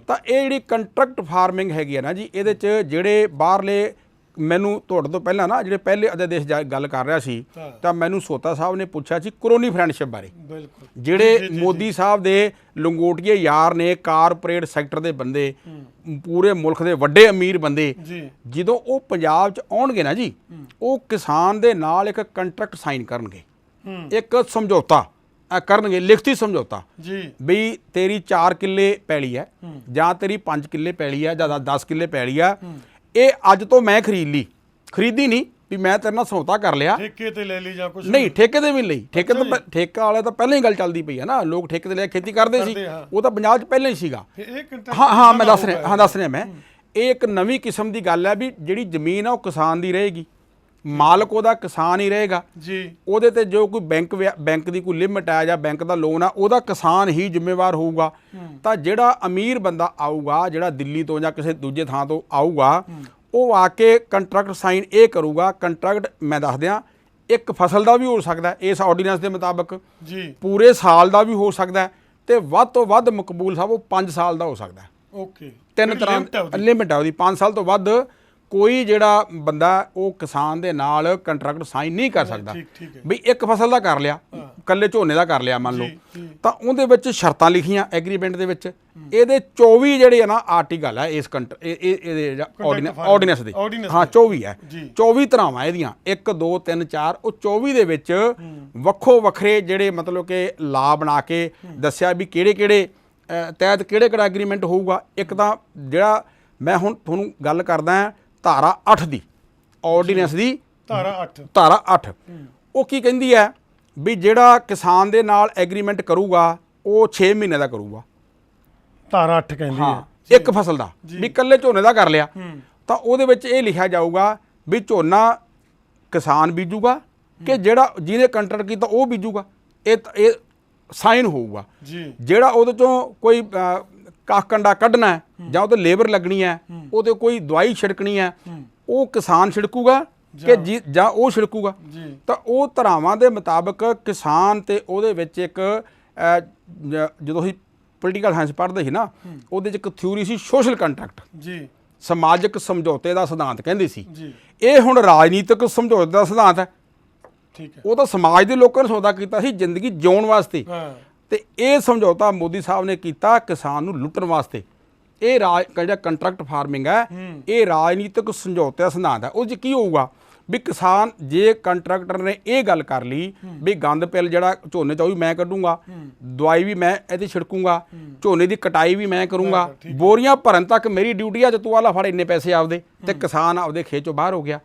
B: ਤਾਂ ਇਹ ਜਿਹੜੀ ਕੰਟਰੈਕਟ ਫਾਰਮਿੰਗ ਹੈਗੀ ਹੈ ਨਾ ਜੀ, ਇਹਦੇ 'ਚ ਜਿਹੜੇ ਬਾਹਰਲੇ ਮੈਨੂੰ ਤੁਹਾਡੇ ਤੋਂ ਪਹਿਲਾਂ ਨਾ ਜਿਹੜੇ ਪਹਿਲੇ ਅਧਿਆਦੇਸ਼ ਗੱਲ ਕਰ ਰਿਹਾ ਸੀ
C: ਹਾਂ।
B: ਤਾਂ ਮੈਨੂੰ ਸੋਤਾ ਸਾਹਿਬ ਨੇ ਪੁੱਛਿਆ ਸੀ ਕਰੋਨੀ ਫਰੈਂਡਸ਼ਿਪ ਬਾਰੇ।
C: ਬਿਲਕੁਲ
B: ਜਿਹੜੇ ਮੋਦੀ ਸਾਹਿਬ ਦੇ ਲੰਗੋਟੀਏ ਯਾਰ ਨੇ, ਕਾਰਪੋਰੇਟ ਸੈਕਟਰ ਦੇ ਬੰਦੇ, ਪੂਰੇ ਮੁਲਕ ਦੇ ਵੱਡੇ ਅਮੀਰ ਬੰਦੇ,
C: ਜੀ
B: ਜਦੋਂ ਉਹ ਪੰਜਾਬ 'ਚ ਆਉਣਗੇ ਨਾ ਜੀ, ਉਹ ਕਿਸਾਨ ਦੇ ਨਾਲ ਇੱਕ ਕੰਟਰੈਕਟ ਸਾਈਨ ਕਰਨਗੇ, ਇੱਕ ਸਮਝੌਤਾ ਕਰਨਗੇ, ਲਿਖਤੀ ਸਮਝੌਤਾ
C: ਜੀ
B: ਵੀ ਤੇਰੀ 4 ਕਿੱਲੇ ਪੈਲੀ ਹੈ ਜਾਂ ਤੇਰੀ 5 ਕਿੱਲੇ ਪੈਲੀ ਹੈ ਜਾਂ 10 ਕਿੱਲੇ ਪੈਲੀ ਆ, ਇਹ ਅੱਜ ਤੋਂ ਮੈਂ ਖਰੀਦੀ ਨਹੀਂ ਵੀ ਮੈਂ ਤੇਰੇ ਨਾਲ ਸਮਝੌਤਾ ਕਰ ਲਿਆ,
C: ਠੇਕੇ ਤੇ ਲੈ ਲਈ ਜਾਂ ਕੁਝ
B: ਨਹੀਂ ਠੇਕੇ ਤੇ ਵੀ ਨਹੀਂ ਲਈ। ਠੇਕਾ ਵਾਲੇ ਤਾਂ ਪਹਿਲਾਂ ਹੀ ਗੱਲ ਚੱਲਦੀ ਪਈ ਹੈ ਨਾ, ਲੋਕ ਠੇਕੇ ਤੇ ਲੈ ਖੇਤੀ ਕਰਦੇ ਸੀ, ਉਹ ਤਾਂ ਪੰਜਾਬ 'ਚ ਪਹਿਲਾਂ ਹੀ ਸੀਗਾ।
C: ਇਹ ਕੰਟਰੈਕਟ
B: ਹਾਂ ਮੈਂ ਦੱਸ ਰਿਹਾ ਮੈਂ, ਇਹ ਇੱਕ ਨਵੀਂ ਕਿਸਮ ਦੀ ਗੱਲ ਹੈ ਵੀ ਜਿਹੜੀ ਜ਼ਮੀਨ ਆ ਉਹ ਕਿਸਾਨ ਦੀ ਰਹੇਗੀ, ਮਾਲਕ ਉਹਦਾ ਕਿਸਾਨ ਹੀ ਰਹੇਗਾ
C: ਜੀ।
B: ਉਹਦੇ ਤੇ ਜੋ ਕੋਈ ਬੈਂਕ ਦੀ ਕੋਈ ਲਿਮਟ ਹੈ ਜਾਂ ਬੈਂਕ ਦਾ ਲੋਨ ਆ, ਉਹਦਾ ਕਿਸਾਨ ਹੀ ਜ਼ਿੰਮੇਵਾਰ ਹੋਊਗਾ। ਤਾਂ ਜਿਹੜਾ ਅਮੀਰ ਬੰਦਾ ਆਊਗਾ, ਜਿਹੜਾ ਦਿੱਲੀ ਤੋਂ ਜਾਂ ਕਿਸੇ ਦੂਜੇ ਥਾਂ ਤੋਂ ਆਊਗਾ, ਉਹ ਆ ਕੇ ਕੰਟਰੈਕਟ ਸਾਈਨ ਇਹ ਕਰੂਗਾ। ਕੰਟਰੈਕਟ ਮੈਂ ਦੱਸ ਦਿਆਂ, ਇੱਕ ਫਸਲ ਦਾ ਵੀ ਹੋ ਸਕਦਾ ਇਸ ਆਰਡੀਨੈਂਸ ਦੇ ਮੁਤਾਬਕ
C: ਜੀ,
B: ਪੂਰੇ ਸਾਲ ਦਾ ਵੀ ਹੋ ਸਕਦਾ, ਤੇ ਵੱਧ ਤੋਂ ਵੱਧ ਮਕਬੂਲ ਸਾਹਿਬ ਉਹ 5 ਸਾਲ ਦਾ ਹੋ ਸਕਦਾ।
C: ਓਕੇ,
B: 3 ਤਰ੍ਹਾਂ ਲਿਮਿਟ ਹੈ ਉਹਦੀ, 5 ਸਾਲ ਤੋਂ ਵੱਧ ਕੋਈ ਜਿਹੜਾ ਬੰਦਾ ਉਹ ਕਿਸਾਨ ਦੇ ਨਾਲ ਕੰਟਰੈਕਟ ਸਾਈਨ ਨਹੀਂ ਕਰ ਸਕਦਾ।
C: ਠੀਕ ਹੈ
B: ਵੀ ਇੱਕ ਫਸਲ ਦਾ ਕਰ ਲਿਆ, ਕੱਲੇ ਝੋਨੇ ਦਾ ਕਰ ਲਿਆ ਮੰਨ ਲਓ, ਤਾਂ ਉਹਦੇ ਵਿੱਚ ਸ਼ਰਤਾਂ ਲਿਖੀਆਂ ਐਗਰੀਮੈਂਟ ਦੇ ਵਿੱਚ। ਇਹਦੇ 24 ਜਿਹੜੇ ਆ ਨਾ ਆਰਟੀਕਲ ਹੈ ਇਸ ਇਹਦੇ ਆਰਡੀਨੈਂਸ ਦੇ, ਹਾਂ 24 ਹੈ, 24 ਤਰ੍ਹਾਂਵਾਂ ਇਹਦੀਆਂ, 1 2 3 4, ਉਹ 24 ਦੇ ਵਿੱਚ ਵੱਖੋ ਵੱਖਰੇ ਜਿਹੜੇ ਮਤਲਬ ਕਿ ਲਾ ਬਣਾ ਕੇ ਦੱਸਿਆ ਵੀ ਕਿਹੜੇ ਤਹਿਤ ਕਿਹੜਾ ਐਗਰੀਮੈਂਟ ਹੋਊਗਾ। ਇੱਕ ਤਾਂ ਜਿਹੜਾ ਮੈਂ ਹੁਣ ਤੁਹਾਨੂੰ ਗੱਲ ਕਰਦਾ ਧਾਰਾ 8 ਦੀ, ਆਰਡੀਨੈਂਸ ਦੀ ਧਾਰਾ 8 ਉਹ ਕੀ ਕਹਿੰਦੀ ਹੈ ਵੀ ਜਿਹੜਾ ਕਿਸਾਨ ਦੇ ਨਾਲ ਐਗਰੀਮੈਂਟ ਕਰੂਗਾ ਉਹ 6 ਮਹੀਨੇ ਦਾ ਕਰੂਗਾ।
C: ਧਾਰਾ 8 ਕਹਿੰਦੀ ਹੈ
B: ਇੱਕ ਫਸਲ ਦਾ, ਵੀ ਇਕੱਲੇ ਝੋਨੇ ਦਾ ਕਰ ਲਿਆ ਤਾਂ ਉਹਦੇ ਵਿੱਚ ਇਹ ਲਿਖਿਆ ਜਾਊਗਾ ਵੀ ਝੋਨਾ ਕਿਸਾਨ ਬੀਜੂਗਾ ਕਿ ਜਿਹੜਾ ਜਿਹਨੇ ਕੰਟਰੈਕਟ ਕੀਤਾ ਉਹ ਬੀਜੂਗਾ। ਇਹ ਸਾਈਨ ਹੋਊਗਾ। ਜਿਹੜਾ ਉਹਦੇ ਚੋਂ ਕੋਈ ਕੱਖ ਕੰਡਾ ਕੱਢਣਾ ਹੈ ਜਾਂ ਉਹਤੇ ਲੇਬਰ ਲੱਗਣੀ ਹੈ, ਉਹਤੇ ਕੋਈ ਦਵਾਈ ਛਿੜਕਣੀ ਹੈ, ਉਹ ਕਿਸਾਨ ਛਿੜਕੂਗਾ ਕਿ ਜਾਂ ਉਹ ਛਿੜਕੂਗਾ। ਤਾਂ ਉਹ ਧਾਰਾਵਾਂ ਦੇ ਮੁਤਾਬਕ ਕਿਸਾਨ ਤੇ ਉਹਦੇ ਵਿੱਚ ਇੱਕ ਜਦੋਂ ਅਸੀਂ ਪੋਲੀਟੀਕਲ ਸਾਇੰਸ ਪੜ੍ਹਦੇ ਸੀ ਨਾ, ਉਹਦੇ 'ਚ ਇੱਕ ਥਿਊਰੀ ਸੀ ਸੋਸ਼ਲ ਕੰਟਰੈਕਟ, ਸਮਾਜਿਕ ਸਮਝੌਤੇ ਦਾ ਸਿਧਾਂਤ ਕਹਿੰਦੇ ਸੀ। ਇਹ ਹੁਣ ਰਾਜਨੀਤਿਕ ਸਮਝੌਤੇ ਦਾ ਸਿਧਾਂਤ ਹੈ। ਉਹ ਤਾਂ ਸਮਾਜ ਦੇ ਲੋਕਾਂ ਨੇ ਸੌਦਾ ਕੀਤਾ ਸੀ ਜ਼ਿੰਦਗੀ ਜਿਉਣ ਵਾਸਤੇ, ਤੇ ਇਹ ਸਮਝੌਤਾ ਮੋਦੀ ਸਾਹਿਬ ਨੇ ਕੀਤਾ ਕਿਸਾਨ ਨੂੰ ਲੁੱਟਣ ਵਾਸਤੇ। ਇਹ ਜਿਹੜਾ ਕੰਟਰੈਕਟ ਫਾਰਮਿੰਗ ਹੈ, ਇਹ ਰਾਜਨੀਤਿਕ ਸਮਝੌਤੇ ਦਾ ਸਿਧਾਂਤ ਹੈ। ਉਹ 'ਚ ਕੀ ਹੋਊਗਾ ਵੀ ਕਿਸਾਨ, ਜੇ ਕੰਟਰੈਕਟਰ ਨੇ ਇਹ ਗੱਲ ਕਰ ਲਈ ਵੀ ਗੰਦ ਪਿੱਲ ਜਿਹੜਾ ਝੋਨੇ 'ਚ ਉਹ ਵੀ ਮੈਂ ਕੱਢੂੰਗਾ, ਦਵਾਈ ਵੀ ਮੈਂ ਇਹਦੀ ਛਿੜਕੂੰਗਾ, ਝੋਨੇ ਦੀ ਕਟਾਈ ਵੀ ਮੈਂ ਕਰੂੰਗਾ, ਬੋਰੀਆਂ ਭਰਨ ਤੱਕ ਮੇਰੀ ਡਿਊਟੀ ਆ, ਜੇ ਤੂੰ ਆਲਾ ਫੜ ਇੰਨੇ ਪੈਸੇ ਆਪਦੇ, ਤੇ ਕਿਸਾਨ ਆਪਦੇ ਖੇਤ 'ਚੋਂ ਬਾਹਰ ਹੋ ਗਿਆ।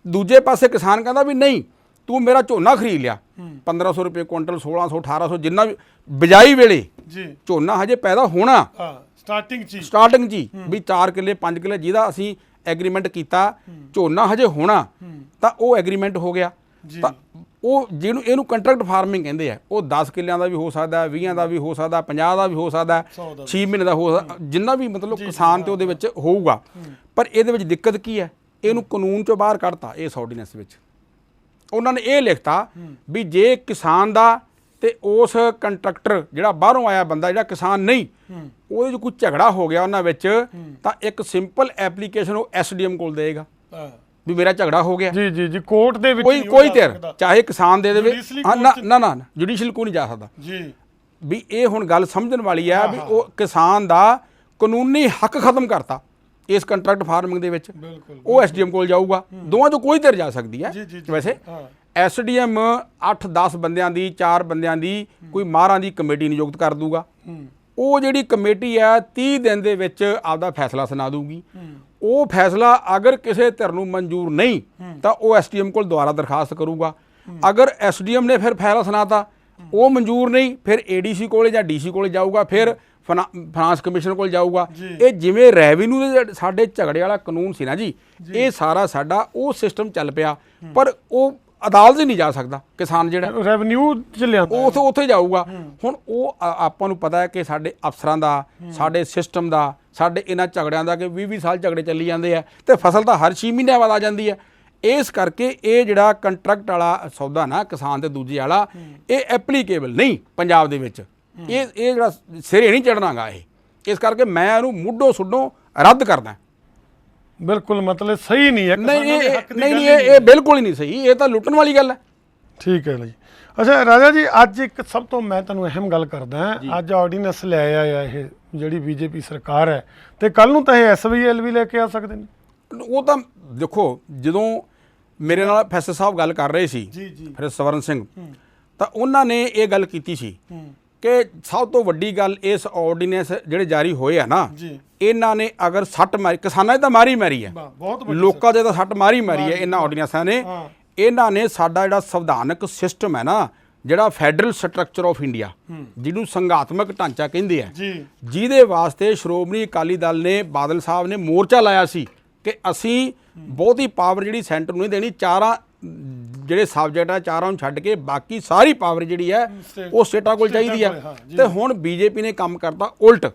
B: ਦੂਜੇ ਪਾਸੇ ਕਿਸਾਨ ਕਹਿੰਦਾ ਵੀ ਨਹੀਂ, ਤੂੰ ਮੇਰਾ ਝੋਨਾ ਖਰੀਦ ਲਿਆ 1500 ਰੁਪਏ ਕੁਇੰਟਲ, 1600 1800 ਜਿੰਨਾ ਵੀ, ਬਿਜਾਈ ਵੇਲੇ ਝੋਨਾ ਹਜੇ ਪੈਦਾ ਹੋਣਾ ਸਟਾਰਟਿੰਗ 'ਚ ਹੀ ਵੀ 4 ਕਿੱਲੇ 5 ਕਿੱਲੇ ਜਿਹਦਾ ਅਸੀਂ ਐਗਰੀਮੈਂਟ ਕੀਤਾ, ਝੋਨਾ ਹਜੇ ਹੋਣਾ, ਤਾਂ ਉਹ ਐਗਰੀਮੈਂਟ ਹੋ ਗਿਆ। ਤਾਂ ਉਹ ਜਿਹਨੂੰ ਇਹਨੂੰ ਕੰਟਰੈਕਟ ਫਾਰਮਿੰਗ ਕਹਿੰਦੇ ਆ। ਉਹ 10 ਕਿੱਲਿਆਂ ਦਾ ਵੀ ਹੋ ਸਕਦਾ, 20 ਦਾ ਵੀ ਹੋ ਸਕਦਾ, 50 ਦਾ ਵੀ ਹੋ ਸਕਦਾ, 6 ਮਹੀਨੇ ਦਾ ਹੋ ਸਕਦਾ, ਜਿੰਨਾ ਵੀ ਮਤਲਬ ਕਿਸਾਨ ਤੇ ਉਹਦੇ ਵਿੱਚ ਹੋਊਗਾ। ਪਰ ਇਹਦੇ ਵਿੱਚ ਦਿੱਕਤ ਕੀ ਹੈ, ਇਹਨੂੰ ਕਾਨੂੰਨ 'ਚੋਂ ਬਾਹਰ ਕੱਢਤਾ ਇਸ ਆਰਡੀਨੈਂਸ ਵਿੱਚ। ਉਹਨਾਂ ਨੇ ਇਹ ਲਿਖਤਾ ਵੀ ਜੇ ਕਿਸਾਨ ਦਾ ਤੇ ਉਸ ਕੰਟਰੈਕਟਰ ਜਿਹੜਾ ਬਾਹਰੋਂ ਆਇਆ ਬੰਦਾ ਜਿਹੜਾ ਕਿਸਾਨ ਨਹੀਂ, ਉਹਦੇ 'ਚ ਕੋਈ ਝਗੜਾ ਹੋ ਗਿਆ ਉਹਨਾਂ ਵਿੱਚ, ਤਾਂ ਇੱਕ ਸਿੰਪਲ ਐਪਲੀਕੇਸ਼ਨ ਉਹ ਐਸਡੀਐਮ ਕੋਲ ਦੇਗਾ ਵੀ ਮੇਰਾ ਝਗੜਾ ਹੋ ਗਿਆ।
C: ਜੀ ਕੋਰਟ ਦੇ ਵਿੱਚ
B: ਕੋਈ ਧਿਰ ਚਾਹੇ ਕਿਸਾਨ ਦੇ ਦੇਵੇ, ਨਾ ਜੁਡੀਸ਼ੀਅਲ ਕੋਈ ਨਹੀਂ ਜਾ ਸਕਦਾ ਵੀ। ਇਹ ਹੁਣ ਗੱਲ ਸਮਝਣ ਵਾਲੀ ਹੈ ਵੀ ਉਹ ਕਿਸਾਨ ਦਾ ਕਾਨੂੰਨੀ ਹੱਕ ਖਤਮ ਕਰਤਾ ਇਸ ਕੰਟਰੈਕਟ ਫਾਰਮਿੰਗ ਦੇ ਵਿੱਚ। ਉਹ ਐਸਡੀਐਮ ਕੋਲ ਜਾਊਗਾ, ਦੋਵਾਂ 'ਚੋਂ ਕੋਈ ਧਿਰ ਜਾ ਸਕਦੀ ਹੈ। ਵੈਸੇ ਐਸਡੀਐਮ 8-10 ਬੰਦਿਆਂ ਦੀ, 4 ਬੰਦਿਆਂ ਦੀ ਕੋਈ ਮਾਹਰਾਂ ਦੀ ਕਮੇਟੀ ਨਿਯੁਕਤ ਕਰ ਦੂਗਾ। ਉਹ ਜਿਹੜੀ ਕਮੇਟੀ ਹੈ 30 ਦਿਨ ਦੇ ਵਿੱਚ ਆਪਦਾ ਫੈਸਲਾ ਸੁਣਾ ਦੂਗੀ। ਉਹ ਫੈਸਲਾ ਅਗਰ ਕਿਸੇ ਧਿਰ ਨੂੰ ਮਨਜ਼ੂਰ ਨਹੀਂ ਤਾਂ ਉਹ ਐਸਡੀਐਮ ਕੋਲ ਦੁਬਾਰਾ ਦਰਖਾਸਤ ਕਰੂਗਾ। ਅਗਰ ਐਸਡੀਐਮ ਨੇ ਫਿਰ ਫੈਸਲਾ ਸੁਣਾਤਾ, ਉਹ ਮਨਜ਼ੂਰ ਨਹੀਂ, ਫਿਰ ਏਡੀਸੀ ਕੋਲੇ ਜਾਂ ਡੀਸੀ ਕੋਲੇ ਜਾਊਗਾ, ਫਿਰ ਫਾਈਨਾਂਸ ਕਮਿਸ਼ਨ ਕੋਲ ਜਾਊਗਾ। ਇਹ ਜਿਵੇਂ ਰੈਵਨਿਊ ਦੇ ਸਾਡੇ ਝਗੜੇ ਵਾਲਾ ਕਾਨੂੰਨ ਸੀ ਨਾ ਜੀ, ਇਹ ਸਾਰਾ ਸਾਡਾ ਉਹ ਸਿਸਟਮ ਚੱਲ ਪਿਆ। ਪਰ ਉਹ ਅਦਾਲਤ ਹੀ ਨਹੀਂ ਜਾ ਸਕਦਾ ਕਿਸਾਨ, ਜਿਹੜਾ
C: ਰੈਵਨਿਊ ਚ ਲਿਆਂਦਾ
B: ਉੱਥੇ ਜਾਊਗਾ। ਹੁਣ ਉਹ ਆਪਾਂ ਨੂੰ ਪਤਾ ਹੈ ਕਿ ਸਾਡੇ ਅਫਸਰਾਂ ਦਾ, ਸਾਡੇ ਸਿਸਟਮ ਦਾ, ਸਾਡੇ ਇਹਨਾਂ ਝਗੜਿਆਂ ਦਾ ਕਿ 20-20 ਸਾਲ ਝਗੜੇ ਚੱਲੀ ਜਾਂਦੇ ਆ, ਤੇ ਫਸਲ ਤਾਂ ਹਰ 6 ਮਹੀਨਿਆਂ ਬਾਅਦ ਆ ਜਾਂਦੀ ਹੈ। ਇਸ ਕਰਕੇ ਇਹ ਜਿਹੜਾ ਕੰਟਰੈਕਟ ਵਾਲਾ ਸੌਦਾ ਨਾ ਕਿਸਾਨ ਤੇ ਦੂਜੇ ਵਾਲਾ, ਇਹ ਐਪਲੀਕੇਬਲ ਨਹੀਂ ਪੰਜਾਬ ਦੇ ਵਿੱਚ। ਇਹ ਜਿਹੜਾ ਸਿਰੇ ਨਹੀਂ ਚੜਨਾਗਾ ਇਹ। ਇਸ ਕਰਕੇ ਮੈਂ ਇਹਨੂੰ ਮੁੱਢੋਂ ਸੁੱਢੋਂ ਰੱਦ ਕਰਦਾ।
C: ਬਿਲਕੁਲ ਮਤਲਬ ਸਹੀ ਨਹੀਂ ਹੈ
B: ਨਹੀਂ
C: ਕਿਸਾਨਾਂ ਦੇ ਹੱਕ ਦੀ
B: ਨਹੀਂ
C: ਗੱਲ
B: ਨਹੀਂ
C: ਹੀ
B: ਇਹ ਬਿਲਕੁਲ ਹੀ ਨਹੀਂ ਸਹੀ, ਇਹ ਤਾਂ ਲੁੱਟਣ ਵਾਲੀ ਗੱਲ ਹੈ।
C: ਠੀਕ ਹੈ ਜੀ। ਅੱਛਾ ਰਾਜਾ ਜੀ, ਅੱਜ ਇੱਕ ਸਭ ਤੋਂ ਮੈਂ ਤੁਹਾਨੂੰ ਅਹਿਮ ਗੱਲ ਕਰਦਾ ਹਾਂ, ਅੱਜ ਆਰਡੀਨੈਂਸ ਲੈ ਆਇਆ ਇਹ ਜਿਹੜੀ ਬੀਜੇਪੀ ਸਰਕਾਰ ਹੈ, ਤੇ ਕੱਲ ਨੂੰ ਤਾਂ ਇਹ ਐਸਵੀਐਲ ਵੀ ਲੈ ਕੇ ਆ ਸਕਦੇ ਨੇ।
B: ਉਹ ਤਾਂ ਦੇਖੋ, ਜਦੋਂ ਮੇਰੇ ਨਾਲ ਫੈਸਲ ਸਾਹਿਬ ਗੱਲ ਕਰ ਰਹੇ ਸੀ
C: ਜੀ ਜੀ
B: ਫਿਰ ਸਵਰਨ ਸਿੰਘ, ਤਾਂ ਉਹਨਾਂ ਨੇ ਇਹ ਗੱਲ ਕੀਤੀ ਸੀ ਕਿ ਸਭ ਤੋਂ ਵੱਡੀ ਗੱਲ ਇਸ ਆਰਡੀਨੈਂਸ ਜਿਹੜੇ ਜਾਰੀ ਹੋਏ ਆ ਨਾ,
C: ਜੀ
B: ਇਹਨਾਂ ਨੇ ਅਗਰ ਸੱਟ ਮਾਰੀ, ਕਿਸਾਨਾਂ 'ਚ ਤਾਂ ਮਾਰੀ ਮਾਰੀ ਹੈ,
C: ਬਹੁਤ
B: ਲੋਕਾਂ 'ਚ ਤਾਂ ਸੱਟ ਮਾਰੀ ਮਾਰੀ ਹੈ ਇਹਨਾਂ ਆਰਡੀਨੈਂਸਾਂ ਨੇ।
C: ਹਾਂ।
B: ਇਹਨਾਂ ਨੇ ਸਾਡਾ ਜਿਹੜਾ ਸੰਵਿਧਾਨਕ ਸਿਸਟਮ ਹੈ ਨਾ, ਜਿਹੜਾ ਫੈਡਰਲ ਸਟਰਕਚਰ ਆਫ ਇੰਡੀਆ, ਜਿਹਨੂੰ ਸੰਘਾਤਮਕ ਢਾਂਚਾ ਕਹਿੰਦੇ ਆ,
C: ਜੀ
B: ਜਿਹਦੇ ਵਾਸਤੇ ਸ਼੍ਰੋਮਣੀ ਅਕਾਲੀ ਦਲ ਨੇ, ਬਾਦਲ ਸਾਹਿਬ ਨੇ ਮੋਰਚਾ ਲਾਇਆ ਸੀ ਕਿ ਅਸੀਂ ਬਹੁਤੀ ਪਾਵਰ ਜਿਹੜੀ ਸੈਂਟਰ ਨੂੰ ਨਹੀਂ ਦੇਣੀ, ਚਾਰਾਂ ਜਿਹੜੇ ਸਬਜੈਕਟ ਆ ਚਾਰਾਂ ਨੂੰ ਛੱਡ ਕੇ ਬਾਕੀ ਸਾਰੀ ਪਾਵਰ ਜਿਹੜੀ ਹੈ ਉਹ ਸਟੇਟਾਂ ਕੋਲ ਚਾਹੀਦੀ ਹੈ। ਤੇ ਹੁਣ ਬੀਜੇਪੀ ਨੇ ਕੰਮ ਕਰਤਾ ਉਲਟ,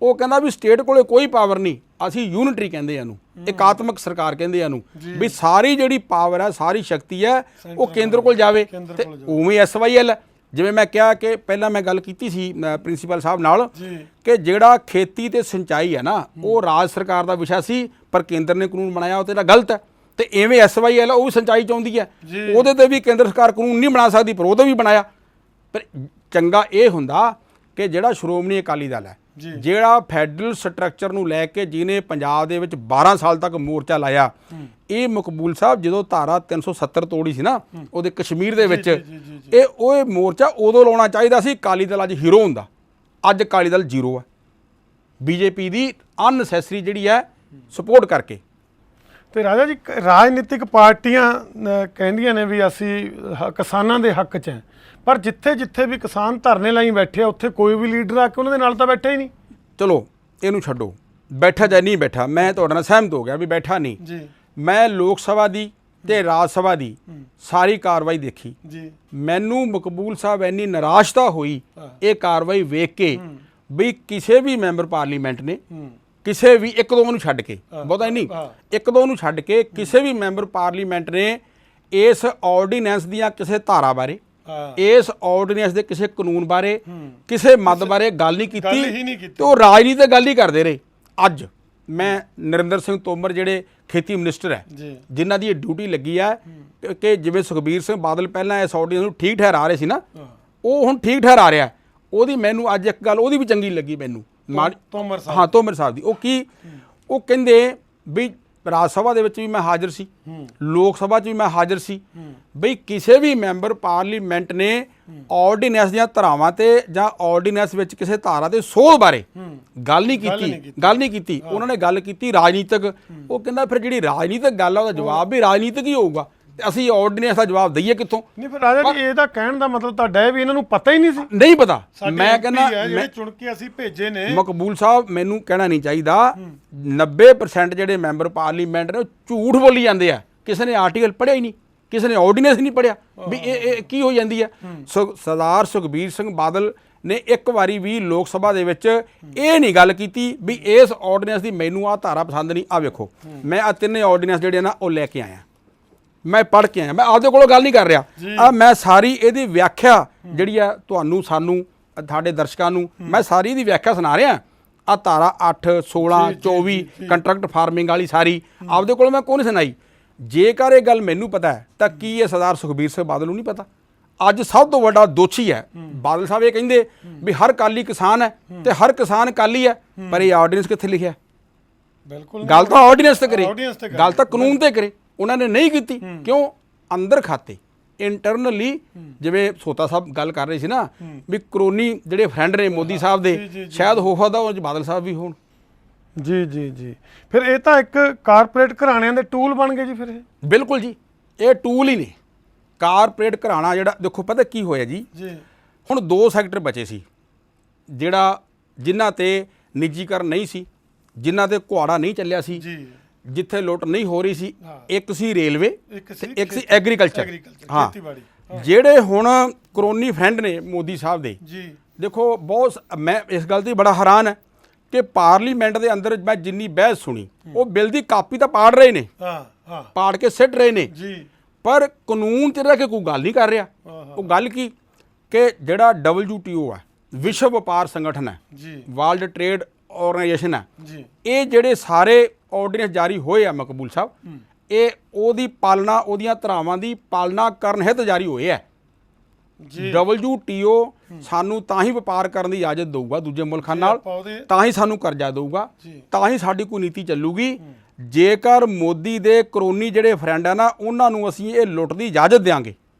B: ਉਹ ਕਹਿੰਦਾ ਵੀ ਸਟੇਟ ਕੋਲੇ ਕੋਈ ਪਾਵਰ ਨਹੀਂ, ਅਸੀਂ ਯੂਨਿਟਰੀ ਕਹਿੰਦੇ ਆ ਇਹਨੂੰ, ਇਕਾਤਮਕ ਸਰਕਾਰ ਕਹਿੰਦੇ ਆ ਇਹਨੂੰ, ਵੀ ਸਾਰੀ ਜਿਹੜੀ ਪਾਵਰ ਹੈ, ਸਾਰੀ ਸ਼ਕਤੀ ਹੈ ਉਹ ਕੇਂਦਰ ਕੋਲ ਜਾਵੇ। ਤੇ ਉਵੇਂ ਐਸਵਾਈਐਲ, ਜਿਵੇਂ ਮੈਂ ਕਿਹਾ ਕਿ ਪਹਿਲਾਂ ਮੈਂ ਗੱਲ ਕੀਤੀ ਸੀ ਪ੍ਰਿੰਸੀਪਲ ਸਾਹਿਬ ਨਾਲ ਕਿ ਜਿਹੜਾ ਖੇਤੀ ਤੇ ਸਿੰਚਾਈ ਹੈ ਨਾ, ਉਹ ਰਾਜ ਸਰਕਾਰ ਦਾ ਵਿਸ਼ਾ ਸੀ, ਪਰ ਕੇਂਦਰ ਨੇ ਕਾਨੂੰਨ ਬਣਾਇਆ, ਉਹ ਤੇ ਗਲਤ ਹੈ। ਤੇ ਐਵੇਂ ਐਸਵਾਈਐਲ ਉਹ ਵੀ ਸਿੰਚਾਈ ਚਾਹੁੰਦੀ ਹੈ, ਉਹਦੇ ਤੇ ਵੀ ਕੇਂਦਰ ਸਰਕਾਰ ਕਾਨੂੰਨ ਨਹੀਂ ਬਣਾ ਸਕਦੀ, ਪਰ ਉਹਦੇ ਵੀ ਬਣਾਇਆ। ਪਰ ਚੰਗਾ ਇਹ ਹੁੰਦਾ ਕਿ ਜਿਹੜਾ ਸ਼੍ਰੋਮਣੀ ਅਕਾਲੀ ਦਲ ਹੈ, ਜਿਹੜਾ ਫੈਡਰਲ ਸਟਰਕਚਰ ਨੂੰ ਲੈ ਕੇ ਜਿਹਨੇ ਪੰਜਾਬ ਦੇ ਵਿੱਚ 12 ਸਾਲ ਤੱਕ ਮੋਰਚਾ ਲਾਇਆ, ਇਹ ਮਕਬੂਲ ਸਾਹਿਬ ਜਦੋਂ ਧਾਰਾ 370 ਤੋੜੀ ਸੀ ਨਾ ਉਹਦੇ ਕਸ਼ਮੀਰ ਦੇ ਵਿੱਚ, ਉਹ ਮੋਰਚਾ ਉਦੋਂ ਲਾਉਣਾ ਚਾਹੀਦਾ ਸੀ। ਅਕਾਲੀ ਦਲ ਅੱਜ ਹੀਰੋ ਹੁੰਦਾ, ਅੱਜ ਅਕਾਲੀ ਦਲ ਜ਼ੀਰੋ ਹੈ ਬੀਜੇਪੀ ਦੀ ਅਨਨੈਸੈਸਰੀ ਜਿਹੜੀ ਹੈ ਸਪੋਰਟ ਕਰਕੇ।
C: ਤੇ ਰਾਜਾ ਜੀ, ਰਾਜਨੀਤਿਕ ਪਾਰਟੀਆਂ ਕਹਿੰਦੀਆਂ ਨੇ ਵੀ ਅਸੀਂ ਕਿਸਾਨਾਂ ਦੇ ਹੱਕ 'ਚ ਹੈ, ਪਰ ਜਿੱਥੇ ਜਿੱਥੇ ਵੀ ਕਿਸਾਨ ਧਰਨੇ ਲਾਈ ਬੈਠੇ ਆ, ਉੱਥੇ ਕੋਈ ਵੀ ਲੀਡਰ ਆ ਕੇ ਉਹਨਾਂ ਦੇ ਨਾਲ ਤਾਂ ਬੈਠਾ ਹੀ ਨਹੀਂ।
B: ਚਲੋ ਇਹਨੂੰ ਛੱਡੋ, ਬੈਠਾ ਜਾਂ ਨਹੀਂ ਬੈਠਾ, ਮੈਂ ਤੁਹਾਡੇ ਨਾਲ ਸਹਿਮਤ ਹੋ ਗਿਆ ਵੀ ਬੈਠਾ ਨਹੀਂ।
C: ਜੀ
B: ਮੈਂ ਲੋਕ ਸਭਾ ਦੀ ਤੇ ਰਾਜ ਸਭਾ ਦੀ ਸਾਰੀ ਕਾਰਵਾਈ ਦੇਖੀ,
C: ਜੀ
B: ਮੈਨੂੰ ਮਕਬੂਲ ਸਾਹਿਬ ਇੰਨੀ ਨਿਰਾਸ਼ਤਾ ਹੋਈ ਇਹ ਕਾਰਵਾਈ ਵੇਖ ਕੇ ਵੀ ਕਿਸੇ ਵੀ ਮੈਂਬਰ ਪਾਰਲੀਮੈਂਟ ਨੇ, ਕਿਸੇ ਵੀ ਇੱਕ ਦੋ ਨੂੰ ਛੱਡ ਕੇ, ਬਹੁਤਾ ਨਹੀਂ, ਇੱਕ ਦੋ ਨੂੰ ਛੱਡ ਕੇ ਕਿਸੇ ਵੀ ਮੈਂਬਰ ਪਾਰਲੀਮੈਂਟ ਨੇ ਇਸ ਆਰਡੀਨੈਂਸ ਦੀਆਂ ਕਿਸੇ ਧਾਰਾ ਬਾਰੇ, ਇਸ ਆਰਡੀਨੈਂਸ ਦੇ ਕਿਸੇ ਕਾਨੂੰਨ ਬਾਰੇ, ਕਿਸੇ ਮੱਦ ਬਾਰੇ ਗੱਲ ਨਹੀਂ ਕੀਤੀ, ਤੇ ਉਹ ਰਾਜਨੀਤੀ ਗੱਲ ਹੀ ਕਰਦੇ ਰਹੇ। ਅੱਜ ਮੈਂ ਨਰਿੰਦਰ ਸਿੰਘ ਤੋਮਰ ਜਿਹੜੇ ਖੇਤੀ ਮਿਨਿਸਟਰ ਹੈ, ਜਿਨ੍ਹਾਂ ਦੀ ਇਹ ਡਿਊਟੀ ਲੱਗੀ ਹੈ ਕਿ ਜਿਵੇਂ ਸੁਖਬੀਰ ਸਿੰਘ ਬਾਦਲ ਪਹਿਲਾਂ ਇਸ ਆਰਡੀਨੈਂਸ ਨੂੰ ਠੀਕ ਠਹਿਰਾ ਰਹੇ ਸੀ ਨਾ, ਉਹ ਹੁਣ ਠੀਕ ਠਹਿਰਾ ਰਿਹਾ, ਉਹਦੀ ਮੈਨੂੰ ਅੱਜ ਇੱਕ ਗੱਲ ਉਹਦੀ ਵੀ ਚੰਗੀ ਲੱਗੀ ਮੈਨੂੰ, ਤੋਮਰ ਸਾਹਿਬ ਦੀ। ਉਹ ਕੀ, ਉਹ ਕਹਿੰਦੇ ਵੀ ਰਾਜ ਸਭਾ ਦੇ ਵਿੱਚ ਵੀ ਮੈਂ ਹਾਜ਼ਰ ਸੀ, ਲੋਕ ਸਭਾ 'ਚ ਵੀ ਮੈਂ ਹਾਜ਼ਰ ਸੀ, ਬਈ ਕਿਸੇ ਵੀ ਮੈਂਬਰ ਪਾਰਲੀਮੈਂਟ ਨੇ ਆਰਡੀਨੈਂਸ ਦੀਆਂ ਧਾਰਾਵਾਂ ਤੇ ਜਾਂ ਆਰਡੀਨੈਂਸ ਵਿੱਚ ਕਿਸੇ ਧਾਰਾ ਦੇ ਸੋਧ ਬਾਰੇ ਗੱਲ ਨਹੀਂ ਕੀਤੀ। ਉਹਨਾਂ ਨੇ ਗੱਲ ਕੀਤੀ ਰਾਜਨੀਤਿਕ। ਉਹ ਕਹਿੰਦਾ ਫਿਰ ਜਿਹੜੀ ਰਾਜਨੀਤਿਕ ਗੱਲ ਆ ਉਹਦਾ ਜਵਾਬ ਵੀ ਰਾਜਨੀਤਿਕ ਹੀ ਹੋਊਗਾ, ਤੇ ਅਸੀਂ ਆਰਡੀਨੈਂਸ ਦਾ ਜਵਾਬ ਦਈਏ ਕਿੱਥੋਂ?
C: ਨਹੀਂ ਫਿਰ ਰਾਜਾ ਜੀ, ਇਹਦਾ ਕਹਿਣ ਦਾ ਮਤਲਬ ਤੁਹਾਡਾ ਹੈ ਵੀ ਇਹਨਾਂ ਨੂੰ ਪਤਾ ਹੀ ਨਹੀਂ ਸੀ?
B: ਨਹੀਂ ਪਤਾ, ਮੈਂ ਕਹਿੰਦਾ
C: ਜਿਹੜੇ ਚੁਣ ਕੇ ਅਸੀਂ ਭੇਜੇ ਨੇ।
B: ਮਕਬੂਲ ਸਾਹਿਬ, ਮੈਨੂੰ ਕਹਿਣਾ ਨਹੀਂ ਚਾਹੀਦਾ, 90% ਜਿਹੜੇ ਮੈਂਬਰ ਪਾਰਲੀਮੈਂਟ ਨੇ ਉਹ ਝੂਠ ਬੋਲੀ ਜਾਂਦੇ ਆ, ਕਿਸੇ ਨੇ ਆਰਟੀਕਲ ਪੜ੍ਹਿਆ ਹੀ ਨਹੀਂ, ਕਿਸੇ ਨੇ ਆਰਡੀਨੈਂਸ ਨਹੀਂ ਪੜ੍ਹਿਆ ਵੀ ਇਹ ਕੀ ਹੋ ਜਾਂਦੀ ਹੈ। ਸਰਦਾਰ ਸੁਖਬੀਰ ਸਿੰਘ ਬਾਦਲ ਨੇ ਇੱਕ ਵਾਰੀ ਵੀ ਲੋਕ ਸਭਾ ਦੇ ਵਿੱਚ ਇਹ ਨਹੀਂ ਗੱਲ ਕੀਤੀ ਵੀ ਇਸ ਆਰਡੀਨੈਂਸ ਦੀ ਮੈਨੂੰ ਆਹ ਧਾਰਾ ਪਸੰਦ ਨਹੀਂ। ਆ ਵੇਖੋ, ਮੈਂ ਆ ਤਿੰਨੇ ਆਰਡੀਨੈਂਸ ਜਿਹੜੇ ਨਾ ਉਹ ਲੈ ਕੇ ਆਇਆ, ਮੈਂ ਪੜ੍ਹ ਕੇ ਆਇਆ, ਮੈਂ ਆਪਦੇ ਕੋਲੋਂ ਗੱਲ ਨਹੀਂ ਕਰ ਰਿਹਾ। ਆ ਮੈਂ ਸਾਰੀ ਇਹਦੀ ਵਿਆਖਿਆ ਜਿਹੜੀ ਆ ਤੁਹਾਨੂੰ, ਸਾਨੂੰ, ਤੁਹਾਡੇ ਦਰਸ਼ਕਾਂ ਨੂੰ ਮੈਂ ਸਾਰੀ ਇਹਦੀ ਵਿਆਖਿਆ ਸੁਣਾ ਰਿਹਾ। ਆ ਧਾਰਾ 8, 16, 24 ਕੰਟਰੈਕਟ ਫਾਰਮਿੰਗ ਵਾਲੀ ਸਾਰੀ ਆਪਦੇ ਕੋਲੋਂ ਮੈਂ ਕੋਈ ਨਹੀਂ ਸੁਣਾਈ। ਜੇਕਰ ਇਹ ਗੱਲ ਮੈਨੂੰ ਪਤਾ ਹੈ ਤਾਂ ਕੀ ਇਹ ਸਰਦਾਰ ਸੁਖਬੀਰ ਸਿੰਘ ਬਾਦਲ ਨੂੰ ਨਹੀਂ ਪਤਾ? ਅੱਜ ਸਭ ਤੋਂ ਵੱਡਾ ਦੋਸ਼ੀ ਹੈ ਬਾਦਲ ਸਾਹਿਬ। ਇਹ ਕਹਿੰਦੇ ਵੀ ਹਰ ਕਾਲੀ ਕਿਸਾਨ ਹੈ ਤੇ ਹਰ ਕਿਸਾਨ ਕਾਲੀ ਹੈ, ਪਰ ਇਹ ਆਰਡੀਨੈਂਸ ਕਿੱਥੇ ਲਿਖਿਆ?
C: ਬਿਲਕੁਲ
B: ਗੱਲ ਤਾਂ ਆਰਡੀਨੈਂਸ ਤੇ ਕਰੇ, ਗੱਲ ਤਾਂ ਕਾਨੂੰਨ ਤੇ ਕਰੇ, ਉਹਨਾਂ ਨੇ ਨਹੀਂ ਕੀਤੀ। ਕਿਉਂ? ਅੰਦਰ ਖਾਤੇ ਇੰਟਰਨਲੀ, ਜਿਵੇਂ ਸੋਤਾ ਸਾਹਿਬ ਗੱਲ ਕਰ ਰਹੇ ਸੀ ਨਾ ਵੀ ਕਰੋਨੀ ਜਿਹੜੇ ਫਰੈਂਡ ਨੇ ਮੋਦੀ ਸਾਹਿਬ ਦੇ, ਸ਼ਾਇਦ ਹੋ ਸਕਦਾ ਉਹ ਬਾਦਲ ਸਾਹਿਬ ਵੀ ਹੋਣ।
C: ਜੀ ਜੀ ਜੀ, ਫਿਰ ਇਹ ਤਾਂ ਇੱਕ ਕਾਰਪੋਰੇਟ ਘਰਾਣਿਆਂ ਦੇ ਟੂਲ ਬਣ ਗਏ ਜੀ ਫਿਰ ਇਹ।
B: ਬਿਲਕੁਲ ਜੀ, ਇਹ ਟੂਲ ਹੀ ਨੇ। ਕਾਰਪੋਰੇਟ ਘਰਾਣਾ ਜਿਹੜਾ, ਦੇਖੋ ਪਤਾ ਕੀ ਹੋਇਆ ਜੀ, ਹੁਣ 2 ਸੈਕਟਰ ਬਚੇ ਸੀ ਜਿਹੜਾ ਜਿਨ੍ਹਾਂ ਤੇ ਨਿੱਜੀਕਰਨ ਨਹੀਂ ਸੀ, ਜਿਨ੍ਹਾਂ ਤੇ ਕੁਹਾੜਾ ਨਹੀਂ ਚੱਲਿਆ ਸੀ, ਜਿੱਥੇ ਲੁੱਟ ਨਹੀਂ ਹੋ ਰਹੀ ਸੀ। ਇੱਕ ਸੀ ਰੇਲਵੇ, ਇੱਕ ਸੀ ਐਗਰੀਕਲਚਰ। ਹਾਂ, ਜਿਹੜੇ ਹੁਣ ਕਰੋਨੀ ਫਰੈਂਡ ਨੇ ਮੋਦੀ ਸਾਹਿਬ ਦੇ, ਦੇਖੋ ਬਹੁਤ, ਮੈਂ ਇਸ ਗੱਲ ਤੇ ਬੜਾ ਹੈਰਾਨ ਹੈ ਕਿ ਪਾਰਲੀਮੈਂਟ ਦੇ ਅੰਦਰ ਮੈਂ ਜਿੰਨੀ ਬਹਿਸ ਸੁਣੀ, ਉਹ ਬਿੱਲ ਦੀ ਕਾਪੀ ਤਾਂ ਪਾੜ ਰਹੇ ਨੇ, ਪਾੜ ਕੇ ਸਿੱਟ ਰਹੇ ਨੇ, ਪਰ ਕਾਨੂੰਨ 'ਚ ਰਹਿ ਕੇ ਕੋਈ ਗੱਲ ਨਹੀਂ ਕਰ ਰਿਹਾ। ਉਹ ਗੱਲ ਕੀ ਕਿ ਜਿਹੜਾ WTO ਹੈ, ਵਿਸ਼ਵ ਵਪਾਰ ਸੰਗਠਨ ਹੈ, ਵਰਲਡ ਟ੍ਰੇਡ ਆਰਗੇਨਾਈਜੇਸ਼ਨ ਹੈ
C: ਜੀ
B: ਇਹ ਜਿਹੜੇ ਸਾਰੇ ਆਰਡੀਨੈਂਸ ਜਾਰੀ ਹੋਏ ਆ ਮਕਬੂਲ ਸਾਹਿਬ ਇਹ ਉਹਦੀ ਪਾਲਣਾ ਉਹਦੀਆਂ ਧਾਰਾਵਾਂ ਦੀ ਪਾਲਣਾ ਕਰਨ ਹਿੱਤ ਜਾਰੀ ਹੋਏ ਆ
C: ਜੀ
B: WTO ਸਾਨੂੰ ਤਾਂ ਹੀ ਵਪਾਰ ਕਰਨ ਦੀ ਇਜਾਜ਼ਤ ਦਊਗਾ ਦੂਜੇ ਮੁਲਕਾਂ ਨਾਲ
C: ਆਪਾਂ ਉਹਦੇ
B: ਤਾਂ ਹੀ ਸਾਨੂੰ ਕਰਜ਼ਾ ਦਊਗਾ
C: ਜੀ।
B: ਤਾਂ ਹੀ ਸਾਡੀ ਕੋਈ ਨੀਤੀ ਚੱਲੂਗੀ ਜੇਕਰ ਮੋਦੀ ਦੇ ਕਰੋਨੀ ਜਿਹੜੇ ਫਰੈਂਡ ਆ ਨਾ ਉਹਨਾਂ ਨੂੰ ਅਸੀਂ ਇਹ ਲੁੱਟ ਦੀ ਇਜਾਜ਼ਤ ਦਿਆਂਗੇ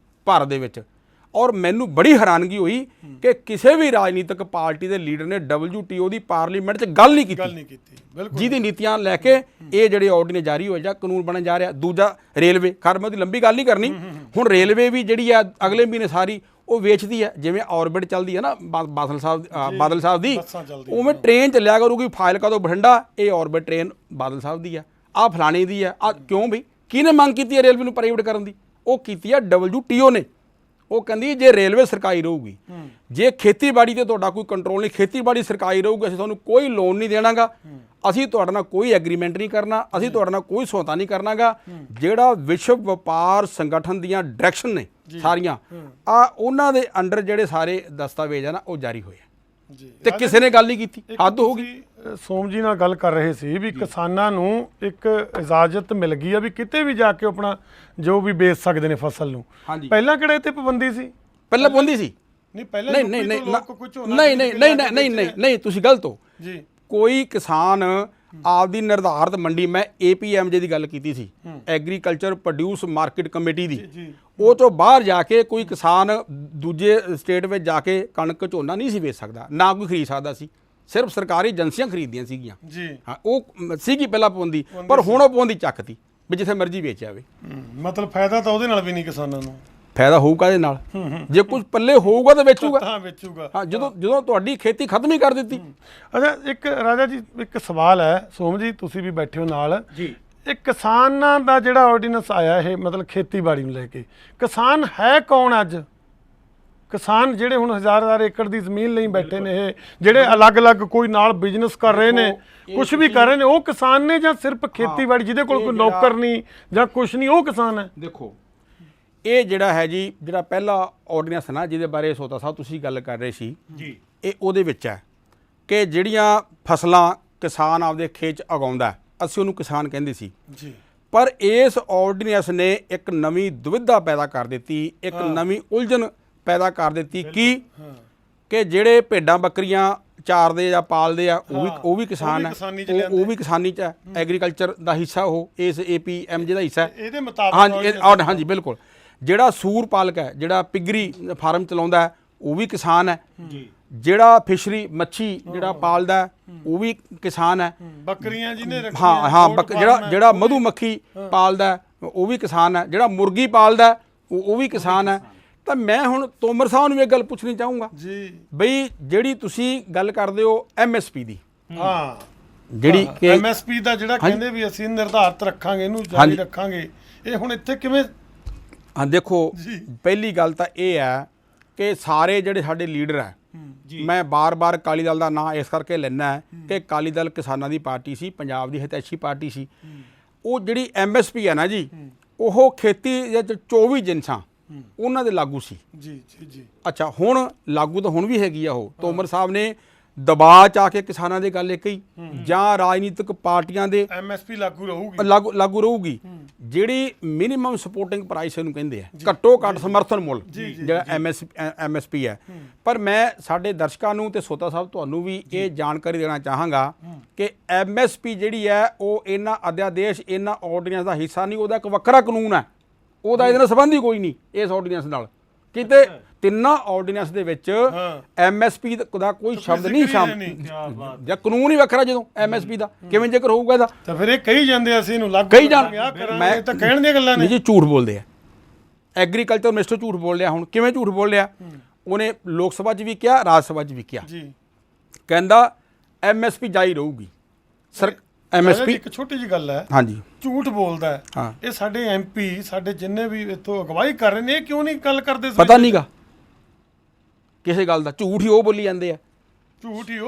B: ਭਾਰਤ ਦੇ ਵਿੱਚ ਔਰ ਮੈਨੂੰ ਬੜੀ ਹੈਰਾਨਗੀ ਹੋਈ ਕਿ ਕਿਸੇ ਵੀ ਰਾਜਨੀਤਿਕ ਪਾਰਟੀ ਦੇ ਲੀਡਰ ਨੇ WTO ਦੀ ਪਾਰਲੀਮੈਂਟ 'ਚ ਗੱਲ ਨਹੀਂ
C: ਗੱਲ
B: ਕੀਤੀ
C: ਨਹੀਂ ਕੀਤੀ ਬਿਲਕੁਲ
B: ਜਿਹਦੀ ਨੀਤੀਆਂ ਲੈ ਕੇ ਇਹ ਜਿਹੜੇ ਆਰਡੀਨੈਂਸ ਜਾਰੀ ਹੋਏ ਜਾਂ ਕਾਨੂੰਨ ਬਣਨ ਜਾ ਰਿਹਾ ਦੂਜਾ ਰੇਲਵੇ ਖੈਰ ਮੈਂ ਉਹਦੀ ਲੰਬੀ ਗੱਲ ਨਹੀਂ ਕਰਨੀ ਹੁਣ ਰੇਲਵੇ ਵੀ ਜਿਹੜੀ ਆ ਅਗਲੇ ਮਹੀਨੇ ਸਾਰੀ ਉਹ ਵੇਚਦੀ ਹੈ ਜਿਵੇਂ ਆਰਬਿਟ ਚੱਲਦੀ ਹੈ ਨਾ ਬਾਦਲ ਸਾਹਿਬ ਦੀ
C: ਬੱਸਾਂ ਚੱਲਦੀਆਂ
B: ਉਵੇਂ ਟ੍ਰੇਨ ਚੱਲਿਆ ਕਰੂਗੀ ਫਾਜ਼ਿਲਕਾ ਤੋਂ ਬਠਿੰਡਾ ਇਹ ਆਰਬਿਟ ਟ੍ਰੇਨ ਬਾਦਲ ਸਾਹਿਬ ਦੀ ਆ ਆਹ ਫਲਾਣੇ ਦੀ ਆ ਆ ਕਿਉਂ ਬਈ ਕਿਹਨੇ ਮੰਗ ਕੀਤੀ ਹੈ ਰੇਲਵੇ ਨੂੰ ਪ੍ਰਾਈਵੇਟ ਕਰਨ ਦੀ ਉਹ ਕੀਤੀ ਆ WTO ਨੇ ਉਹ ਕਹਿੰਦੀ ਜੇ ਰੇਲਵੇ ਸਰਕਾਰੀ ਰਹੂਗੀ ਜੇ ਖੇਤੀਬਾੜੀ ਤੇ ਤੁਹਾਡਾ ਕੋਈ ਕੰਟਰੋਲ ਨਹੀਂ ਖੇਤੀਬਾੜੀ ਸਰਕਾਰੀ ਰਹੂਗੀ ਅਸੀਂ ਤੁਹਾਨੂੰ ਕੋਈ ਲੋਨ ਨਹੀਂ ਦੇਣਾਗਾ ਅਸੀਂ ਤੁਹਾਡੇ ਨਾਲ ਕੋਈ ਐਗਰੀਮੈਂਟ ਨਹੀਂ ਕਰਨਾ ਅਸੀਂ ਤੁਹਾਡੇ ਨਾਲ ਕੋਈ ਸਮਝੌਤਾ ਨਹੀਂ ਕਰਨਾਗਾ ਜਿਹੜਾ ਵਿਸ਼ਵ ਵਪਾਰ ਸੰਗਠਨ ਦੀਆਂ ਡਾਇਰੈਕਸ਼ਨ ਨੇ ਸਾਰੀਆਂ ਆ ਉਹਨਾਂ ਦੇ ਅੰਡਰ ਜਿਹੜੇ ਸਾਰੇ ਦਸਤਾਵੇਜ਼ ਆ ਨਾ ਉਹ ਜਾਰੀ ਹੋਏ ਆ
C: ਜੀ
B: ਤੇ ਕਿਸੇ ਨੇ ਗੱਲ ਨਹੀਂ ਕੀਤੀ ਹੱਦ ਹੋ ਗਈ
C: ਤੁਸੀਂ, ਸੋਮ ਜੀ ਨਾਲ ਗੱਲ ਕਰ ਰਹੇ ਸੀ ਵੀ ਕਿਸਾਨਾਂ ਨੂੰ ਇੱਕ ਇਜਾਜ਼ਤ ਮਿਲ ਗਈ ਆ ਵੀ ਕਿਤੇ ਵੀ ਜਾ ਕੇ ਆਪਣਾ ਜੋ ਵੀ ਵੇਚ ਸਕਦੇ ਨੇ ਫਸਲ ਨੂੰ
B: ਹਾਂਜੀ
C: ਪਹਿਲਾਂ ਕਿਹੜੇ ਤੇ ਪਾਬੰਦੀ ਸੀ
B: ਪਹਿਲਾਂ ਪਾਬੰਦੀ ਸੀ
C: ਨਹੀਂ ਪਹਿਲਾਂ
B: ਨਹੀਂ
C: ਯੂਪੀ
B: ਨਹੀਂ
C: ਤੋਂ
B: ਨਹੀਂ
C: ਲੋਕ ਕੁਝ ਝੋਨਾ
B: ਨਹੀਂ ਨਹੀਂ ਨਹੀਂ ਨਹੀਂ ਨਹੀਂ ਨਹੀਂ ਤੁਸੀਂ ਗਲਤ ਹੋ
C: ਜੀ
B: ਕੋਈ ਕਿਸਾਨ ਆਪਦੀ ਨਿਰਧਾਰਤ ਮੰਡੀ ਮੈਂ APMJ ਦੀ ਗੱਲ ਕੀਤੀ ਸੀ ਐਗਰੀਕਲਚਰ ਪ੍ਰੋਡਿਊਸ ਮਾਰਕੀਟ ਕਮੇਟੀ ਦੀ
C: ਜੀ
B: ਉਹ ਤੋਂ ਬਾਹਰ ਜਾ ਕੇ ਕੋਈ ਕਿਸਾਨ ਦੂਜੇ ਸਟੇਟ ਵਿੱਚ ਜਾ ਕੇ ਕਣਕ ਝੋਨਾ ਨਹੀਂ ਸੀ ਵੇਚ ਸਕਦਾ ਨਾ ਕੋਈ ਖਰੀਦ ਸਕਦਾ ਸੀ ਸਿਰਫ ਸਰਕਾਰੀ ਏਜੰਸੀਆਂ ਖਰੀਦਦੀਆਂ ਸੀਗੀਆਂ
C: ਜੀ
B: ਹਾਂ ਉਹ ਸੀਗੀ ਪਹਿਲਾਂ ਪਾਬੰਦੀ ਪਰ ਹੁਣ ਉਹ ਪਾਬੰਦੀ ਚੱਕਤੀ ਵੀ ਜਿੱਥੇ ਮਰਜ਼ੀ ਵੇਚ ਆਵੇ
C: ਮਤਲਬ ਫਾਇਦਾ ਤਾਂ ਉਹਦੇ ਨਾਲ ਵੀ ਨਹੀਂ ਕਿਸਾਨਾਂ ਨੂੰ
B: ਫਾਇਦਾ ਹੋਊਗਾ ਇਹਦੇ ਨਾਲ ਜੇ ਕੁਝ ਪੱਲੇ ਹੋਊਗਾ ਤਾਂ ਵੇਚੂਗਾ
C: ਤਾਂ ਵੇਚੂਗਾ
B: ਹਾਂ ਜਦੋਂ ਤੁਹਾਡੀ ਖੇਤੀ ਖਤਮ ਹੀ ਕਰ ਦਿੱਤੀ
C: ਅੱਛਾ ਇੱਕ ਰਾਜਾ ਜੀ ਇੱਕ ਸਵਾਲ ਹੈ ਸੋਮ ਜੀ ਤੁਸੀਂ ਵੀ ਬੈਠੇ ਹੋ ਨਾਲ
A: ਜੀ
C: ਇਹ ਕਿਸਾਨਾਂ ਦਾ ਜਿਹੜਾ ਆਰਡੀਨੈਂਸ ਆਇਆ ਇਹ ਮਤਲਬ ਖੇਤੀਬਾੜੀ ਨੂੰ ਲੈ ਕੇ ਕਿਸਾਨ ਹੈ ਕੌਣ ਅੱਜ ਕਿਸਾਨ ਜਿਹੜੇ ਹੁਣ ਹਜ਼ਾਰ ਏਕੜ ਦੀ ਜ਼ਮੀਨ ਲਈ ਬੈਠੇ ਨੇ ਇਹ ਜਿਹੜੇ ਅਲੱਗ-ਅਲੱਗ ਕੋਈ ਨਾਲ ਬਿਜ਼ਨਸ ਕਰ ਰਹੇ ਨੇ ਕੁਝ ਵੀ ਕਰ ਰਹੇ ਨੇ ਉਹ ਕਿਸਾਨ ਨੇ ਜਾਂ ਸਿਰਫ ਖੇਤੀਬਾੜੀ ਜਿਹਦੇ ਕੋਲ ਕੋਈ ਨੌਕਰ ਨਹੀਂ ਜਾਂ ਕੁਝ ਨਹੀਂ ਉਹ ਕਿਸਾਨ ਹੈ
B: ਦੇਖੋ ਇਹ ਜਿਹੜਾ ਹੈ ਜੀ ਜਿਹੜਾ ਪਹਿਲਾ ਆਰਡੀਨੈਂਸ ਨਾ ਜਿਹਦੇ ਬਾਰੇ ਸੋਤਾ ਸਾਹਿਬ ਤੁਸੀਂ ਗੱਲ ਕਰ ਰਹੇ ਸੀ
A: ਜੀ
B: ਇਹ ਉਹਦੇ ਵਿੱਚ ਹੈ ਕਿ ਜਿਹੜੀਆਂ ਫਸਲਾਂ ਕਿਸਾਨ ਆਪਦੇ ਖੇਤ 'ਚ ਉਗਾਉਂਦਾ ਅਸੀਂ ਉਹਨੂੰ ਕਿਸਾਨ ਕਹਿੰਦੇ ਸੀ
C: ਜੀ
B: ਪਰ ਇਸ ਆਰਡੀਨੈਂਸ ਨੇ ਇੱਕ ਨਵੀਂ ਦੁਵਿਧਾ ਪੈਦਾ ਕਰ ਦਿੱਤੀ ਇੱਕ ਨਵੀਂ ਉਲਝਣ ਪੈਦਾ ਕਰ ਦਿੱਤੀ ਕਿ ਜਿਹੜੇ ਭੇਡਾਂ ਬੱਕਰੀਆਂ ਚਾਰਦੇ ਜਾਂ ਪਾਲਦੇ ਆ ਉਹ ਵੀ ਕਿਸਾਨ ਹੈ ਉਹ ਵੀ ਕਿਸਾਨੀ 'ਚ ਹੈ ਐਗਰੀਕਲਚਰ ਦਾ ਹਿੱਸਾ ਉਹ ਇਸ APMJ ਦਾ ਹਿੱਸਾ ਹੈ
C: ਇਹਦੇ ਮੁਤਾਬਕ
B: ਹਾਂਜੀ ਬਿਲਕੁਲ ਜਿਹੜਾ ਸੂਰ ਪਾਲਕ ਹੈ ਜਿਹੜਾ ਪਿਗਰੀ ਫਾਰਮ ਚਲਾਉਂਦਾ ਹੈ ਉਹ ਵੀ ਕਿਸਾਨ ਹੈ
A: ਜੀ
B: ਜਿਹੜਾ ਫਿਸ਼ਰੀ ਮੱਛੀ ਜਿਹੜਾ ਪਾਲਦਾ ਹੈ ਉਹ ਵੀ ਕਿਸਾਨ ਹੈ
C: ਬੱਕਰੀਆਂ ਜਿਹਨੇ
B: ਹਾਂ ਜਿਹੜਾ ਮਧੂ ਮੱਖੀ ਪਾਲਦਾ ਹੈ ਉਹ ਵੀ ਕਿਸਾਨ ਹੈ ਜਿਹੜਾ ਮੁਰਗੀ ਪਾਲਦਾ ਹੈ ਉਹ ਵੀ ਕਿਸਾਨ ਹੈ ਤਾਂ ਮੈਂ ਹੁਣ ਤੋਮਰ ਸਾਹਿਬ ਨੂੰ ਇਹ ਗੱਲ ਪੁੱਛਣੀ ਚਾਹੂੰਗਾ
C: ਜੀ
B: ਬਈ ਜਿਹੜੀ ਤੁਸੀਂ ਗੱਲ ਕਰਦੇ ਹੋ MSP ਦੀ
C: ਹਾਂ
B: ਜਿਹੜੀ ਕਿ
C: MSP ਦਾ ਜਿਹੜਾ ਕਹਿੰਦੇ ਵੀ ਅਸੀਂ ਨਿਰਧਾਰਤ ਰੱਖਾਂਗੇ ਇਹਨੂੰ ਜਾਰੀ ਰੱਖਾਂਗੇ ਇਹ ਹੁਣ ਇੱਥੇ ਕਿਵੇਂ
B: ਹਾਂ ਦੇਖੋ ਪਹਿਲੀ ਗੱਲ ਤਾਂ ਇਹ ਹੈ ਕਿ ਸਾਰੇ ਜਿਹੜੇ ਸਾਡੇ ਲੀਡਰ ਹੈ ਮੈਂ ਬਾਰ-ਬਾਰ ਅਕਾਲੀ ਦਲ ਦਾ ਨਾਂ ਇਸ ਕਰਕੇ ਲੈਣਾ ਹੈ ਕਿ ਅਕਾਲੀ ਦਲ ਕਿਸਾਨਾਂ ਦੀ ਪਾਰਟੀ ਸੀ ਪੰਜਾਬ ਦੀ ਹਿਤੈਸ਼ੀ ਪਾਰਟੀ ਸੀ ਉਹ ਜਿਹੜੀ MSP ਹੈ ਨਾ ਜੀ ਉਹ ਖੇਤੀ ਵਿੱਚ 24 ਜਿਨਸਾਂ ਉਹਨਾਂ ਦੇ ਲਾਗੂ ਸੀ
C: ਜੀ ਜੀ ਜੀ
B: ਅੱਛਾ ਹੁਣ ਲਾਗੂ ਤਾਂ ਹੁਣ ਵੀ ਹੈਗੀ ਆ ਉਹ ਤੋਮਰ ਸਾਹਿਬ ਨੇ ਦਬਾਅ ਚ ਆ ਕੇ ਕਿਸਾਨਾਂ ਦੇ ਗੱਲ ਇੱਕ ਹੀ ਜਾਂ ਰਾਜਨੀਤਿਕ ਪਾਰਟੀਆਂ ਦੇ
C: MSP ਲਾਗੂ ਰਹੂਗੀ
B: ਲਾਗੂ ਰਹੂਗੀ ਜਿਹੜੀ ਮਿਨੀਮਮ ਸਪੋਰਟਿੰਗ ਪ੍ਰਾਈਸ ਇਹਨੂੰ ਕਹਿੰਦੇ ਆ ਘੱਟੋ ਘੱਟ ਸਮਰਥਨ ਮੁੱਲ ਜਿਹੜਾ MSP ਹੈ ਪਰ ਮੈਂ ਸਾਡੇ ਦਰਸ਼ਕਾਂ ਨੂੰ ਤੇ ਸੋਤਾ ਸਾਹਿਬ ਤੁਹਾਨੂੰ ਵੀ ਇਹ ਜਾਣਕਾਰੀ ਦੇਣਾ ਚਾਹਾਂਗਾ ਕਿ MSP ਜਿਹੜੀ ਹੈ ਉਹ ਇਹਨਾਂ ਅਧਿਆਦੇਸ਼ ਇਹਨਾਂ ਆਰਡੀਨੈਂਸ ਦਾ ਹਿੱਸਾ ਨਹੀਂ ਉਹਦਾ ਇੱਕ ਵੱਖਰਾ ਕਾਨੂੰਨ ਹੈ ਉਹਦਾ ਇਹਦੇ ਨਾਲ ਸੰਬੰਧ ਹੀ ਕੋਈ ਨਹੀਂ ਇਸ ਆਰਡੀਨੈਂਸ ਨਾਲ ਕਿਤੇ ਤਿੰਨਾਂ ਆਰਡੀਨੈਂਸ ਦੇ ਵਿੱਚ MSP ਦਾ ਕੋਈ ਸ਼ਬਦ ਨਹੀਂ ਜਾਂ ਕਾਨੂੰਨ ਹੀ ਵੱਖਰਾ ਜਦੋਂ MSP ਦਾ ਕਿਵੇਂ ਜ਼ਿਕਰ ਹੋਊਗਾ ਇਹਦਾ
C: ਤਾਂ ਫਿਰ ਇਹ ਕਹੀ ਜਾਂਦੇ ਅਸੀਂ ਇਹਨੂੰ ਲਾਗੂ
B: ਕਹੀ ਜਾਣ
C: ਮੈਂ ਤਾਂ ਕਹਿਣ ਦੀਆਂ ਗੱਲਾਂ ਨੇ
B: ਜੀ ਝੂਠ ਬੋਲਦੇ ਆ ਐਗਰੀਕਲਚਰ ਮਿਨਿਸਟਰ ਝੂਠ ਬੋਲ ਰਿਹਾ ਹੁਣ ਕਿਵੇਂ ਝੂਠ ਬੋਲ ਰਿਹਾ ਉਹਨੇ ਲੋਕ ਸਭਾ 'ਚ ਵੀ ਕਿਹਾ ਰਾਜ ਸਭਾ 'ਚ ਵੀ ਕਿਹਾ
C: ਜੀ
B: ਕਹਿੰਦਾ MSP ਜਾਰੀ ਰਹੂਗੀ MSP
C: ਇੱਕ ਛੋਟੀ ਜਿਹੀ ਗੱਲ ਹੈ
B: ਹਾਂਜੀ
C: ਝੂਠ ਬੋਲਦਾ ਹੈ
B: ਹਾਂ
C: ਇਹ ਸਾਡੇ MP ਸਾਡੇ ਜਿੰਨੇ ਵੀ ਇੱਥੋਂ ਅਗਵਾਈ ਕਰ ਰਹੇ ਨੇ ਇਹ ਕਿਉਂ ਨਹੀਂ ਗੱਲ ਕਰਦੇ
B: ਪਤਾ ਨਹੀਂਗਾ ਕਿਸੇ ਗੱਲ ਦਾ ਝੂਠ ਹੀ ਉਹ ਬੋਲੀ ਜਾਂਦੇ ਆ
C: ਝੂਠ ਹੀ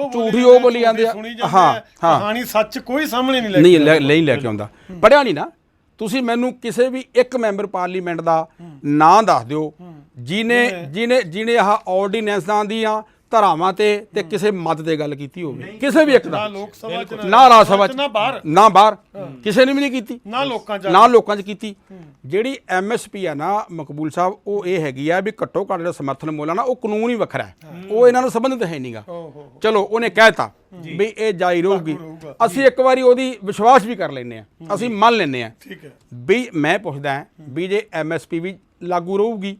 C: ਉਹ
B: ਬੋਲੀ ਜਾਂਦੇ ਆ
C: ਹਾਂ ਕਹਾਣੀ ਸੱਚ ਕੋਈ ਸਾਹਮਣੇ ਨਹੀਂ
B: ਲੈ ਕੇ ਆਉਂਦਾ ਪੜਿਆ ਨਹੀਂ ਨਾ ਤੁਸੀਂ ਮੈਨੂੰ ਕਿਸੇ ਵੀ ਇੱਕ ਮੈਂਬਰ ਪਾਰਲੀਮੈਂਟ ਦਾ ਨਾਂ ਦੱਸ ਦਿਓ ਜਿਹਨੇ ਆਹ ਆਰਡੀਨੈਂਸਾਂ ਦੀਆਂ ਧਾਰਾਵਾਂ ਤੇ ਕਿਸੇ ਮਤ ਤੇ ਗੱਲ ਕੀਤੀ ਹੋਵੇ ਕਿਸੇ ਵੀ ਇੱਕ ਦਾ,
C: ਨਾ ਲੋਕ ਸਭਾ ਚ
B: ਨਾ ਰਾਜ ਸਭਾ ਚ,
C: ਨਾ ਬਾਹਰ,
B: ਨਾ ਬਾਹਰ ਕਿਸੇ ਨੇ ਵੀ ਨਹੀਂ ਕੀਤੀ,
C: ਨਾ ਲੋਕਾਂ ਚ
B: ਨਾ ਲੋਕਾਂ 'ਚ ਕੀਤੀ। ਜਿਹੜੀ MSP ਆ ਨਾ ਮਕਬੂਲ ਸਾਹਿਬ, ਉਹ ਇਹ ਹੈਗੀ ਆ ਵੀ ਘੱਟੋ ਘੱਟ ਜਿਹੜਾ ਸਮਰਥਨ ਮੁੱਲ ਆ ਨਾ ਉਹ ਕਾਨੂੰਨ ਹੀ ਵੱਖਰਾ ਹੈ, ਉਹ ਇਹਨਾਂ ਨੂੰ ਸੰਬੰਧਿਤ ਹੈ ਨਹੀਂਗਾ। ਚਲੋ ਉਹਨੇ ਕਹਿਤਾ ਵੀ ਇਹ ਜਾਰੀ ਰਹੂਗੀ, ਅਸੀਂ ਇੱਕ ਵਾਰੀ ਉਹਦੀ ਵਿਸ਼ਵਾਸ ਵੀ ਕਰ ਲੈਂਦੇ ਆ, ਅਸੀਂ ਮੰਨ ਲੈਂਦੇ ਆ।
C: ਠੀਕ ਹੈ
B: ਵੀ ਮੈਂ ਪੁੱਛਦਾ ਵੀ ਜੇ MSP ਵੀ ਲਾਗੂ ਰਹੂਗੀ,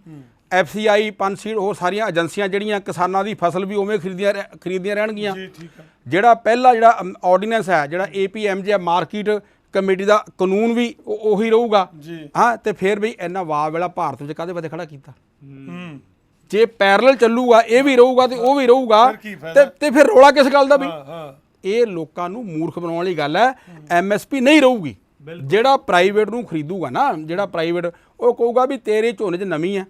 B: FCI, ਪੰਚਸੀੜ, ਹੋਰ ਸਾਰੀਆਂ ਏਜੰਸੀਆਂ ਜਿਹੜੀਆਂ ਕਿਸਾਨਾਂ ਦੀ ਫਸਲ ਵੀ ਉਵੇਂ ਖਰੀਦੀਆਂ ਰਹਿਣਗੀਆਂ।
C: ਜੀ ਠੀਕ ਹੈ
B: ਜਿਹੜਾ ਪਹਿਲਾ ਜਿਹੜਾ ਆਰਡੀਨੈਂਸ ਹੈ, ਜਿਹੜਾ APMJ ਮਾਰਕੀਟ ਕਮੇਟੀ ਦਾ ਕਾਨੂੰਨ ਵੀ ਉਹੀ ਰਹੂਗਾ।
C: ਜੀ
B: ਹਾਂ, ਤੇ ਫਿਰ ਵੀ ਇੰਨਾ ਵਾਹ ਵੇਲਾ ਭਾਰਤ ਵਿੱਚ ਕਾਹਦੇ ਵਾਸਤੇ ਖੜਾ ਕੀਤਾ?
C: ਹੂੰ
B: ਜੇ ਪੈਰਲਲ ਚੱਲੂਗਾ, ਇਹ ਵੀ ਰਹੂਗਾ ਤੇ ਉਹ ਵੀ ਰਹੂਗਾ,
C: ਫਿਰ ਕੀ ਫਾਇਦਾ?
B: ਤੇ ਫਿਰ ਰੌਲਾ ਕਿਸ ਗੱਲ ਦਾ? ਵੀ
C: ਹਾਂ
B: ਇਹ ਲੋਕਾਂ ਨੂੰ ਮੂਰਖ ਬਣਾਉਣ ਵਾਲੀ ਗੱਲ ਹੈ। MSP ਨਹੀਂ ਰਹੂਗੀ। ਜਿਹੜਾ ਪ੍ਰਾਈਵੇਟ ਨੂੰ ਖਰੀਦੂਗਾ ਨਾ, ਜਿਹੜਾ ਪ੍ਰਾਈਵੇਟ, ਉਹ ਕਹੂਗਾ ਵੀ ਤੇਰੇ ਝੋਨੇ 'ਚ ਨਮੀ ਹੈ,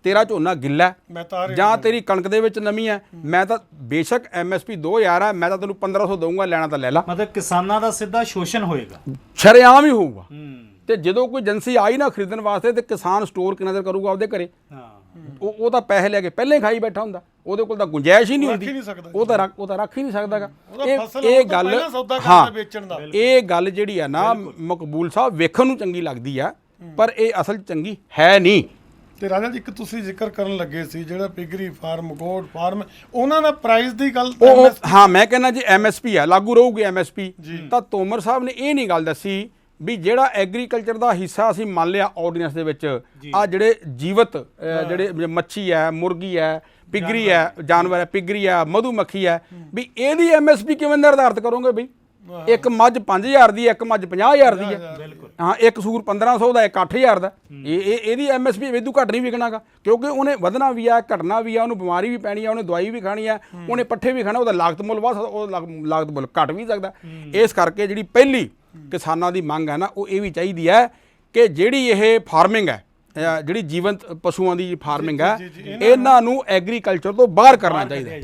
B: ਤੇਰਾ ਝੋਨਾ ਗਿੱਲਾ ਹੈ,
C: ਮੈਂ ਤਾਂ
B: ਜਾਂ ਤੇਰੀ ਕਣਕ ਦੇ ਵਿੱਚ ਨਮੀ ਹੈ, ਮੈਂ ਤਾਂ ਬੇਸ਼ੱਕ MSP 2000 ਹੈ, ਮੈਂ ਤਾਂ ਤੈਨੂੰ 1500 ਦਊਂਗਾ, ਲੈਣਾ ਤਾਂ ਲੈ ਲਾ।
A: ਮਤਲਬ ਕਿਸਾਨਾਂ ਦਾ ਸਿੱਧਾ ਸ਼ੋਸ਼ਣ ਹੋਏਗਾ,
B: ਸ਼ਰੇਆਮ ਹੀ ਹੋਊਗਾ। ਤੇ ਜਦੋਂ ਕੋਈ ਏਜੰਸੀ ਆਈ ਨਾ ਖਰੀਦਣ ਵਾਸਤੇ, ਤੇ ਕਿਸਾਨ ਸਟੋਰ ਕਿੰਨਾ ਦੇਰ ਕਰੂਗਾ ਆਪਦੇ ਘਰੇ?
A: ਹਾਂ,
B: ਉਹ ਤਾਂ ਪੈਸੇ ਲੈ ਕੇ ਪਹਿਲਾਂ ਹੀ ਖਾਈ ਬੈਠਾ ਹੁੰਦਾ, ਉਹਦੇ ਕੋਲ ਤਾਂ ਗੁੰਜਾਇਸ਼ ਹੀ ਨਹੀਂ
C: ਰੱਖ ਹੀ
B: ਹੁੰਦੀ,
C: ਨਹੀਂ ਸਕਦਾ।
B: ਉਹ ਤਾਂ ਰੱਖ ਹੀ ਨਹੀਂ ਸਕਦਾਗਾ।
C: ਉਹਦਾ ਫਸਲ
B: ਇਹ
C: ਉਹ ਤਾਂ
B: ਗੱਲ,
C: ਪਹਿਲਾਂ ਸੌਦਾ ਕਰਦਾ
B: ਹਾਂ,
C: ਵੇਚਣ ਦਾ।
B: ਇਹ ਗੱਲ ਜਿਹੜੀ ਆ ਨਾ ਮਕਬੂਲ ਸਾਹਿਬ, ਵੇਖਣ ਨੂੰ ਚੰਗੀ ਲੱਗਦੀ ਆ, ਪਰ ਇਹ ਅਸਲ 'ਚ ਚੰਗੀ ਹੈ ਨਹੀਂ।
C: ਤੇ ਰਾਜਾ ਜੀ, ਇੱਕ ਤੁਸੀਂ ਜ਼ਿਕਰ ਕਰਨ ਲੱਗੇ ਸੀ ਜਿਹੜਾ ਪਿਗਰੀ ਫਾਰਮ, ਗੋਡ ਫਾਰਮ, ਉਹਨਾਂ ਦਾ ਪ੍ਰਾਈਸ ਦੀ ਗੱਲ
B: ਉਹ ਹਾਂ, ਮੈਂ ਕਹਿੰਦਾ ਜੀ MSP ਆ, ਲਾਗੂ ਰਹੂਗੀ MSP। ਤਾਂ ਤੋਮਰ ਸਾਹਿਬ ਨੇ ਇਹ ਨਹੀਂ ਗੱਲ ਦੱਸੀ ਵੀ ਜਿਹੜਾ ਐਗਰੀਕਲਚਰ ਦਾ ਹਿੱਸਾ ਅਸੀਂ ਮੰਨ ਲਿਆ ਆਰਡੀਨੈਂਸ ਦੇ ਵਿੱਚ, ਆ ਜਿਹੜੇ ਜੀਵਤ ਜਿਹੜੇ ਮੱਛੀ ਹੈ, ਮੁਰਗੀ ਹੈ, ਪਿਗਰੀ ਹੈ, ਜਾਨਵਰ ਹੈ, ਪਿਗਰੀ ਹੈ, ਮਧੂਮੱਖੀ ਹੈ, ਵੀ ਇਹਦੀ MSP ਕਿਵੇਂ ਨਿਰਧਾਰਿਤ ਕਰੋਗੇ? ਬਈ ਇੱਕ ਮੱਝ 5000 ਦੀ ਹੈ, ਇੱਕ ਮੱਝ 50000 ਦੀ ਹੈ, ਹਾਂ, ਇੱਕ ਸੂਰ 1500 ਦਾ, ਇੱਕ 8000 ਦਾ। ਇਹਦੀ MSP ਵੇਦੂ ਘੱਟ ਨਹੀਂ ਵਿਕਣਾਗਾ, ਕਿਉਂਕਿ ਉਹਨੇ ਵਧਣਾ ਵੀ ਆ, ਘਟਣਾ ਵੀ ਆ, ਉਹਨੂੰ ਬਿਮਾਰੀ ਵੀ ਪੈਣੀ ਆ, ਉਹਨੇ ਦਵਾਈ ਵੀ ਖਾਣੀ ਆ, ਉਹਨੇ ਪੱਠੇ ਵੀ ਖਾਣਾ, ਉਹਦਾ ਲਾਗਤ ਮੁੱਲ ਵੱਧ ਸਕਦਾ, ਉਹ ਲਾਗਤ ਮੁੱਲ ਘਟ ਵੀ ਸਕਦਾ। ਇਸ ਕਰਕੇ ਜਿਹੜੀ ਪਹਿਲੀ ਕਿਸਾਨਾਂ ਦੀ ਮੰਗ ਹੈ ਨਾ, ਉਹ ਇਹ ਵੀ ਚਾਹੀਦੀ ਹੈ ਕਿ ਜਿਹੜੀ ਇਹ ਫਾਰਮਿੰਗ ਹੈ, ਜਿਹੜੀ ਜੀਵੰਤ ਪਸ਼ੂਆਂ ਦੀ ਫਾਰਮਿੰਗ ਹੈ, ਇਹਨਾਂ ਨੂੰ ਐਗਰੀਕਲਚਰ ਤੋਂ ਬਾਹਰ ਕਰਨਾ ਚਾਹੀਦਾ,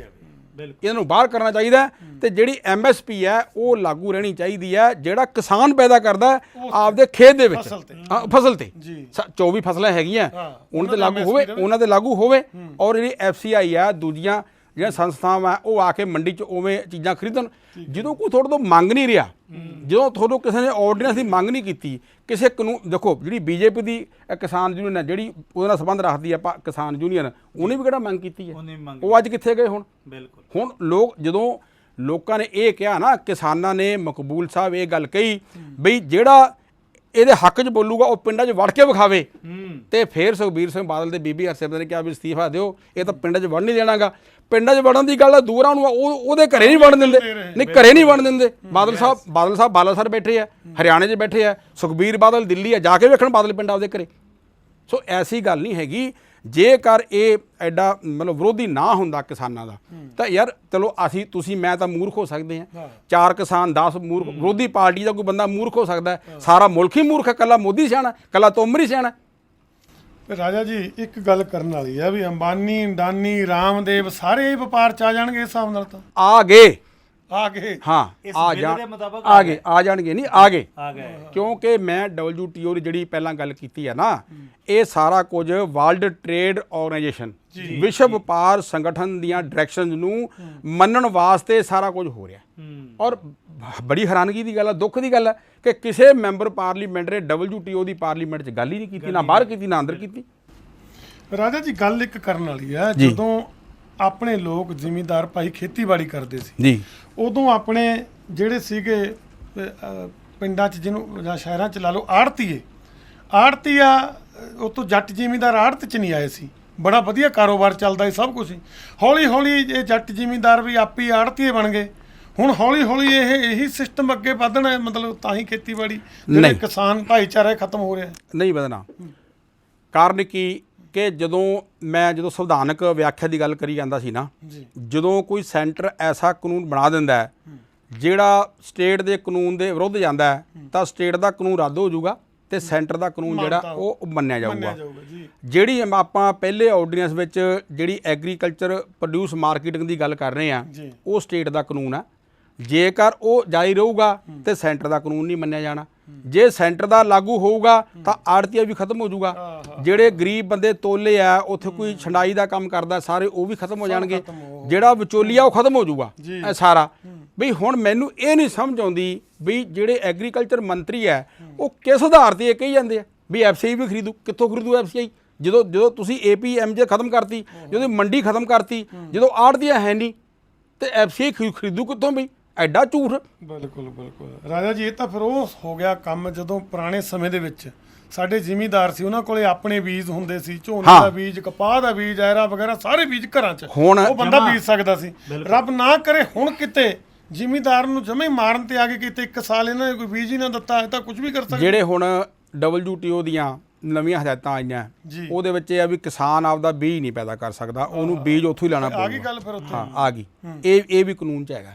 B: ਇਹਨਾਂ ਨੂੰ ਬਾਹਰ ਕਰਨਾ ਚਾਹੀਦਾ। ਤੇ ਜਿਹੜੀ MSP ਹੈ ਉਹ ਲਾਗੂ ਰਹਿਣੀ ਚਾਹੀਦੀ ਹੈ, ਜਿਹੜਾ ਕਿਸਾਨ ਪੈਦਾ ਕਰਦਾ ਆਪਦੇ ਖੇਤ ਦੇ ਵਿੱਚ, ਫਸਲ ਤੇ 24 ਫਸਲਾਂ ਹੈਗੀਆਂ, ਉਹਨਾਂ ਤੇ ਲਾਗੂ ਹੋਵੇ, ਉਹਨਾਂ ਤੇ ਲਾਗੂ ਹੋਵੇ। ਔਰ ਜਿਹੜੀ FCI ਆ, ਦੂਜੀਆਂ ਜਿਹੜੀਆਂ ਸੰਸਥਾਵਾਂ ਉਹ ਆ ਕੇ ਮੰਡੀ 'ਚ ਉਵੇਂ ਚੀਜ਼ਾਂ ਖਰੀਦਣ। ਜਦੋਂ ਕੋਈ ਤੁਹਾਡੇ ਤੋਂ ਮੰਗ ਨਹੀਂ ਰਿਹਾ, ਜਦੋਂ ਤੁਹਾਨੂੰ ਕਿਸੇ ਨੇ ਆਰਡੀਨੈਂਸ ਦੀ ਮੰਗ ਨਹੀਂ ਕੀਤੀ, ਕਿਸੇ ਕਾਨੂੰਨ, ਦੇਖੋ ਜਿਹੜੀ BJP ਦੀ ਕਿਸਾਨ ਯੂਨੀਅਨ ਹੈ, ਜਿਹੜੀ ਉਹਦੇ ਨਾਲ ਸੰਬੰਧ ਰੱਖਦੀ ਹੈ ਕਿਸਾਨ ਯੂਨੀਅਨ, ਉਹਨੇ ਵੀ ਕਿਹੜਾ ਮੰਗ ਕੀਤੀ ਹੈ? ਉਹ ਅੱਜ ਕਿੱਥੇ ਗਏ ਹੁਣ? ਬਿਲਕੁਲ। ਹੁਣ ਜਦੋਂ ਲੋਕਾਂ ਨੇ ਇਹ ਕਿਹਾ ਨਾ, ਕਿਸਾਨਾਂ ਨੇ, ਮਕਬੂਲ ਸਾਹਿਬ ਇਹ ਗੱਲ ਕਹੀ ਬਈ ਜਿਹੜਾ ਇਹਦੇ ਹੱਕ 'ਚ ਬੋਲੂਗਾ ਉਹ ਪਿੰਡਾਂ 'ਚ ਵੜ ਕੇ ਵਿਖਾਵੇ, ਤੇ ਫਿਰ ਸੁਖਬੀਰ ਸਿੰਘ ਬਾਦਲ ਤੇ ਬੀਬੀ ਹਰਸਿਮਰਤ ਨੇ ਕਿਹਾ ਵੀ ਅਸਤੀਫਾ ਦਿਓ, ਇਹ ਤਾਂ ਪਿੰਡਾਂ 'ਚ ਵੜ ਨਹੀਂ ਦੇਣਾਗਾ। ਪਿੰਡਾਂ 'ਚ ਵੜਨ ਦੀ ਗੱਲ ਆ, ਦੂਰਾਂ ਨੂੰ ਉਹਦੇ ਘਰੇ ਨਹੀਂ ਵੜਨ ਦਿੰਦੇ, ਨਹੀਂ ਘਰੇ ਨਹੀਂ ਵੜਨ ਦਿੰਦੇ। ਬਾਦਲ ਸਾਹਿਬ ਬਾਲਾਸਰ ਬੈਠੇ ਆ, ਹਰਿਆਣੇ 'ਚ ਬੈਠੇ ਆ, ਸੁਖਬੀਰ ਬਾਦਲ ਦਿੱਲੀ ਆ, ਜਾ ਕੇ ਵੇਖਣ ਬਾਦਲ ਪਿੰਡ ਆਪਦੇ ਘਰੇ। ਸੋ ਐਸੀ ਗੱਲ ਨਹੀਂ ਹੈਗੀ। ਜੇਕਰ ਇਹ ਐਡਾ ਮਤਲਬ ਵਿਰੋਧੀ ਨਾ ਹੁੰਦਾ ਕਿਸਾਨਾਂ ਦਾ, ਤਾਂ ਯਾਰ ਚਲੋ ਤੁਸੀਂ ਮੈਂ ਤਾਂ ਮੂਰਖ ਹੋ ਸਕਦੇ ਹਾਂ, 4 ਕਿਸਾਨ 10 ਮੂਰਖ, ਵਿਰੋਧੀ ਪਾਰਟੀ ਦਾ ਕੋਈ ਬੰਦਾ ਮੂਰਖ ਹੋ ਸਕਦਾ, ਸਾਰਾ ਮੁਲਕ ਹੀ ਮੂਰਖ ਹੈ, ਕੱਲਾ ਮੋਦੀ ਸਿਆਣਾ, ਕੱਲਾ ਤੋਮਰ ਹੀ ਸਿਆਣਾ।
C: ਰਾਜਾ ਜੀ, ਇੱਕ ਗੱਲ ਕਰਨ ਵਾਲੀ ਹੈ ਵੀ ਅੰਬਾਨੀ, ਅਡਾਨੀ, ਰਾਮਦੇਵ ਸਾਰੇ ਵਪਾਰ 'ਚ ਆ ਜਾਣਗੇ ਇਸ ਹਿਸਾਬ ਨਾਲ? ਤਾਂ ਆ ਗਏ ਹਾਂ, ਆ ਜਾਣਗੇ ਨਹੀਂ, ਆ ਗਏ। ਕਿਉਂਕਿ ਮੈਂ WTO ਦੀ ਜਿਹੜੀ ਪਹਿਲਾਂ ਗੱਲ ਕੀਤੀ ਹੈ ਨਾ, ਇਹ ਸਾਰਾ ਕੁਝ ਵਰਲਡ ਟ੍ਰੇਡ ਆਰਗੇਨਾਈਜੇਸ਼ਨ, ਵਿਸ਼ਵ ਵਪਾਰ ਸੰਗਠਨ ਦੀਆਂ ਡਾਇਰੈਕਸ਼ਨਸ ਨੂੰ ਮੰਨਣ ਵਾਸਤੇ ਸਾਰਾ ਕੁਝ ਹੋ ਰਿਹਾ। ਔਰ ਬੜੀ ਹੈਰਾਨਗੀ ਦੀ ਗੱਲ ਹੈ, ਦੁੱਖ ਦੀ ਗੱਲ ਹੈ ਕਿ ਕਿਸੇ ਮੈਂਬਰ ਪਾਰਲੀਮੈਂਟ ਨੇ WTO ਦੀ ਪਾਰਲੀਮੈਂਟ 'ਚ ਗੱਲ ਹੀ ਨਹੀਂ ਕੀਤੀ, ਨਾ ਬਾਹਰ ਕੀਤੀ, ਨਾ ਅੰਦਰ ਕੀਤੀ। ਰਾਜਾ ਜੀ, ਗੱਲ ਇੱਕ ਕਰਨ ਵਾਲੀ ਹੈ, ਜਦੋਂ ਆਪਣੇ ਲੋਕ ਜ਼ਿਮੀਂਦਾਰ ਭਾਈ ਖੇਤੀਬਾੜੀ ਕਰਦੇ ਸੀ ਜੀ, ਉਦੋਂ ਆਪਣੇ ਜਿਹੜੇ ਸੀਗੇ ਪਿੰਡਾਂ 'ਚ, ਜਿਹਨੂੰ ਜਾਂ ਸ਼ਹਿਰਾਂ 'ਚ ਲਾ ਲਓ, ਆੜਤੀਆ, ਉਹ ਤੋਂ ਜੱਟ ਜ਼ਿਮੀਂਦਾਰ ਆੜਤ 'ਚ ਨਹੀਂ ਆਏ ਸੀ, ਬੜਾ ਵਧੀਆ ਕਾਰੋਬਾਰ ਚੱਲਦਾ ਸੀ, ਸਭ ਕੁਝ ਸੀ। ਹੌਲੀ ਹੌਲੀ ਇਹ ਜੱਟ ਜ਼ਿਮੀਂਦਾਰ ਵੀ ਆਪੀ ਆੜਤੀਏ ਬਣ ਗਏ। ਹੁਣ ਹੌਲੀ ਹੌਲੀ ਇਹੀ ਸਿਸਟਮ ਅੱਗੇ ਵਧਣਾ, ਮਤਲਬ ਤਾਂ ਹੀ ਖੇਤੀਬਾੜੀ ਜਿਹੜੇ ਕਿਸਾਨ ਭਾਈਚਾਰਾ ਖਤਮ ਹੋ ਰਿਹਾ। ਨਹੀਂ ਵਧਣਾ। ਕਾਰਨ ਕਿ ਜਦੋਂ ਸੰਵਿਧਾਨਕ ਵਿਆਖਿਆ ਦੀ ਗੱਲ ਕਰੀ ਜਾਂਦਾ ਸੀ ਨਾ, ਜਦੋਂ ਕੋਈ ਸੈਂਟਰ ਐਸਾ ਕਾਨੂੰਨ ਬਣਾ ਦਿੰਦਾ ਹੈ ਜਿਹੜਾ ਸਟੇਟ ਦੇ ਕਾਨੂੰਨ ਦੇ ਵਿਰੁੱਧ ਜਾਂਦਾ ਹੈ, ਤਾਂ ਸਟੇਟ ਦਾ ਕਾਨੂੰਨ ਰੱਦ ਹੋ ਜਾਊਗਾ ਤੇ ਸੈਂਟਰ ਦਾ ਕਾਨੂੰਨ ਜਿਹੜਾ ਉਹ ਮੰਨਿਆ ਜਾਊਗਾ। ਜਿਹੜੀ ਆਪਾਂ ਪਹਿਲੇ ਆਰਡੀਨੈਂਸ ਵਿੱਚ ਜਿਹੜੀ ਐਗਰੀਕਲਚਰ ਪ੍ਰੋਡਿਊਸ ਮਾਰਕੀਟਿੰਗ ਦੀ ਗੱਲ ਕਰ ਰਹੇ ਹਾਂ, ਉਹ ਸਟੇਟ ਦਾ ਕਾਨੂੰਨ ਆ। ਜੇਕਰ ਉਹ ਜਾਰੀ ਰਹੂਗਾ ਤੇ ਸੈਂਟਰ ਦਾ ਕਾਨੂੰਨ ਨਹੀਂ ਮੰਨਿਆ ਜਾਣਾ।
B: ਜੇ ਸੈਂਟਰ ਦਾ ਲਾਗੂ ਹੋਊਗਾ ਤਾਂ ਆੜਤੀਆ ਵੀ ਖਤਮ ਹੋ ਜਾਊਗਾ, ਜਿਹੜੇ ਗਰੀਬ ਬੰਦੇ ਤੋਲੇ ਆ ਉੱਥੇ ਕੋਈ ਛੰਡਾਈ ਦਾ ਕੰਮ ਕਰਦਾ ਸਾਰੇ ਉਹ ਵੀ ਖਤਮ ਹੋ ਜਾਣਗੇ, ਜਿਹੜਾ ਵਿਚੋਲੀਆ ਉਹ ਖਤਮ ਹੋ ਜਾਊਗਾ ਇਹ ਸਾਰਾ। ਬਈ ਹੁਣ ਮੈਨੂੰ ਇਹ ਨਹੀਂ ਸਮਝ ਆਉਂਦੀ ਵੀ ਜਿਹੜੇ ਐਗਰੀਕਲਚਰ ਮੰਤਰੀ ਹੈ ਉਹ ਕਿਸ ਆਧਾਰ ਤੇ ਇਹ ਕਹੀ ਜਾਂਦੇ ਆ ਵੀ ਐਫਸੀਆਈ ਵੀ ਖਰੀਦੂ। ਕਿੱਥੋਂ ਖਰੀਦੂ ਐਫਸੀਆਈ ਜਦੋਂ ਤੁਸੀਂ APMJ ਖਤਮ ਕਰਤੀ, ਜਦੋਂ ਮੰਡੀ ਖਤਮ ਕਰਤੀ, ਜਦੋਂ ਆੜਤੀਆ ਹੈ ਨਹੀਂ ਤੇ ਐਫਸੀਆਈ ਖਰੀਦੂ ਕਿੱਥੋਂ ਬਈ? ਐਡਾ ਝੂਠ।
C: ਬਿਲਕੁਲ ਬਿਲਕੁਲ ਰਾਜਾ ਜੀ, ਇਹ ਤਾਂ ਫਿਰ ਉਹ ਹੋ ਗਿਆ ਕੰਮ ਜਦੋਂ ਪੁਰਾਣੇ ਸਮੇਂ ਦੇ ਵਿੱਚ ਸਾਡੇ ਜ਼ਿਮੀਂਦਾਰ ਸੀ, ਉਹਨਾਂ ਕੋਲੇ ਆਪਣੇ ਬੀਜ ਹੁੰਦੇ ਸੀ, ਝੋਨੇ ਦਾ ਬੀਜ, ਕਪਾਹ ਦਾ ਬੀਜ, ਐਰਾ ਵਗੈਰਾ ਸਾਰੇ ਬੀਜ ਘਰਾਂ 'ਚ
B: ਹੁਣ
C: ਉਹ ਬੰਦਾ ਬੀਜ ਸਕਦਾ ਸੀ। ਰੱਬ ਨਾ ਕਰੇ ਹੁਣ ਕਿਤੇ ਜ਼ਿਮੀਂਦਾਰ ਨੂੰ ਜਮੇ ਮਾਰਨ ਤੇ ਆ ਕੇ ਕਿਤੇ 1 ਸਾਲ ਇਹਨਾਂ ਨੇ ਕੋਈ ਬੀਜ ਹੀ ਨਾ ਦਿੱਤਾ, ਇਹ ਤਾਂ ਕੁਝ ਵੀ ਕਰ ਸਕਦੇ।
B: ਜਿਹੜੇ ਹੁਣ WTO ਦੀਆਂ ਨਵੀਆਂ ਹਦਾਇਤਾਂ ਆਈਆਂ ਉਹਦੇ ਵਿੱਚ ਇਹ ਆ ਵੀ ਕਿਸਾਨ ਆਪਦਾ ਬੀਜ ਨਹੀਂ ਪੈਦਾ ਕਰ ਸਕਦਾ, ਉਹਨੂੰ ਬੀਜ ਉੱਥੋਂ ਹੀ ਲੈਣਾ ਪਊਗਾ।
C: ਆ ਗਈ ਗੱਲ ਫਿਰ ਉੱਥੇ?
B: ਹਾਂ ਆ ਗਈ। ਇਹ ਵੀ ਕਾਨੂੰਨ 'ਚ ਹੈਗਾ।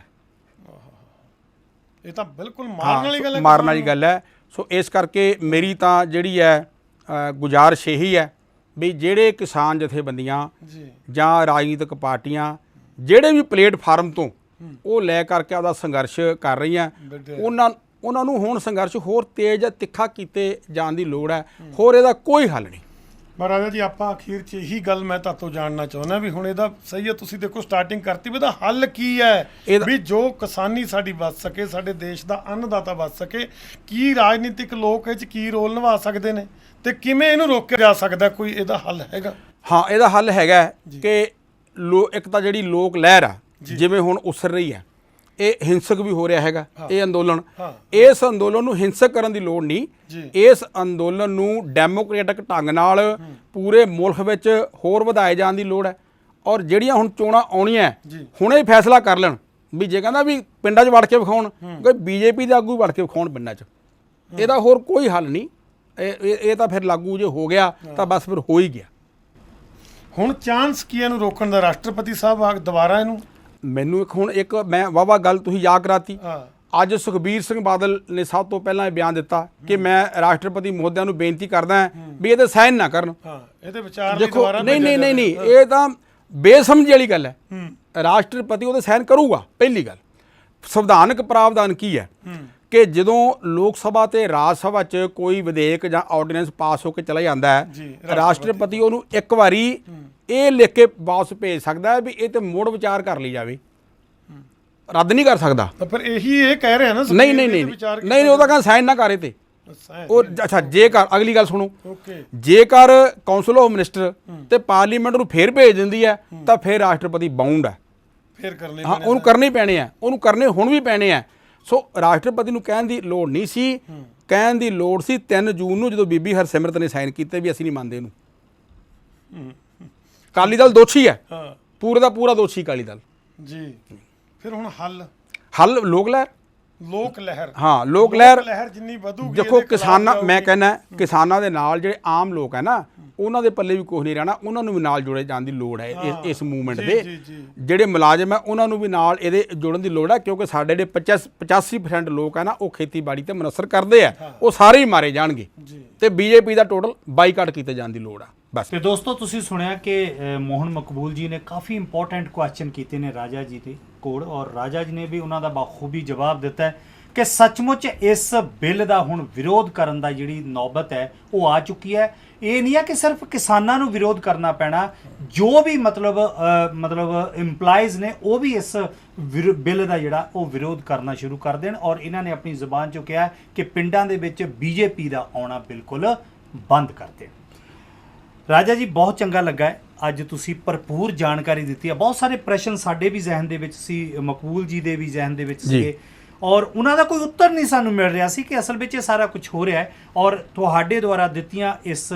C: ਇਹ ਤਾਂ ਬਿਲਕੁਲ ਮਾਰਨ ਵਾਲੀ ਗੱਲ ਹੈ,
B: ਮਾਰਨ ਵਾਲੀ ਗੱਲ ਹੈ। ਸੋ ਇਸ ਕਰਕੇ ਮੇਰੀ ਤਾਂ ਜਿਹੜੀ ਹੈ ਗੁਜ਼ਾਰਿਸ਼ ਇਹੀ ਹੈ ਵੀ ਜਿਹੜੇ ਕਿਸਾਨ ਜਥੇਬੰਦੀਆਂ ਜਾਂ ਰਾਜਨੀਤਿਕ ਪਾਰਟੀਆਂ ਜਿਹੜੇ ਵੀ ਪਲੇਟਫਾਰਮ ਤੋਂ ਉਹ ਲੈ ਕਰਕੇ ਆਪਦਾ ਸੰਘਰਸ਼ ਕਰ ਰਹੀਆਂ, ਉਹਨਾਂ ਨੂੰ ਹੁਣ ਸੰਘਰਸ਼ ਹੋਰ ਤੇਜ਼ ਤਿੱਖਾ ਕੀਤੇ ਜਾਣ ਦੀ ਲੋੜ ਹੈ। ਹੋਰ ਇਹਦਾ ਕੋਈ ਹੱਲ ਨਹੀਂ।
C: ਪਰ ਰਾਜਾ ਜੀ, ਆਪਾਂ ਅਖੀਰ 'ਚ ਇਹੀ ਗੱਲ ਮੈਂ ਤੁਹਾਤੋਂ ਜਾਣਨਾ ਚਾਹੁੰਦਾ ਵੀ ਹੁਣ ਇਹਦਾ ਸਹੀ ਹੈ, ਤੁਸੀਂ ਦੇਖੋ ਸਟਾਰਟਿੰਗ ਕਰਤੀ ਵੀ ਇਹਦਾ ਹੱਲ ਕੀ ਹੈ ਵੀ ਜੋ ਕਿਸਾਨੀ ਸਾਡੀ ਵੱਧ ਸਕੇ, ਸਾਡੇ ਦੇਸ਼ ਦਾ ਅੰਨਦਾਤਾ ਵੱਧ ਸਕੇ। ਕੀ ਰਾਜਨੀਤਿਕ ਲੋਕ ਇਹ 'ਚ ਕੀ ਰੋਲ ਨਿਭਾ ਸਕਦੇ ਨੇ ਤੇ ਕਿਵੇਂ ਇਹਨੂੰ ਰੋਕਿਆ ਜਾ ਸਕਦਾ? ਕੋਈ ਇਹਦਾ ਹੱਲ ਹੈਗਾ?
B: ਹਾਂ, ਇਹਦਾ ਹੱਲ ਹੈਗਾ ਕਿ ਇੱਕ ਤਾਂ ਜਿਹੜੀ ਲੋਕ ਲਹਿਰ ਆ ਜਿਵੇਂ ਹੁਣ ਉਸਰ ਰਹੀ ਹੈ, ਇਹ ਹਿੰਸਕ ਵੀ ਹੋ ਰਿਹਾ ਹੈਗਾ ਇਹ ਅੰਦੋਲਨ। ਇਸ ਅੰਦੋਲਨ ਨੂੰ ਹਿੰਸਕ ਕਰਨ ਦੀ ਲੋੜ ਨਹੀਂ, ਇਸ ਅੰਦੋਲਨ ਨੂੰ ਡੈਮੋਕ੍ਰੈਟਿਕ ਢੰਗ ਨਾਲ ਪੂਰੇ ਮੁਲਕ ਵਿੱਚ ਹੋਰ ਵਧਾਏ ਜਾਣ ਦੀ ਲੋੜ ਹੈ। ਔਰ ਜਿਹੜੀਆਂ ਹੁਣ ਚੋਣਾਂ ਆਉਣੀਆਂ ਹੁਣੇ ਹੀ ਫੈਸਲਾ ਕਰ ਲੈਣ ਵੀ ਜੇ ਕਹਿੰਦਾ ਵੀ ਪਿੰਡਾਂ 'ਚ ਵੜ ਕੇ ਵਿਖਾਉਣ, ਕੋਈ BJP ਦੇ ਆਗੂ ਵੜ ਕੇ ਵਿਖਾਉਣ ਪਿੰਡਾਂ 'ਚ, ਇਹਦਾ ਹੋਰ ਕੋਈ ਹੱਲ ਨਹੀਂ। ਇਹ ਤਾਂ ਫਿਰ ਲਾਗੂ ਜੇ ਹੋ ਗਿਆ ਤਾਂ ਬਸ ਫਿਰ ਹੋ ਹੀ ਗਿਆ।
C: ਹੁਣ ਚਾਂਸ ਕੀ ਇਹਨੂੰ ਰੋਕਣ ਦਾ? ਰਾਸ਼ਟਰਪਤੀ ਸਾਹਿਬ ਦੁਬਾਰਾ ਇਹਨੂੰ
B: ਮੈਨੂੰ ਇੱਕ ਮੈਂ ਵਾਹਵਾ ਗੱਲ ਤੁਸੀਂ ਯਾਦ ਕਰਾਤੀ। ਅੱਜ ਸੁਖਬੀਰ ਸਿੰਘ ਬਾਦਲ ਨੇ ਸਭ ਤੋਂ ਪਹਿਲਾਂ ਇਹ ਬਿਆਨ ਦਿੱਤਾ ਕਿ ਮੈਂ ਰਾਸ਼ਟਰਪਤੀ ਮਹੋਦਿਆਂ ਨੂੰ ਬੇਨਤੀ ਕਰਦਾ ਵੀ ਇਹਦੇ ਸਾਈਨ ਨਾ ਕਰਨ।
C: ਇਹਦੇ ਵਿਚਾਰ
B: ਦੇਖੋ ਨਹੀਂ, ਇਹ ਤਾਂ ਬੇਸਮਝੀ ਵਾਲੀ ਗੱਲ ਹੈ। ਰਾਸ਼ਟਰਪਤੀ ਉਹਦੇ ਸਾਈਨ ਕਰੂਗਾ। ਪਹਿਲੀ ਗੱਲ, ਸੰਵਿਧਾਨਕ ਪ੍ਰਾਵਧਾਨ ਕੀ ਹੈ ਕਿ ਜਦੋਂ ਲੋਕ ਸਭਾ ਤੇ ਰਾਜ ਸਭਾ 'ਚ ਕੋਈ ਵਿਧੇਇਕ ਜਾਂ ਆਰਡੀਨੈਂਸ ਪਾਸ ਹੋ ਕੇ ਚਲਾ ਜਾਂਦਾ ਹੈ, ਰਾਸ਼ਟਰਪਤੀ ਉਹਨੂੰ ਇੱਕ ਵਾਰੀ ਇਹ ਲਿਖ ਕੇ ਵਾਪਸ ਭੇਜ ਸਕਦਾ ਹੈ ਵੀ ਇਹ ਤੇ ਮੁੜ ਵਿਚਾਰ ਕਰ ਲਈ ਜਾਵੇ, ਰੱਦ ਨਹੀਂ ਕਰ ਸਕਦਾ।
C: ਤਾਂ ਫਿਰ ਇਹੀ ਇਹ ਕਹਿ ਰਿਹਾ ਨਾ?
B: ਨਹੀਂ, ਉਹਦਾ ਕਹਿੰਦਾ ਸਾਈਨ ਨਾ ਕਰੇ ਤੇ ਉਹ। ਅੱਛਾ, ਜੇਕਰ ਅਗਲੀ ਗੱਲ ਸੁਣੋ, ਜੇਕਰ ਕੌਂਸਲ ਆਫ ਮਿਨਿਸਟਰ ਤੇ ਪਾਰਲੀਮੈਂਟ ਨੂੰ ਫੇਰ ਭੇਜ ਦਿੰਦੀ ਹੈ ਤਾਂ ਫਿਰ ਰਾਸ਼ਟਰਪਤੀ ਬਾਉਂਡ ਹੈ,
C: ਫੇਰ ਕਰਨੇ।
B: ਹਾਂ, ਉਹਨੂੰ ਕਰਨੇ ਪੈਣੇ ਆ, ਉਹਨੂੰ ਕਰਨੇ ਹੁਣ ਵੀ ਪੈਣੇ ਆ। ਸੋ ਰਾਸ਼ਟਰਪਤੀ ਨੂੰ ਕਹਿਣ ਦੀ ਲੋੜ ਨਹੀਂ ਸੀ, ਕਹਿਣ ਦੀ ਲੋੜ ਸੀ 3 ਜੂਨ ਨੂੰ ਜਦੋਂ ਬੀਬੀ ਹਰਸਿਮਰਤ ਨੇ ਸਾਈਨ ਕੀਤੇ ਵੀ ਅਸੀਂ ਨਹੀਂ ਮੰਨਦੇ ਇਹਨੂੰ। ਅਕਾਲੀ ਦਲ ਦੋਸ਼ੀ ਹੈ, ਪੂਰੇ ਦਾ ਪੂਰਾ ਦੋਸ਼ੀ ਅਕਾਲੀ ਦਲ
C: ਜੀ। ਫਿਰ ਹੁਣ
B: ਹੱਲ ਲੋਕ ਲਹਿਰ। ਹਾਂ, ਲੋਕ ਲਹਿਰ
C: ਜਿੰਨੀ ਵਧੂਗੀ,
B: ਦੇਖੋ ਕਿਸਾਨਾਂ, ਮੈਂ ਕਹਿੰਦਾ ਕਿਸਾਨਾਂ ਦੇ ਨਾਲ ਜਿਹੜੇ ਆਮ ਲੋਕ ਹੈ ਨਾ ਉਹਨਾਂ ਦੇ ਪੱਲੇ ਵੀ ਕੁਝ ਨਹੀਂ ਰਹਿਣਾ, ਉਹਨਾਂ ਨੂੰ ਵੀ ਨਾਲ ਜੋੜੇ ਜਾਣ ਦੀ ਲੋੜ ਹੈ ਇਸ ਮੂਵਮੈਂਟ ਦੇ। ਜਿਹੜੇ ਮੁਲਾਜ਼ਮ ਹੈ ਉਹਨਾਂ ਨੂੰ ਵੀ ਨਾਲ ਇਹਦੇ ਜੋੜਨ ਦੀ ਲੋੜ ਹੈ, ਕਿਉਂਕਿ ਸਾਡੇ ਜਿਹੜੇ 85% ਲੋਕ ਹੈ ਨਾ ਉਹ ਖੇਤੀਬਾੜੀ ਤੇ ਮੁਨਸਰ ਕਰਦੇ ਆ, ਉਹ ਸਾਰੇ ਹੀ ਮਾਰੇ ਜਾਣਗੇ ਤੇ BJP ਦਾ ਟੋਟਲ ਬਾਈਕਾਟ ਕੀਤੇ ਜਾਣ ਦੀ ਲੋੜ ਆ ਬਸ।
A: ਤੇ ਦੋਸਤੋ, ਤੁਸੀਂ ਸੁਣਿਆ ਕਿ ਮੋਹਨ ਮਕਬੂਲ ਜੀ ਨੇ ਕਾਫੀ ਇੰਪੋਰਟੈਂਟ ਕੁਐਸਚਨ ਕੀਤੇ ਨੇ ਰਾਜਾ ਜੀ ਦੇ ਕੋਲ, ਔਰ ਰਾਜਾ ਜੀ ਨੇ ਵੀ ਉਹਨਾਂ ਦਾ ਬਾਖੂਬੀ ਜਵਾਬ ਦਿੱਤਾ ਹੈ ਕਿ ਸੱਚਮੁੱਚ ਇਸ ਬਿੱਲ ਦਾ ਹੁਣ ਵਿਰੋਧ ਕਰਨ ਦਾ ਜਿਹੜੀ ਨੌਬਤ ਹੈ ਉਹ ਆ ਚੁੱਕੀ ਹੈ। ਇਹ ਨਹੀਂ ਹੈ ਕਿ ਸਿਰਫ ਕਿਸਾਨਾਂ ਨੂੰ ਵਿਰੋਧ ਕਰਨਾ ਪੈਣਾ, ਜੋ ਵੀ ਮਤਲਬ ਇੰਪਲਾਈਜ਼ ਨੇ ਉਹ ਵੀ ਇਸ ਬਿੱਲ ਦਾ ਜਿਹੜਾ ਉਹ ਵਿਰੋਧ ਕਰਨਾ ਸ਼ੁਰੂ ਕਰ ਦੇਣ। ਔਰ ਇਹਨਾਂ ਨੇ ਆਪਣੀ ਜ਼ੁਬਾਨ 'ਚੋਂ ਕਿਹਾ ਕਿ ਪਿੰਡਾਂ ਦੇ ਵਿੱਚ BJP ਦਾ ਆਉਣਾ ਬਿਲਕੁਲ ਬੰਦ ਕਰ ਦੇਣ। ਰਾਜਾ ਜੀ, ਬਹੁਤ ਚੰਗਾ ਲੱਗਾ ਹੈ ਅੱਜ ਤੁਸੀਂ ਭਰਪੂਰ ਜਾਣਕਾਰੀ ਦਿੱਤੀ ਹੈ। ਬਹੁਤ ਸਾਰੇ ਪ੍ਰਸ਼ਨ ਸਾਡੇ ਵੀ ਜ਼ਿਹਨ ਦੇ ਵਿੱਚ ਸੀ, ਮਕਬੂਲ ਜੀ ਦੇ ਵੀ ਜ਼ਿਹਨ ਦੇ ਵਿੱਚ ਸੀਗੇ, ਔਰ ਉਹਨਾਂ ਦਾ ਕੋਈ ਉੱਤਰ ਨਹੀਂ ਸਾਨੂੰ ਮਿਲ ਰਿਹਾ ਸੀ ਕਿ ਅਸਲ ਵਿੱਚ ਇਹ ਸਾਰਾ ਕੁਝ ਹੋ ਰਿਹਾ ਹੈ। ਔਰ ਤੁਹਾਡੇ ਦੁਆਰਾ ਦਿੱਤੀਆਂ ਇਸ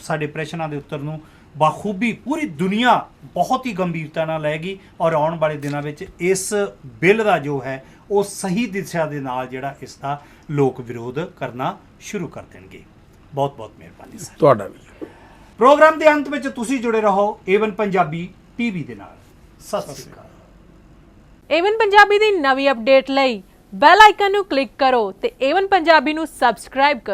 A: ਸਾਡੇ ਪ੍ਰਸ਼ਨਾਂ ਦੇ ਉੱਤਰ ਨੂੰ ਬਾਖੂਬੀ ਪੂਰੀ ਦੁਨੀਆ ਬਹੁਤ ਹੀ ਗੰਭੀਰਤਾ ਨਾਲ ਲਏਗੀ, ਔਰ ਆਉਣ ਵਾਲੇ ਦਿਨਾਂ ਵਿੱਚ ਇਸ ਬਿੱਲ ਦਾ ਜੋ ਹੈ ਉਹ ਸਹੀ ਦਿਸ਼ਾ ਦੇ ਨਾਲ ਜਿਹੜਾ ਇਸ ਦਾ ਲੋਕ ਵਿਰੋਧ ਕਰਨਾ ਸ਼ੁਰੂ ਕਰ ਦੇਣਗੇ। ਬਹੁਤ ਬਹੁਤ ਮਿਹਰਬਾਨੀ ਸਰ,
B: ਤੁਹਾਡਾ ਵੀ।
A: ਪ੍ਰੋਗਰਾਮ ਦੇ ਅੰਤ ਵਿੱਚ ਤੁਸੀਂ ਜੁੜੇ ਰਹੋ A1 ਪੰਜਾਬੀ TV ਦੇ ਨਾਲ। ਸਤਿ ਸ਼੍ਰੀ ਅਕਾਲ।
E: A1 ਪੰਜਾਬੀ ਦੀ ਨਵੀਂ ਅਪਡੇਟ ਲਈ ਬੈਲ ਆਈਕਨ ਨੂੰ ਕਲਿੱਕ ਕਰੋ ਤੇ A1 ਪੰਜਾਬੀ ਨੂੰ ਸਬਸਕ੍ਰਾਈਬ ਕਰੋ।